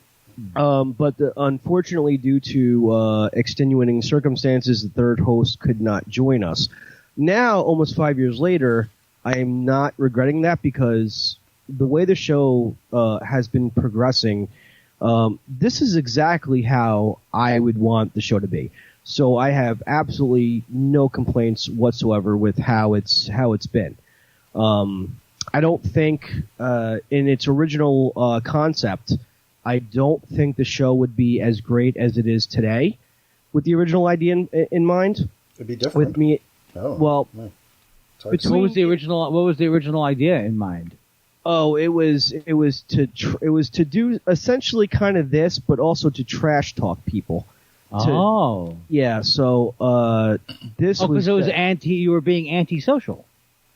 S4: But unfortunately, due to extenuating circumstances, the third host could not join us. Now, almost 5 years later, I am not regretting that because the way the show has been progressing, this is exactly how I would want the show to be. So I have absolutely no complaints whatsoever with how it's been. I don't think in its original concept, I don't think the show would be as great as it is today with the original idea in mind.
S6: It'd be different.
S4: With me,
S6: no.
S7: What was the original idea in mind?
S4: Oh, it was to do essentially kind of this, but also to trash talk people. Yeah. So this was
S7: because it was you were being antisocial,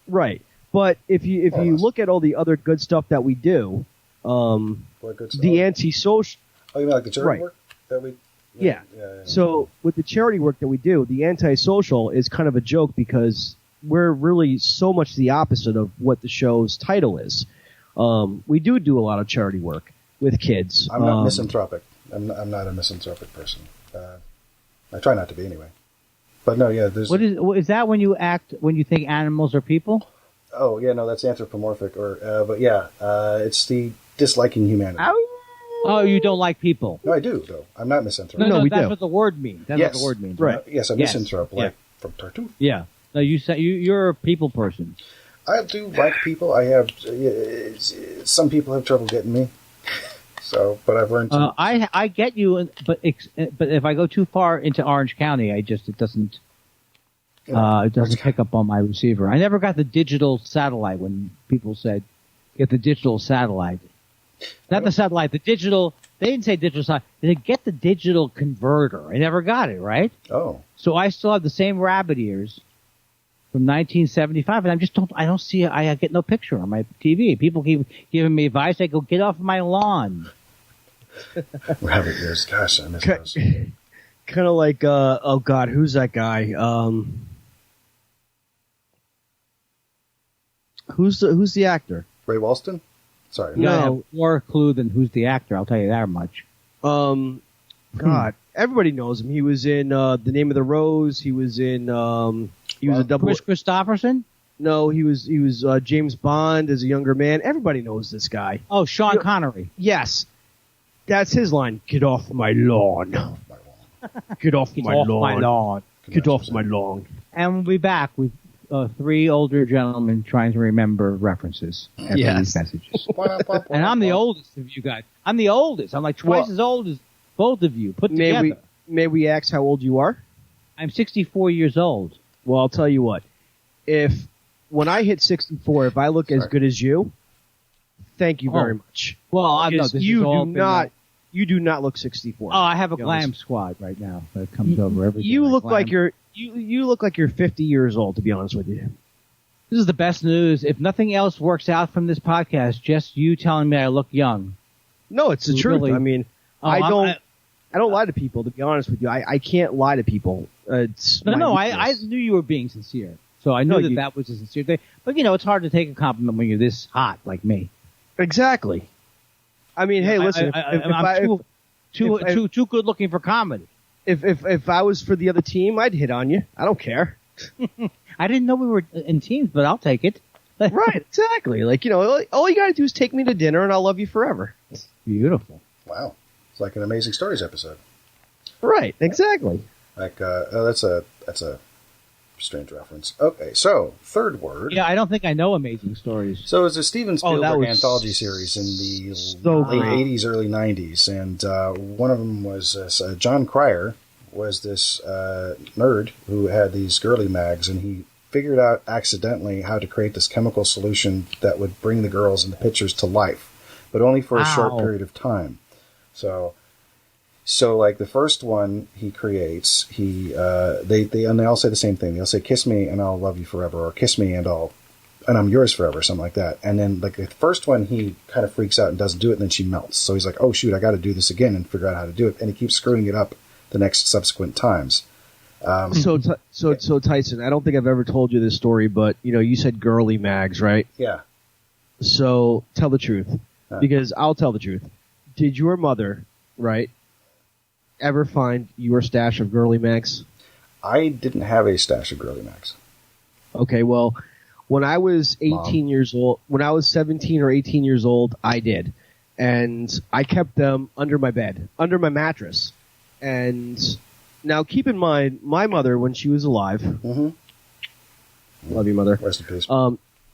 S4: right? But if you look at all the other good stuff that we do, the anti-social.
S6: Oh, you mean like the charity work that we?
S4: Yeah. So with the charity work that we do, the anti-social is kind of a joke because we're really so much the opposite of what the show's title is. We do a lot of charity work with kids.
S6: I'm not misanthropic. I'm not a misanthropic person. I try not to be anyway. But no, yeah.
S7: Is that when you think animals are people?
S6: Oh yeah, no, that's anthropomorphic. But yeah, it's the disliking humanity.
S7: Oh, you don't like people?
S6: No, I do though. I'm not misanthropic.
S7: No,
S4: we
S7: that's
S4: do.
S7: what the word means. That's what the word means, right?
S6: Yes, a misanthrope, like from Tartuffe.
S7: Yeah. No, you're a people person.
S6: I do like people. I have some people have trouble getting me. So, but I've learned to.
S7: I get you, but if I go too far into Orange County, it doesn't pick up on my receiver. I never got the digital satellite when people said get the digital satellite. Not the satellite, the digital. They didn't say digital satellite. They said get the digital converter. I never got it, right?
S6: Oh.
S7: So I still have the same rabbit ears from 1975, and I don't see it. I get no picture on my TV. People keep giving me advice. I go, get off my lawn.
S6: Rabbit ears. Gosh, I miss those.
S4: Kind of like, oh God, who's that guy? Who's the actor?
S6: Ray Walston? Sorry.
S7: No. I have more clue than who's the actor. I'll tell you that much.
S4: God, everybody knows him. He was in The Name of the Rose. He was in he was a double.
S7: Chris Christopherson?
S4: No, he was James Bond as a younger man. Everybody knows this guy.
S7: Oh, Sean Connery.
S4: Yes, that's his line. Get off my lawn. Get off my lawn. Get off my lawn.
S7: And we'll be back with three older gentlemen trying to remember references after these messages. And I'm the oldest of you guys. I'm the oldest. I'm like twice as old as both of you put together.
S4: May we ask how old you are?
S7: I'm 64 years old.
S4: Well, I'll tell you what. When I hit 64, if I look as good as you, thank you very much.
S7: Well,
S4: you do not look 64.
S7: Oh, I have a glam squad right now that comes over every day.
S4: You look like you're 50 years old, to be honest with you.
S7: This is the best news. If nothing else works out from this podcast, just you telling me I look young.
S4: No, it's the truth. I mean, I don't lie to people, to be honest with you. I can't lie to people. I knew you were being sincere. So I knew that was a sincere thing. But, it's hard to take a compliment when you're this hot like me. Exactly. I mean, hey, listen.
S7: I'm too good looking for comedy.
S4: If I was for the other team, I'd hit on you. I don't care.
S7: I didn't know we were in teams, but I'll take it.
S4: Right, exactly. Like, all you got to do is take me to dinner and I'll love you forever.
S7: Beautiful.
S6: Wow. It's like an Amazing Stories episode.
S4: Right, exactly.
S6: Like, that's a strange reference. Okay, so, third word.
S7: Yeah, I don't think I know Amazing Stories.
S6: So it's a Steven Spielberg anthology series in the late 80s, early 90s. And one of them was John Cryer, was this nerd who had these girly mags, and he figured out accidentally how to create this chemical solution that would bring the girls in the pictures to life, but only for a short period of time. So like the first one he creates, they all say the same thing. They'll say, "Kiss me and I'll love you forever," or "Kiss me and I'm yours forever," something like that. And then like the first one, he kind of freaks out and doesn't do it, and then she melts. So he's like, "Oh shoot, I got to do this again and figure out how to do it." And he keeps screwing it up the next subsequent times.
S4: So Tyson, I don't think I've ever told you this story, but you said girly mags, right?
S6: Yeah.
S4: So tell the truth, because I'll tell the truth. Did your mother, right, ever find your stash of girly mags?
S6: I didn't have a stash of girly mags.
S4: Okay, well, when I was 18 years old, when I was 17 or 18 years old, I did. And I kept them under my bed, under my mattress. And now keep in mind, my mother, when she was alive, love you, Mother.
S6: Rest in peace.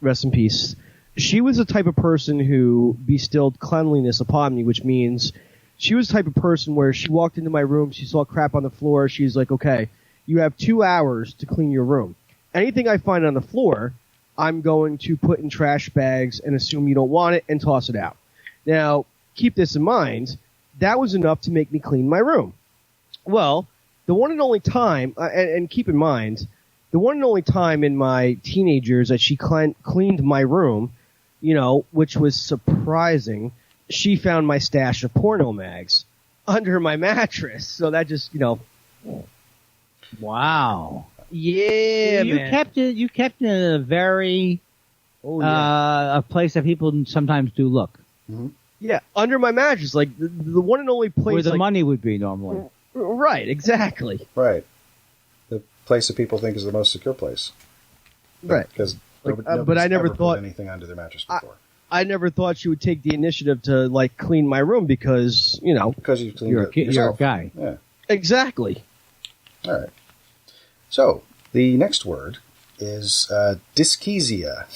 S4: Rest in peace. She was the type of person who bestilled cleanliness upon me, which means she was the type of person where she walked into my room, she saw crap on the floor, she's like, okay, you have 2 hours to clean your room. Anything I find on the floor, I'm going to put in trash bags and assume you don't want it and toss it out. Now, keep this in mind, that was enough to make me clean my room. Well, the one and only time, and keep in mind, the one and only time in my teenage years that she cleaned my room, which was surprising, she found my stash of porno mags under my mattress. So that just,
S7: Wow.
S4: Yeah,
S7: you
S4: man.
S7: You kept it in a very, a place that people sometimes do look.
S6: Mm-hmm.
S4: Yeah, under my mattress, like the one and only place
S7: where the money would be normally.
S4: Right, exactly.
S6: Right. The place that people think is the most secure place.
S4: Right.
S6: Because
S4: but I never thought
S6: anything under their mattress before.
S4: I never thought she would take the initiative to clean my room because
S6: because you cleaned it yourself.
S7: You're a guy.
S6: Yeah.
S4: Exactly.
S6: All right. So the next word is dyskesia.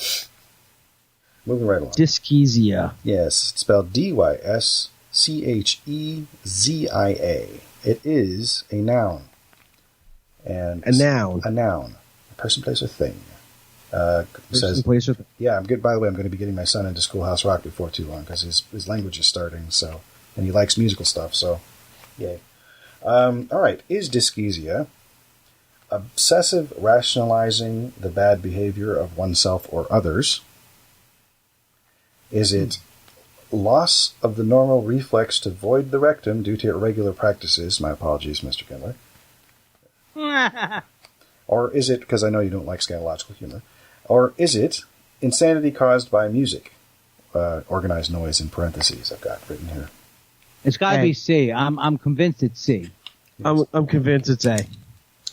S6: Moving right along.
S4: Dyskesia.
S6: Yes, it's spelled Dyschezia. It is a noun. And
S4: a noun.
S6: A noun. A person, place, or thing.
S4: Person, place, or thing.
S6: Yeah, I'm good. By the way, I'm going to be getting my son into Schoolhouse Rock before too long because his language is starting. So, and he likes musical stuff. So, yay. All right. Is dyskesia obsessive rationalizing the bad behavior of oneself or others? Is it loss of the normal reflex to void the rectum due to irregular practices? My apologies, Mr. Kindler. Or is it, because I know you don't like scatological humor, or is it insanity caused by music? Organized noise in parentheses I've got written here.
S7: It's got to be C. I'm convinced it's C.
S4: Yes. I'm convinced it's A.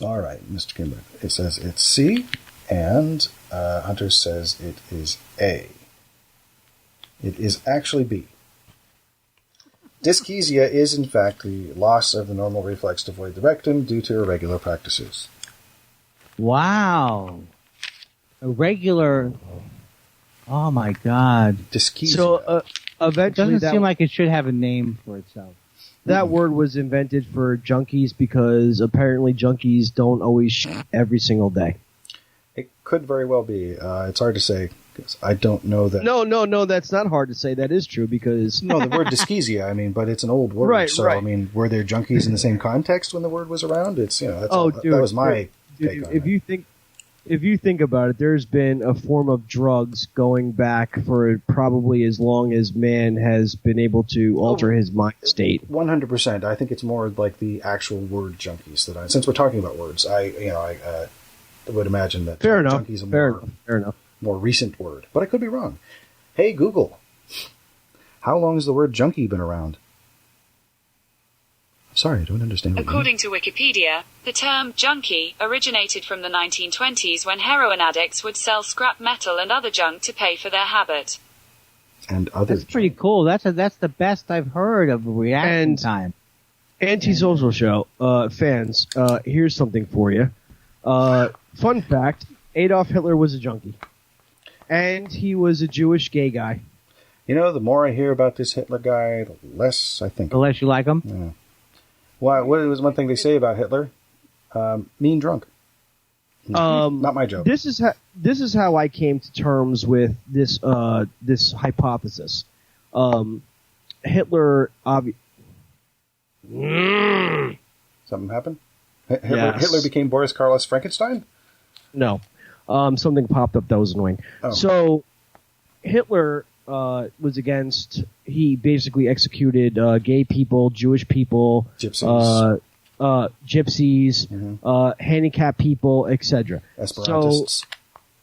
S6: All right, Mr. Kindler. It says it's C, and Hunter says it is A. It is actually B. Dyskesia is, in fact, the loss of the normal reflex to void the rectum due to irregular practices.
S7: Wow. Irregular. Oh, my God.
S6: Dyskesia.
S4: So, eventually
S7: it doesn't seem like it should have a name for itself.
S4: That word was invented for junkies because apparently junkies don't always every single day.
S6: It could very well be. It's hard to say. I don't know that.
S4: No, that's not hard to say. That is true because...
S6: No, the word dyskesia, but it's an old word.
S4: Right,
S6: so,
S4: right.
S6: Were there junkies in the same context when the word was around? It's,
S4: dude,
S6: that was my take on it.
S4: If you think about it, there's been a form of drugs going back for probably as long as man has been able to alter his mind state.
S6: 100%. I think it's more like the actual word junkies since we're talking about words, I would imagine that
S4: Fair enough.
S6: junkies are
S4: Fair enough.
S6: more recent word. But I could be wrong. Hey, Google, how long has the word junkie been around? Sorry, I don't understand.
S8: According to Wikipedia, the term junkie originated from the 1920s when heroin addicts would sell scrap metal and other junk to pay for their habit.
S6: And other.
S7: That's pretty cool. That's the best I've heard of reaction time.
S4: Antisocial show fans. Here's something for you. Fun fact: Adolf Hitler was a junkie, and he was a Jewish gay guy.
S6: The more I hear about this Hitler guy, the less I think.
S7: The less you like him.
S6: Yeah. What was one thing they say about Hitler? Mean drunk. Not my joke.
S4: This is how I came to terms with this hypothesis. Hitler
S6: Something happened?
S4: Yes.
S6: Hitler became Boris Karloff Frankenstein?
S4: No. Something popped up that was annoying.
S6: Oh.
S4: So Hitler was against. He basically executed gay people, Jewish people,
S6: Gypsies.
S4: gypsies, handicapped people, etc.
S6: Esperantists.
S4: So,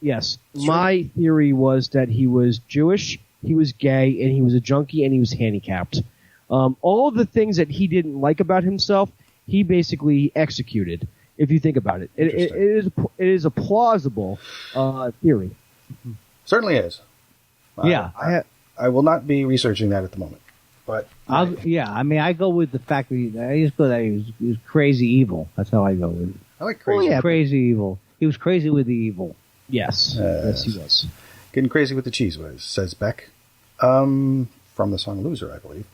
S4: yes, my theory was that he was Jewish, he was gay, and he was a junkie, and he was handicapped. All of the things that he didn't like about himself, he basically executed. If you think about it, it is a plausible theory.
S6: Certainly is.
S7: Yeah.
S6: I will not be researching that at the moment. But
S7: I go with the fact that he was crazy evil. That's how I go with it.
S6: I like crazy.
S7: Crazy evil. He was crazy with the evil.
S4: Yes. Yes, he was.
S6: Getting crazy with the cheese whiz, says Beck. From the song Loser, I believe.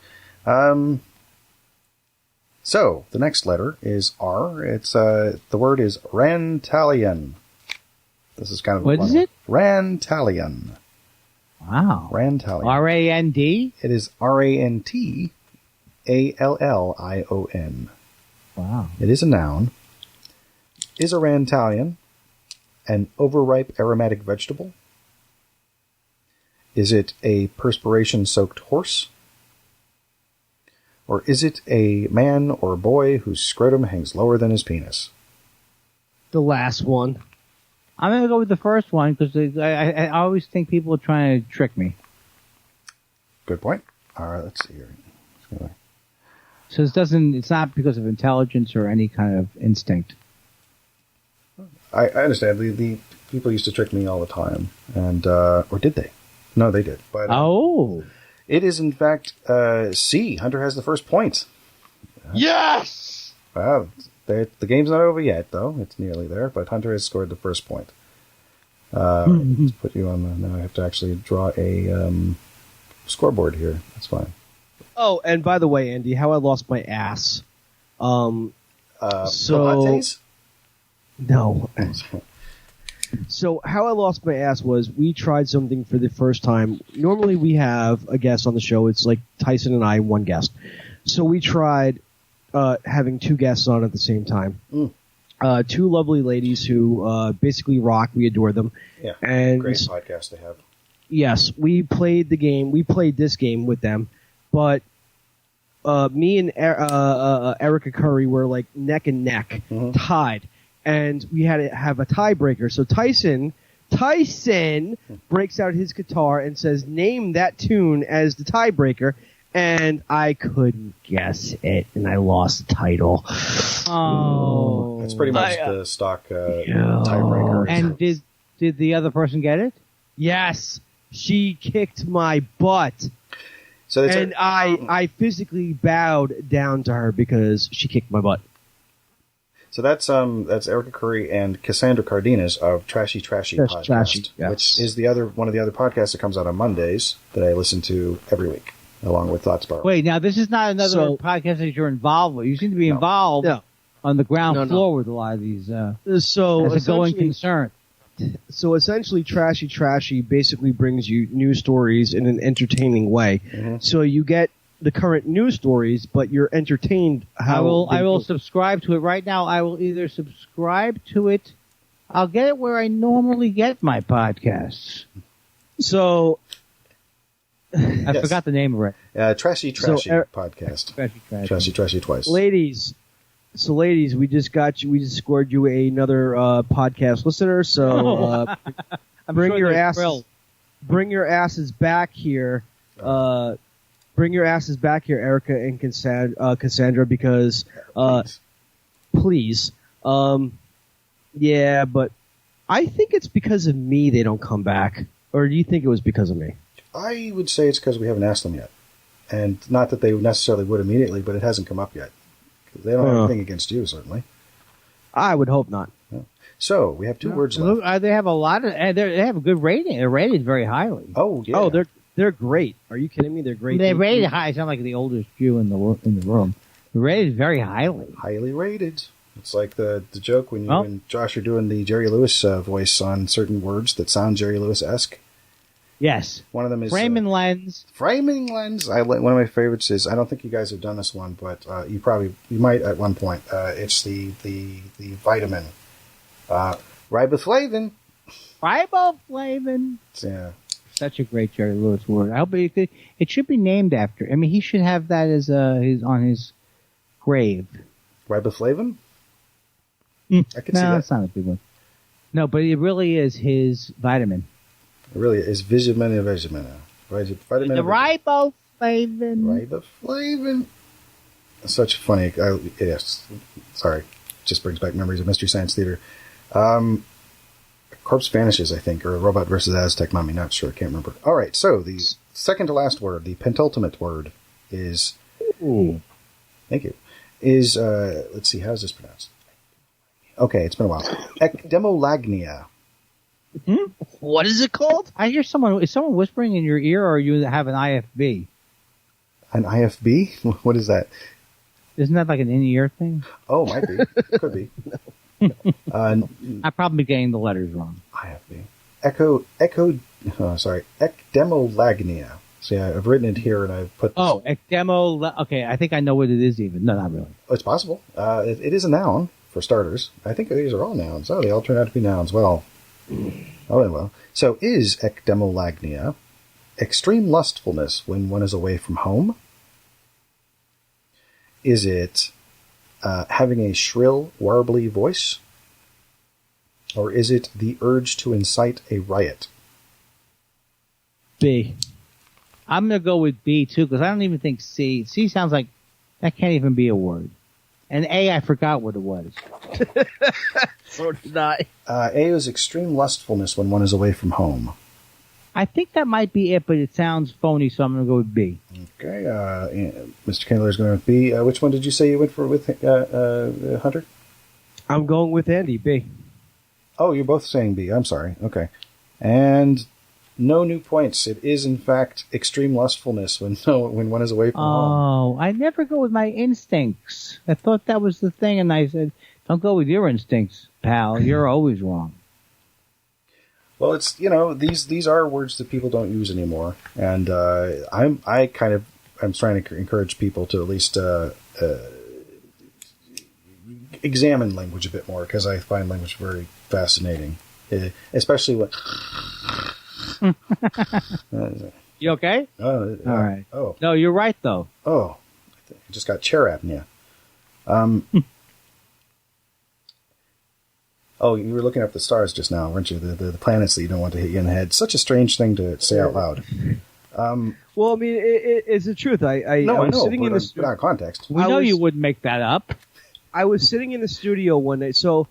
S6: So, the next letter is R. It's, the word is Rantalian. This is kind of
S7: What is it?
S6: Rantalian.
S7: Wow.
S6: Rantalian.
S7: R-A-N-D?
S6: It is Rantalion.
S7: Wow.
S6: It is a noun. Is a Rantalian an overripe aromatic vegetable? Is it a perspiration-soaked horse? Or is it a man or boy whose scrotum hangs lower than his penis?
S4: The last one.
S7: I'm going to go with the first one because I always think people are trying to trick me.
S6: Good point. All right, let's see here.
S7: So it's not because of intelligence or any kind of instinct.
S6: I understand. The people used to trick me all the time. And, or did they? No, they did. But it is, in fact, C. Hunter has the first point.
S4: Yes!
S6: Wow. The game's not over yet, though. It's nearly there, but Hunter has scored the first point. Let's put you on now I have to actually draw a scoreboard here. That's fine.
S4: Oh, and by the way, Andy, how I lost my ass.
S6: Pilates?
S4: No. So how I lost my ass was we tried something for the first time. Normally we have a guest on the show. It's like Tyson and I, one guest. So we tried having two guests on at the same time. Two lovely ladies who basically rock. We adore them.
S6: Yeah,
S4: and
S6: great podcast they have.
S4: Yes, we played the game. We played this game with them, but me and Erica Curry were like neck and neck, tied. And we had to have a tiebreaker. So Tyson breaks out his guitar and says, "Name that tune as the tiebreaker." And I couldn't guess it, and I lost the title.
S7: Oh,
S6: that's pretty much the stock tiebreaker.
S7: And did the other person get it?
S4: Yes, she kicked my butt.
S6: So
S4: I physically bowed down to her because she kicked my butt.
S6: So that's Erica Curry and Cassandra Cardenas of Trashy Podcast,
S4: Trashy, yes.
S6: Which is one of the other podcasts that comes out on Mondays that I listen to every week, along with Thoughts Bar.
S7: Wait, now this is not another podcast that you're involved with. You seem to be involved on the ground floor with a lot of these.
S4: So
S7: as a going concern.
S4: So essentially, Trashy basically brings you news stories in an entertaining way. So you get the current news stories, but you're entertained.
S7: I will subscribe to it right now. I will either subscribe to it. I'll get it where I normally get my podcasts.
S4: So
S7: I forgot the name of it.
S6: Trashy Podcast. Trashy twice.
S4: Ladies, we just got you. We just scored you another podcast listener. So bring your asses back here. Bring your asses back here, Erica and Cassandra, because please. Yeah, but I think it's because of me they don't come back. Or do you think it was because of me?
S6: I would say it's because we haven't asked them yet. And not that they necessarily would immediately, but it hasn't come up yet. They don't have anything against you, certainly.
S4: I would hope not.
S6: Yeah. So, we have two words left.
S7: They have a lot of, they have a good rating. They're rated very highly.
S6: Oh, yeah.
S4: Oh, they're great. Are you kidding me? They're great.
S7: They're rated high. I sound like the oldest Jew in the room. Rated very highly.
S6: Highly rated. It's like the joke when you and Josh are doing the Jerry Lewis voice on certain words that sound Jerry Lewis-esque.
S7: Yes.
S6: One of them is
S7: Framing Lens.
S6: Framing Lens. One of my favorites is, I don't think you guys have done this one, but you might at one point. It's the vitamin. Riboflavin.
S7: Riboflavin.
S6: Yeah.
S7: Such a great Jerry Lewis word. I hope it should be named after. I mean, he should have that as on his grave.
S6: Riboflavin? I can see that.
S7: No, that's not a good one. No, but it really is his vitamin.
S6: It really is vitamin.
S7: The riboflavin.
S6: Riboflavin. Such funny. Yes. Sorry. Just brings back memories of Mystery Science Theater. Corpse Vanishes, I think, or Robot versus Aztec Mummy. Not sure. Can't remember. All right. So the second to last word, the penultimate word is.
S7: Ooh.
S6: Thank you. Is let's see. How's this pronounced? Okay, it's been a while. Ecdemolagnia.
S7: What is it called? I hear someone. Is someone whispering in your ear, or you have an IFB?
S6: An IFB? What is that?
S7: Isn't that like an in-ear thing?
S6: Oh, might be. Could be.
S7: I'm probably getting the letters wrong.
S6: IFB. Ecdemolagnia. See, I've written it here and I've put.
S7: Okay, I think I know what it is. Even no, not really.
S6: Oh, it's possible. It is a noun for starters. I think these are all nouns. Oh, they all turn out to be nouns. Well. Oh, well. So, is ecdemolagnia extreme lustfulness when one is away from home? Is it having a shrill, warbly voice? Or is it the urge to incite a riot?
S7: B. I'm going to go with B, too, because I don't even think C. C sounds like that can't even be a word. And A, I forgot what it was.
S4: So did I.
S6: A is extreme lustfulness when one is away from home.
S7: I think that might be it, but it sounds phony, so I'm going to go with B.
S6: Okay, Mr. Kindler is going with B. Which one did you say you went for with Hunter?
S4: I'm going with Andy, B.
S6: Oh, you're both saying B. I'm sorry. Okay. And no new points. It is, in fact, extreme lustfulness when one is away from home.
S7: Oh, I never go with my instincts. I thought that was the thing, and I said, don't go with your instincts, pal. You're always wrong.
S6: Well, it's, these are words that people don't use anymore, and I'm trying to encourage people to at least examine language a bit more, because I find language very fascinating, especially when.
S7: You okay?
S6: All
S7: right.
S6: Oh.
S7: No, you're right, though.
S6: Oh. I just got chair apnea. Oh, you were looking up the stars just now, weren't you? The planets that you don't want to hit you in the head. Such a strange thing to say out loud.
S4: Well, I mean, it's the truth. I was sitting in the studio.
S6: Context.
S7: We know you wouldn't make that up.
S4: I was sitting in the studio one day. So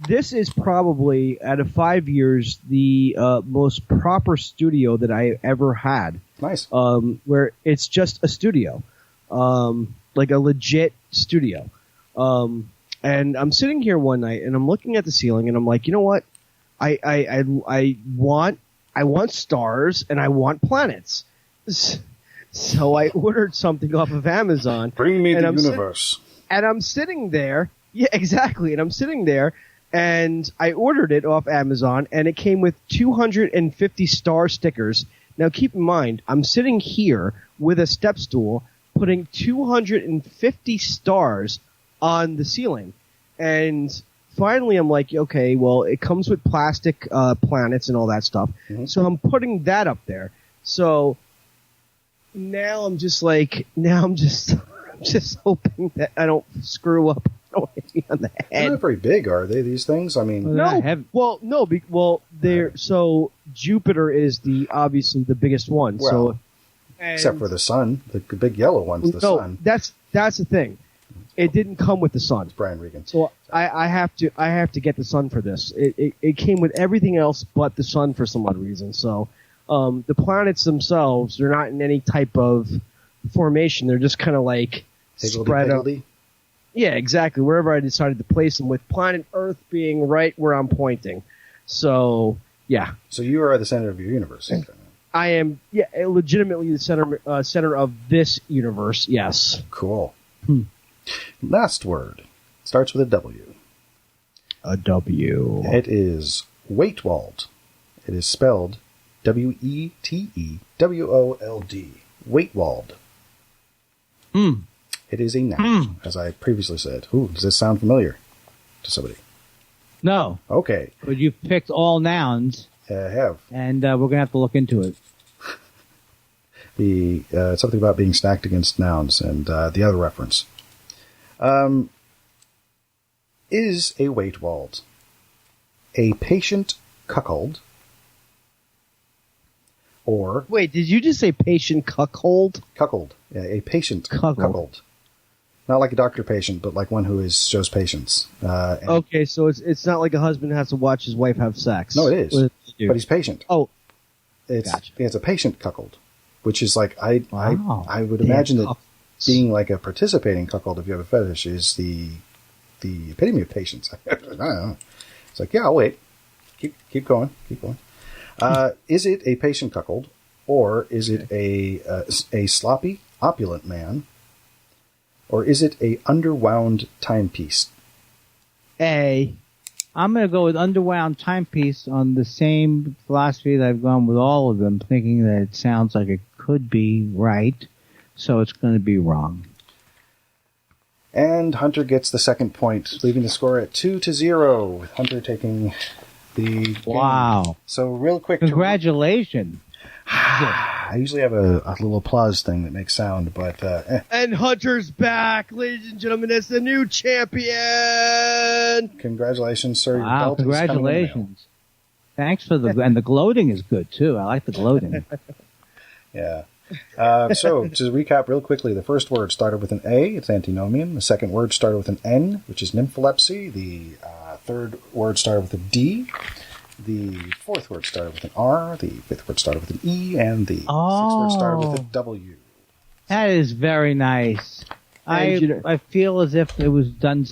S4: this is probably, out of 5 years, the most proper studio that I ever had.
S6: Nice.
S4: Where it's just a studio, like a legit studio. And I'm sitting here one night and I'm looking at the ceiling and I'm like, you know what? I want stars and I want planets. So I ordered something off of Amazon.
S6: Bring me the universe.
S4: And I'm sitting there. Yeah, exactly. And I'm sitting there and I ordered it off Amazon and it came with 250 star stickers. Now keep in mind, I'm sitting here with a step stool putting 250 stars on the ceiling. And finally I'm like, okay, well, it comes with plastic planets and all that stuff. Mm-hmm. So I'm putting that up there. So now I'm just hoping that I don't screw up. Don't hit me on the head.
S6: They're not very big, are they, these things? I mean,
S4: so Jupiter is obviously the biggest one.
S6: Well, except for the sun, the big yellow one's the sun.
S4: That's the thing. It didn't come with the sun.
S6: It's Brian Regan.
S4: So I have to get the sun for this. It came with everything else but the sun for some odd reason. So the planets themselves, they're not in any type of formation. They're just kind of like spread out. Yeah, exactly. Wherever I decided to place them, with planet Earth being right where I'm pointing. So yeah.
S6: So you are the center of your universe.
S4: I am, legitimately the center of this universe. Yes.
S6: Cool. Last word starts with a W.
S4: A W.
S6: It is Waitwald. It is spelled Wetewold. Waitwald. It is a noun, as I previously said. Ooh, does this sound familiar to somebody?
S7: No.
S6: Okay.
S7: But you've picked all nouns.
S6: I have.
S7: And we're going to have to look into it.
S6: Something about being stacked against nouns and the other reference. Is a Waitwald a patient cuckold? Or...
S4: Wait, did you just say patient cuckold?
S6: Cuckold. Yeah, a patient
S4: Cuckold.
S6: cuckold. Not like a doctor patient, but like one who shows patience.
S4: Okay, so it's not like a husband has to watch his wife have sex.
S6: No, it is. But he's patient.
S4: Oh,
S6: it's
S4: gotcha.
S6: It's a patient cuckold, which is like I would
S4: Damn
S6: imagine that
S4: cuckolds.
S6: being like a participating cuckold, if you have a fetish, is the epitome of patience. I don't know. It's like, yeah, I'll wait. Keep going. Is it a patient cuckold, or is it a sloppy, opulent man, or is it a underwound timepiece?
S7: I'm going to go with underwound timepiece on the same philosophy that I've gone with all of them, thinking that it sounds like it could be right, so it's going to be wrong.
S6: And Hunter gets the second point, leaving the score at 2-0, with Hunter taking the game.
S7: Wow.
S6: So real quick.
S7: Congratulations.
S6: I usually have a little applause thing that makes sound, but...
S4: And Hunter's back, ladies and gentlemen, as the new champion!
S6: Congratulations, sir.
S7: Wow, congratulations. Thanks for and the gloating is good, too. I like the gloating.
S6: Yeah. So, to recap real quickly, the first word started with an A, it's antinomian. The second word started with an N, which is nympholepsy. The third word started with a D. The fourth word started with an R. The fifth word started with an E. And the sixth word started with a W.
S7: That is very nice. I feel as if it was done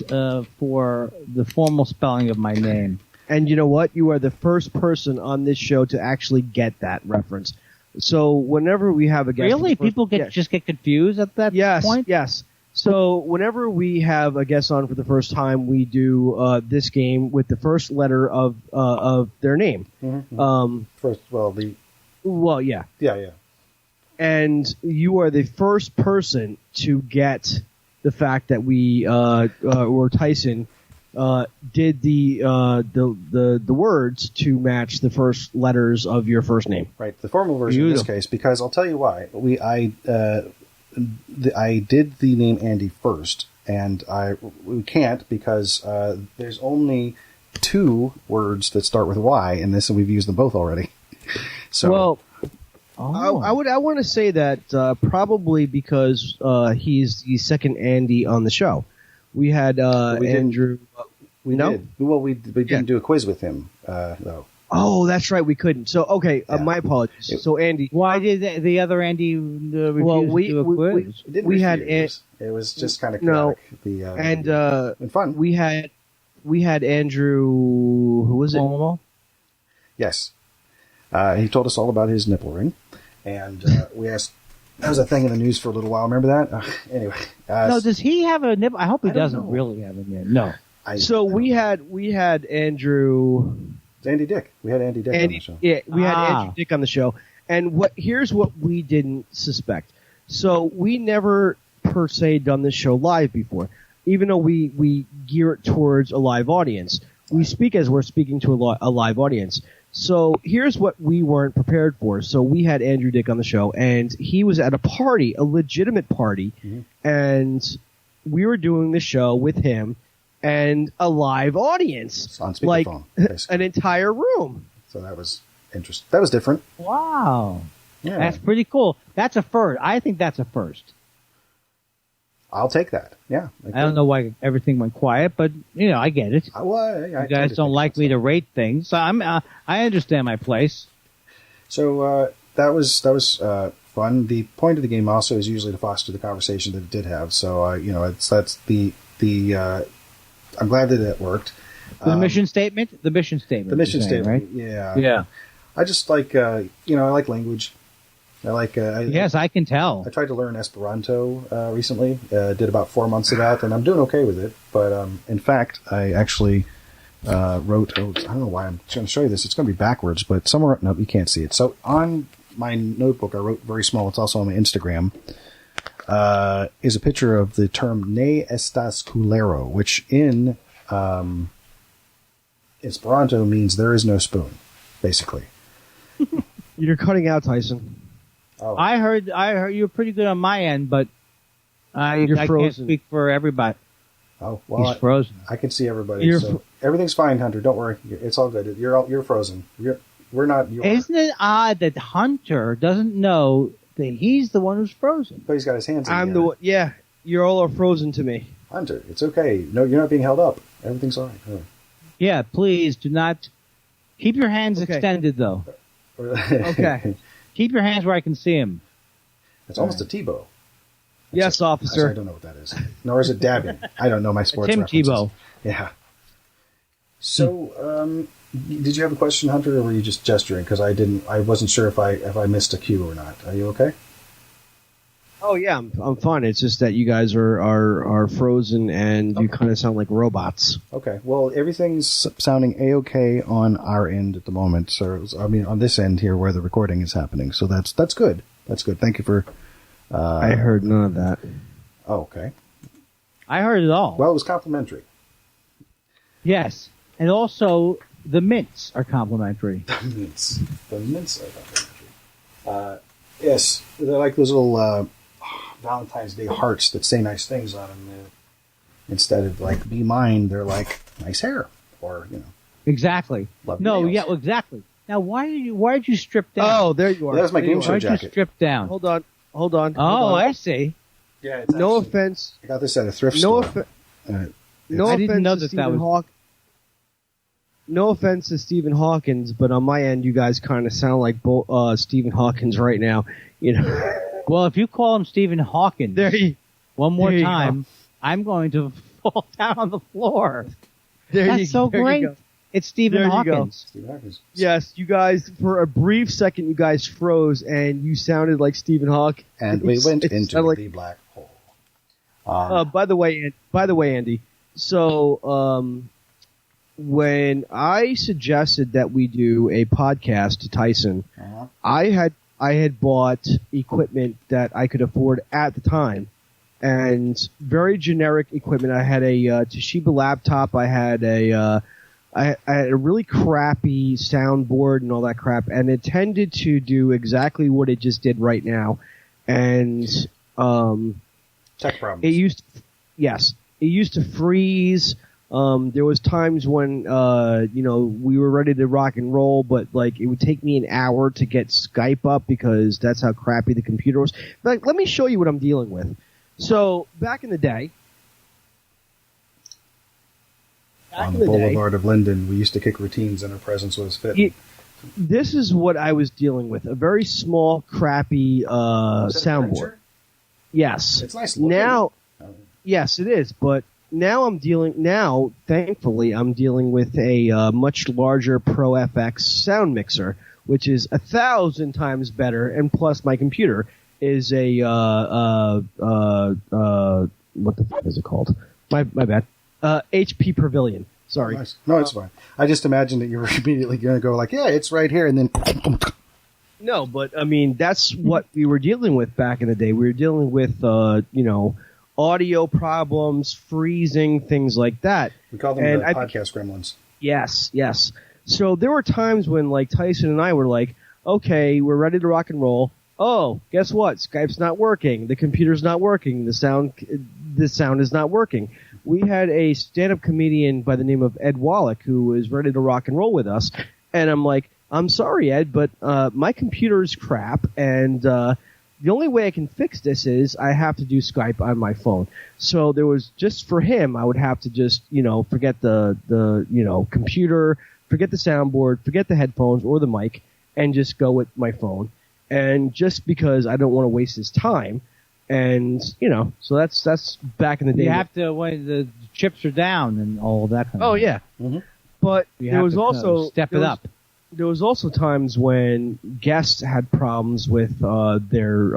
S7: for the formal spelling of my name.
S4: And you know what? You are the first person on this show to actually get that reference. So whenever we have a guest...
S7: Really? People just get confused at that point?
S4: Yes. So whenever we have a guest on for the first time, we do this game with the first letter of their name.
S6: Mm-hmm.
S4: Yeah.
S6: Yeah.
S4: And you are the first person to get the fact that we or Tyson did the words to match the first letters of your first name.
S6: Right. The formal version in this case, because I'll tell you why. I did the name Andy first, and we can't because there's only 2 words that start with Y in this, and we've used them both already. So,
S4: I want to say that probably because he's the second Andy on the show. We had Andrew.
S6: We did. Well, we didn't do a quiz with him though.
S4: Oh, that's right. We couldn't. So, okay, my apologies. So, Andy.
S7: Why did the other Andy refuse to do a quiz?
S6: We had it was just kind of chaotic. And fun.
S4: We had Andrew. Who was it?
S6: Yes. He told us all about his nipple ring, and we asked. That was a thing in the news for a little while. Remember that? Anyway.
S7: No, does he have a nipple? I hope he doesn't really have a nipple. No.
S4: We had Andrew.
S6: Andy Dick. We had Andy Dick on the show.
S4: Yeah, we had Andrew Dick on the show. And here's what we didn't suspect. So we never per se done this show live before, even though we gear it towards a live audience. We speak as we're speaking to a live audience. So here's what we weren't prepared for. So we had Andrew Dick on the show, and he was at a party, a legitimate party, and we were doing the show with him and a live audience,
S6: on speakerphone,
S4: like an entire room.
S6: So that was interesting. That was different.
S7: Wow,
S6: yeah,
S7: that's pretty cool. That's a first. I think that's a first.
S6: I'll take that. Yeah,
S7: I don't know why everything went quiet, but I get it. You guys don't like me to rate things, so I understand my place. So
S6: that was fun. The point of the game also is usually to foster the conversation that it did have. So that's the I'm glad that it worked.
S7: The mission statement. The mission statement.
S6: The mission statement.
S7: Right?
S6: Yeah.
S7: Yeah.
S6: I just like I like language.
S7: Yes, I can tell.
S6: I tried to learn Esperanto recently. Did about 4 months of that, and I'm doing okay with it. But in fact, I actually wrote. Oh, I don't know why I'm trying to show you this. It's going to be backwards, but somewhere. No, you can't see it. So on my notebook, I wrote very small. It's also on my Instagram. Is a picture of the term "ne estas culero," which in Esperanto means there is no spoon, basically.
S4: You're cutting out, Tyson.
S7: Oh. I heard you're pretty good on my end, but I can't speak for everybody.
S6: Oh, well,
S7: he's frozen.
S6: I can see everybody. So everything's fine, Hunter. Don't worry. It's all good. You're frozen. We're not.
S7: Isn't it odd that Hunter doesn't know that he's the one who's frozen?
S6: But he's got his hands in
S4: I'm the one. Yeah, you all are frozen to me.
S6: Hunter, it's okay. No, you're not being held up. Everything's all right. Oh.
S7: Yeah, please do not keep your hands extended, though.
S4: Okay.
S7: Keep your hands where I can see him.
S6: It's almost a Tebow.
S4: Yes, officer.
S6: I don't know what that is. Nor is it dabbing. I don't know my sports
S7: Tim
S6: references.
S7: Tebow.
S6: Yeah. So, did you have a question, Hunter, or were you just gesturing? Because I wasn't sure if I missed a cue or not. Are you okay?
S4: Oh yeah, I'm fine. It's just that you guys are frozen and you kind of sound like robots.
S6: Okay. Well, everything's sounding a-okay on our end at the moment. So I mean, on this end here where the recording is happening. So that's good. That's good. Thank you for.
S4: I heard none of that.
S6: Oh, okay.
S7: I heard it all.
S6: Well, it was complimentary.
S7: Yes, and also the mints are complimentary.
S6: The mints are complimentary. Yes, they're like those little Valentine's Day hearts that say nice things on them. Instead of like "be mine," they're like nice hair, or
S7: Exactly.
S6: Love
S7: no,
S6: nails.
S7: yeah, exactly. Now, why did you strip down?
S4: Oh, there you are.
S6: That was my game show
S7: Why did
S6: jacket.
S7: you strip down?
S4: Hold on.
S7: Oh, I see.
S6: Yeah. It's
S4: No
S6: actually-
S4: offense.
S6: I got this at a thrift
S4: No
S6: store.
S4: No
S7: I
S4: offense
S7: didn't know
S4: to
S7: that
S4: Stephen
S7: was.
S4: No offense to Stephen Hawkins, but on my end, you guys kind of sound like Stephen Hawkins right now.
S7: Well, if you call him Stephen Hawkins one more
S4: there you
S7: time,
S4: go.
S7: I'm going to fall down on the floor.
S4: There
S7: That's so
S4: there you
S7: great.
S4: go.
S7: It's Stephen
S4: There you go.
S7: Hawkins.
S6: Steve Hawkins.
S4: Yes, you guys, for a brief second, you guys froze and you sounded like Stephen Hawking.
S6: And we went into
S4: like,
S6: the black hole.
S4: by the way, Andy. So, when I suggested that we do a podcast to Tyson, I had bought equipment that I could afford at the time, and very generic equipment. I had a Toshiba laptop. I had a really crappy soundboard and all that crap, and it tended to do exactly what it just did right now. And
S6: Tech problems.
S4: It used to freeze. There was times when we were ready to rock and roll, but like it would take me an hour to get Skype up because that's how crappy the computer was. Like, let me show you what I'm dealing with. So back in the day.
S6: On the boulevard of Linden, we used to kick routines and our presence was fit.
S4: This is what I was dealing with. A very small, crappy soundboard. Yes.
S6: It's nice looking.
S4: Now, yes, it is. But now thankfully, I'm dealing with a much larger Pro FX sound mixer, which is 1,000 times better. And plus, my computer is a what the fuck is it called? My bad. HP Pavilion. Sorry.
S6: Oh, nice. No, it's fine. I just imagined that you were immediately going to go like, yeah, it's right here, and then...
S4: No, but I mean, that's what we were dealing with back in the day. We were dealing with, audio problems, freezing, things like that.
S6: We call them the podcast gremlins.
S4: Yes. So there were times when, like, Tyson and I were like, okay, we're ready to rock and roll. Oh, guess what? Skype's not working. The computer's not working. The sound is not working. We had a stand-up comedian by the name of Ed Wallach who was ready to rock and roll with us. And I'm like, I'm sorry, Ed, but my computer's crap, and the only way I can fix this is I have to do Skype on my phone. So there was, just for him, I would have to just, forget the computer, forget the soundboard, forget the headphones or the mic, and just go with my phone. And just because I don't want to waste his time, and so that's back in the day.
S7: You have to when the chips are down and all that kind of
S4: Oh
S7: thing.
S4: yeah.
S6: Mm-hmm.
S4: But
S7: You
S4: there
S7: have
S4: was
S7: to
S4: also
S7: step it up.
S4: there was also times when guests had problems with their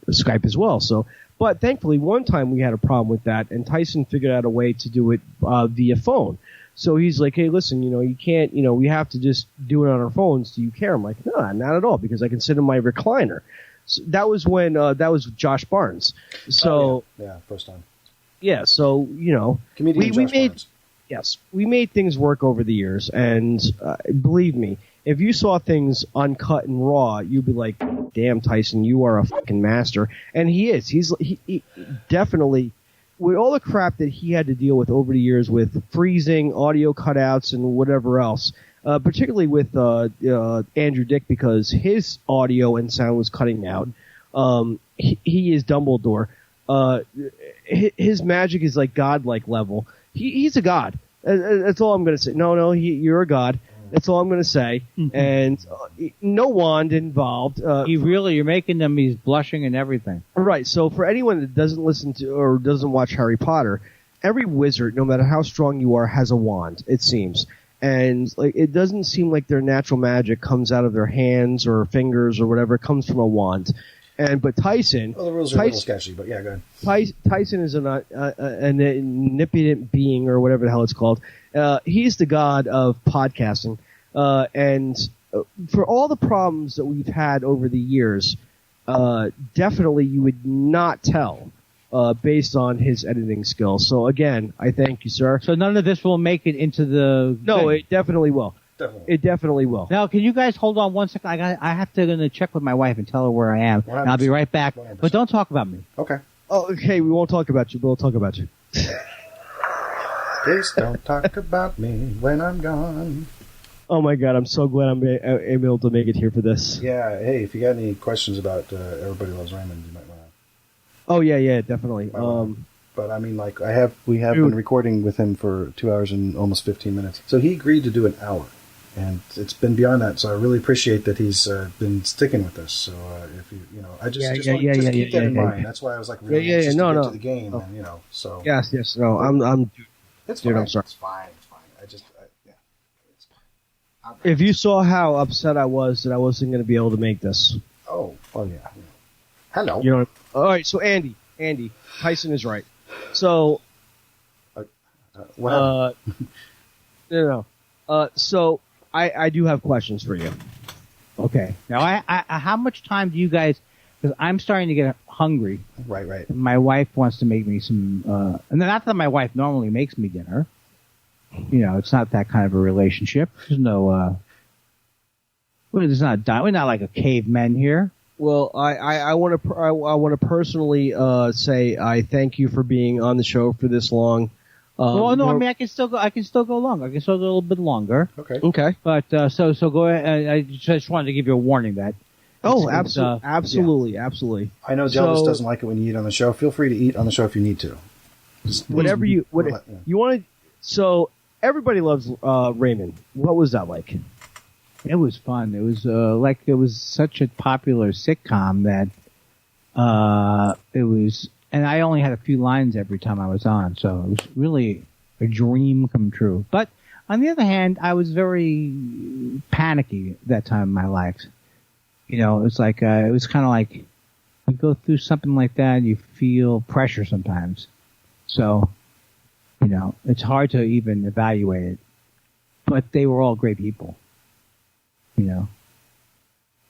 S4: Skype as well. So, but thankfully, one time we had a problem with that, and Tyson figured out a way to do it via phone. So he's like, "Hey, listen, you can't, we have to just do it on our phones. Do you care?" I'm like, "No, not at all, because I can sit in my recliner." So that was when that was Josh Barnes. So
S6: yeah, first time.
S4: Yeah, so
S6: Comedian
S4: we
S6: Josh
S4: made.
S6: Barnes.
S4: Yes, we made things work over the years, and believe me, if you saw things uncut and raw, you'd be like, "Damn, Tyson, you are a fucking master." And he is. He definitely, with all the crap that he had to deal with over the years with freezing, audio cutouts, and whatever else, particularly with Andrew Dick, because his audio and sound was cutting out. He is Dumbledore. His magic is like godlike level. He's a god. That's all I'm going to say. No, you're a god. That's all I'm going to say. Mm-hmm. And no wand involved.
S7: You're making them. He's blushing and everything.
S4: Right. So for anyone that doesn't listen to or doesn't watch Harry Potter, every wizard, no matter how strong you are, has a wand. It seems, and it doesn't seem like their natural magic comes out of their hands or fingers or whatever. It comes from a wand. But Tyson...
S6: Well, the rules are a little sketchy, but yeah, go ahead.
S4: Tyson is an omnipotent being, or whatever the hell it's called. He's the god of podcasting. And for all the problems that we've had over the years, definitely you would not tell based on his editing skills. So again, I thank you, sir.
S7: So none of this will make it into the...
S4: No, it definitely will. It definitely will.
S7: Now, can you guys hold on 1 second? I have to go check with my wife and tell her where I am. And I'll be right back. 100%. But don't talk about me.
S6: Okay.
S4: Oh, okay. We won't talk about you, but we'll talk about you.
S6: Please don't talk about me when I'm gone.
S4: Oh my God! I'm so glad I'm able to make it here for this.
S6: Yeah. Hey, if you got any questions about Everybody Loves Raymond, you might want to.
S4: Oh yeah, definitely.
S6: But I mean, we have been recording with him for 2 hours and almost 15 minutes. So he agreed to do an hour. And it's been beyond that, so I really appreciate that he's been sticking with us. So if I just keep that in mind. That's why I was like really anxious to get to the game, and so
S4: yes, no, I'm.
S6: It's
S4: dude,
S6: fine.
S4: I'm sorry.
S6: It's fine.
S4: If you saw how upset I was that I wasn't going to be able to make this.
S6: Oh, well, yeah. Hello.
S4: All right. So Andy, Tyson is right. So,
S6: what?
S4: No. So. I do have questions for you.
S7: Okay. Now, I how much time do you guys? Because I'm starting to get hungry.
S6: Right.
S7: My wife wants to make me some. And not that my wife normally makes me dinner. It's not that kind of a relationship. There's no. There's not. We're not like a cavemen here.
S4: Well, I want to personally say I thank you for being on the show for this long.
S7: I mean, I can still go. I can still go longer. I can still go a little bit longer.
S4: Okay.
S7: But so go ahead. I just wanted to give you a warning that.
S4: Absolutely.
S6: I know Delvis doesn't like it when you eat on the show. Feel free to eat on the show if you need to.
S4: Whatever you want to. So Everybody Loves Raymond. What was that like?
S7: It was fun. It was it was such a popular sitcom that it was. And I only had a few lines every time I was on, so it was really a dream come true. But on the other hand, I was very panicky that time in my life. It's like it was kind of like you go through something like that, and you feel pressure sometimes. So, it's hard to even evaluate it. But they were all great people.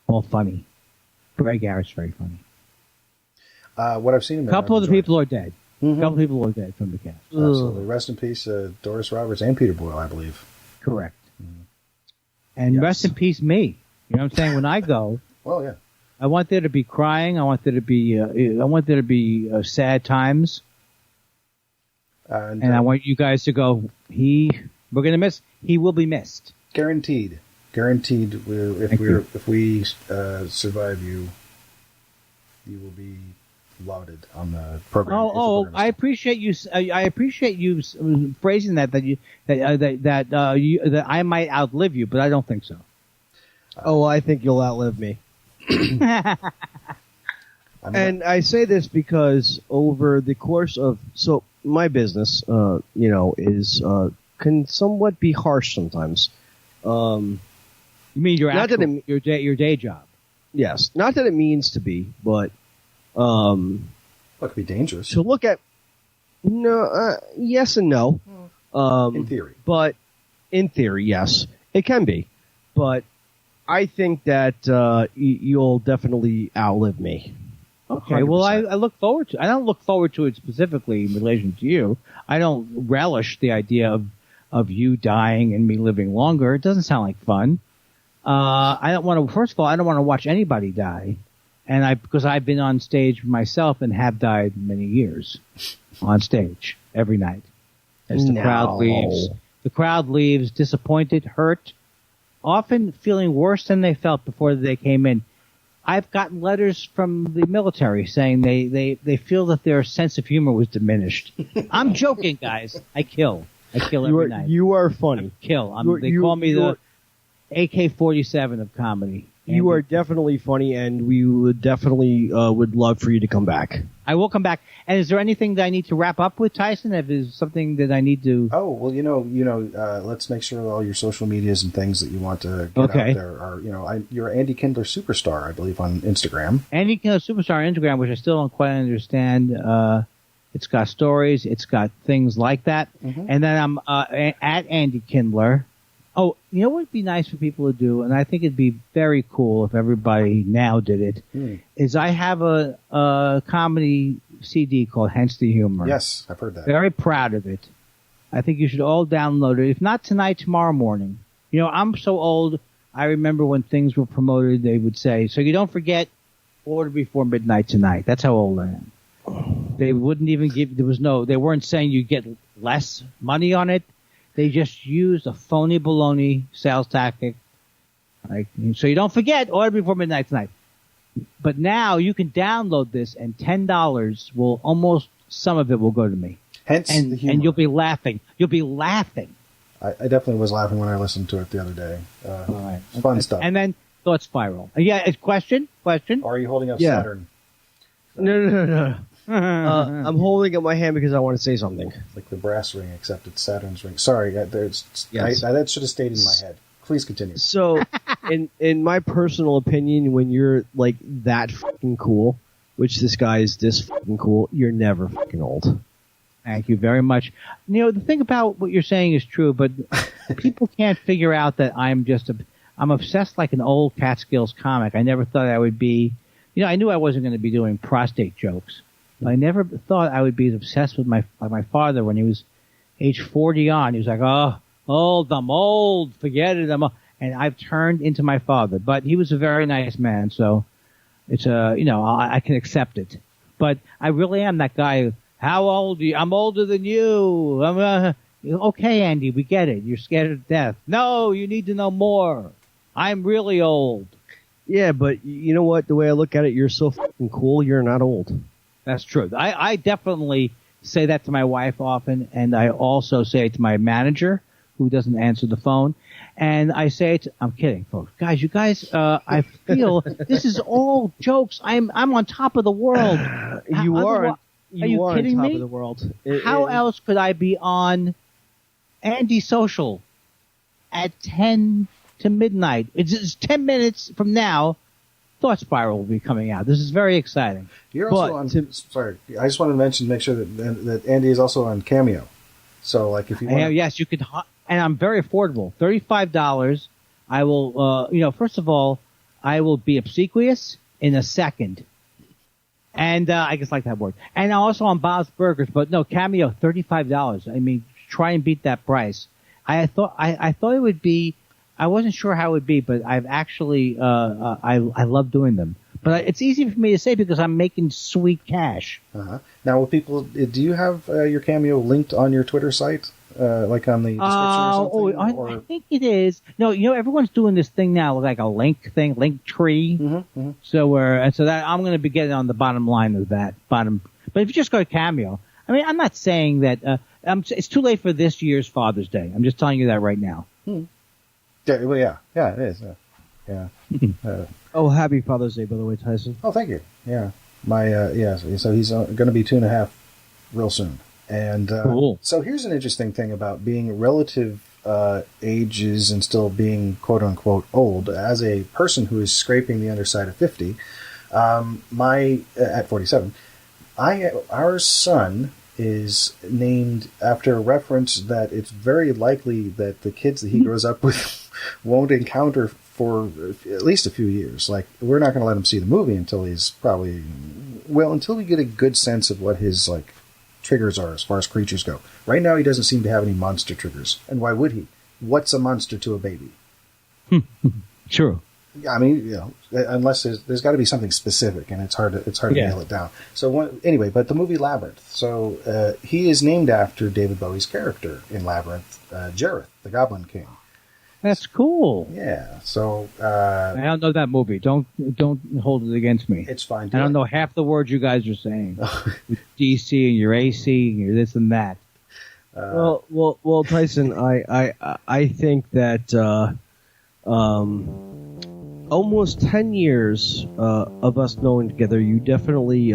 S7: All funny. Greg Garrett's very funny.
S6: What I've seen,
S7: a couple of the people are dead. Mm-hmm. A couple of people are dead from the cast.
S6: Absolutely. Rest in peace, Doris Roberts and Peter Boyle, I believe.
S7: Correct. Mm-hmm. And rest in peace, me. You know what I'm saying? When I go,
S6: well, yeah,
S7: I want there to be crying. I want there to be sad times. And I want you guys to go. We're gonna miss. He will be missed.
S6: Guaranteed. If we survive you, you will be lauded on the program.
S7: I appreciate you. I appreciate you phrasing that I might outlive you, but I don't think so.
S4: I think you'll outlive me. And I say this because over the course of my business, is can somewhat be harsh sometimes.
S7: You mean your
S4: Not that
S7: actual, your day job?
S4: Yes, not that it means to be, but
S6: Well, it could be dangerous.
S4: to look at. No, yes and no.
S6: In theory.
S4: But in theory, yes, it can be. But I think that you'll definitely outlive me.
S7: Okay, well,
S4: 100%.
S7: I look forward to. I don't look forward to it specifically in relation to you. I don't relish the idea of you dying and me living longer. It doesn't sound like fun. I don't want to. First of all, I don't want to watch anybody die, because I've been on stage myself and have died many years on stage every night as the crowd leaves. The crowd leaves disappointed, hurt, often feeling worse than they felt before they came in. I've gotten letters from the military saying they feel that their sense of humor was diminished. I'm joking, guys. I kill every night.
S4: You are funny.
S7: They call me the AK-47 of comedy.
S4: You are definitely funny, and we would definitely would love for you to come back.
S7: I will come back. And is there anything that I need to wrap up with, Tyson? If there's something that I need to...
S6: Oh, well, let's make sure all your social medias and things that you want to get out there are, you're Andy Kindler Superstar, I believe, on Instagram. Andy
S7: Kindler Superstar on Instagram, which I still don't quite understand. It's got stories. It's got things like that. Mm-hmm. And then I'm at Andy Kindler. Oh, you know what would be nice for people to do, and I think it'd be very cool if everybody now did it, is I have a comedy CD called Hence the Humor.
S6: Yes, I've heard that.
S7: Very proud of it. I think you should all download it. If not tonight, tomorrow morning. I'm so old, I remember when things were promoted, they would say, so you don't forget, order before midnight tonight. That's how old I am. They wouldn't even they weren't saying you get less money on it. They just used a phony baloney sales tactic. So you don't forget, order before midnight tonight. But now you can download this, and $10 some of it will go to me.
S6: Hence the humor.
S7: And you'll be laughing. You'll be laughing.
S6: I definitely was laughing when I listened to it the other day.
S7: All right.
S6: Fun stuff.
S7: And then Thought Spiral. Yeah, question?
S6: Or are you holding up Saturn?
S4: No. I'm holding up my hand because I want to say something.
S6: Like the brass ring, except it's Saturn's ring. Sorry, that should have stayed in my head. Please continue.
S4: So, in my personal opinion, when you're like that fucking cool, which this guy is this fucking cool, you're never fucking old.
S7: Thank you very much. The thing about what you're saying is true, but people can't figure out that I'm obsessed like an old Catskills comic. I never thought I would be, I knew I wasn't going to be doing prostate jokes. I never thought I would be obsessed with my father when he was age 40 on. He was like, oh, I'm old, forget it. And I've turned into my father. But he was a very nice man, so it's I can accept it. But I really am that guy. How old are you? I'm older than you. Okay, Andy, we get it. You're scared of death. No, you need to know more. I'm really old.
S4: Yeah, but you know what? The way I look at it, you're so fucking cool, you're not old.
S7: That's true. I definitely say that to my wife often, and I also say it to my manager, who doesn't answer the phone. And I say it I'm kidding, folks. You guys, I feel this is all jokes. I'm on top of the world.
S4: You are
S7: kidding
S4: on top
S7: me?
S4: of the world.
S7: How else could I be on Andy Social at 10 to midnight? It's 10 minutes from now. Thought Spiral will be coming out. This is very exciting.
S6: You're also sorry, I just wanted to mention, make sure that Andy is also on Cameo. So, like, if you want,
S7: yes, you could, and I'm very affordable. $35. I will, first of all, I will be obsequious in a second, and I just like that word. And also on Bob's Burgers, but no, Cameo, $35. I mean, try and beat that price. I thought it would be. I wasn't sure how it would be, but I've actually, I love doing them. But it's easy for me to say because I'm making sweet cash.
S6: Uh-huh. Now, will people, do you have your Cameo linked on your Twitter site? Like on the description or something?
S7: I think it is. No, everyone's doing this thing now, like a link tree.
S6: Mm-hmm, mm-hmm.
S7: So that I'm going to be getting on the bottom line of that But if you just go to Cameo, I mean, I'm not saying that, it's too late for this year's Father's Day. I'm just telling you that right now.
S6: Yeah, well, yeah, it is. Yeah.
S4: Oh, happy Father's Day, by the way, Tyson.
S6: Oh, thank you. Yeah, my so he's going to be 2.5 real soon, and
S7: cool.
S6: So here's an interesting thing about being relative ages and still being quote unquote old, as a person who is scraping the underside of 50, at 47, our son is named after a reference that it's very likely that the kids that he grows up with won't encounter for at least a few years. Like, we're not going to let him see the movie until he's probably, until we get a good sense of what his, like, triggers are as far as creatures go. Right now, he doesn't seem to have any monster triggers. And why would he? What's a monster to a baby?
S7: True.
S6: I mean, unless there's got to be something specific, and it's hard to nail it down. So anyway, but the movie Labyrinth. So he is named after David Bowie's character in Labyrinth, Jareth, the Goblin King.
S7: That's cool.
S6: Yeah. So
S7: I don't know that movie. Don't hold it against me.
S6: It's fine.
S7: I don't know half the words you guys are saying. With DC and your AC and your this and that.
S4: Well, Tyson, I think that almost 10 years of us knowing together, you definitely,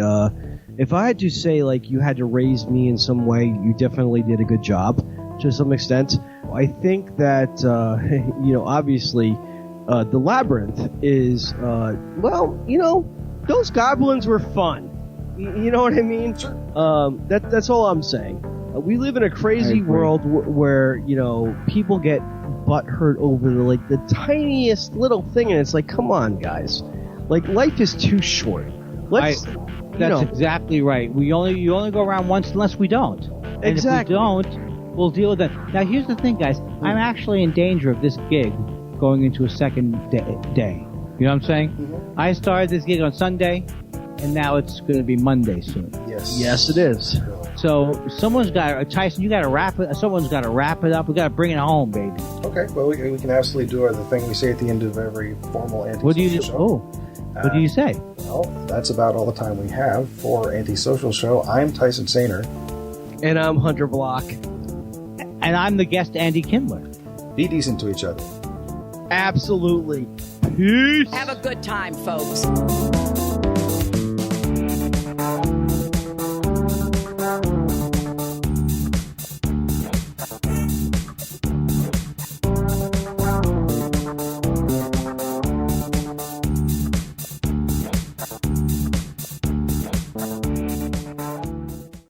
S4: if I had to say, like, you had to raise me in some way, you definitely did a good job to some extent. I think that, obviously, the Labyrinth is, those goblins were fun. You know what I mean? Sure. That's all I'm saying. We live in a crazy world where, people get butthurt over the tiniest little thing, and it's like, come on, guys. Like, life is too short. That's
S7: exactly right. You only go around once unless we don't. And
S4: exactly.
S7: If we don't, we'll deal with it. Now, here's the thing, guys. I'm actually in danger of this gig going into a second day. You know what I'm saying? Mm-hmm. I started this gig on Sunday, and now it's going to be Monday soon.
S4: Yes, it is.
S7: So Tyson, you got to wrap it. Someone's got to wrap it up. We got to bring it home, baby.
S6: Okay. Well, we can absolutely do the thing we say at the end of every formal anti-social show.
S7: Oh, what do you say?
S6: Well, that's about all the time we have for Antisocial Show. I'm Tyson Sainer.
S4: And I'm Hunter Block.
S7: And I'm the guest, Andy Kindler.
S6: Be decent to each other.
S4: Absolutely. Peace.
S9: Have a good time, folks.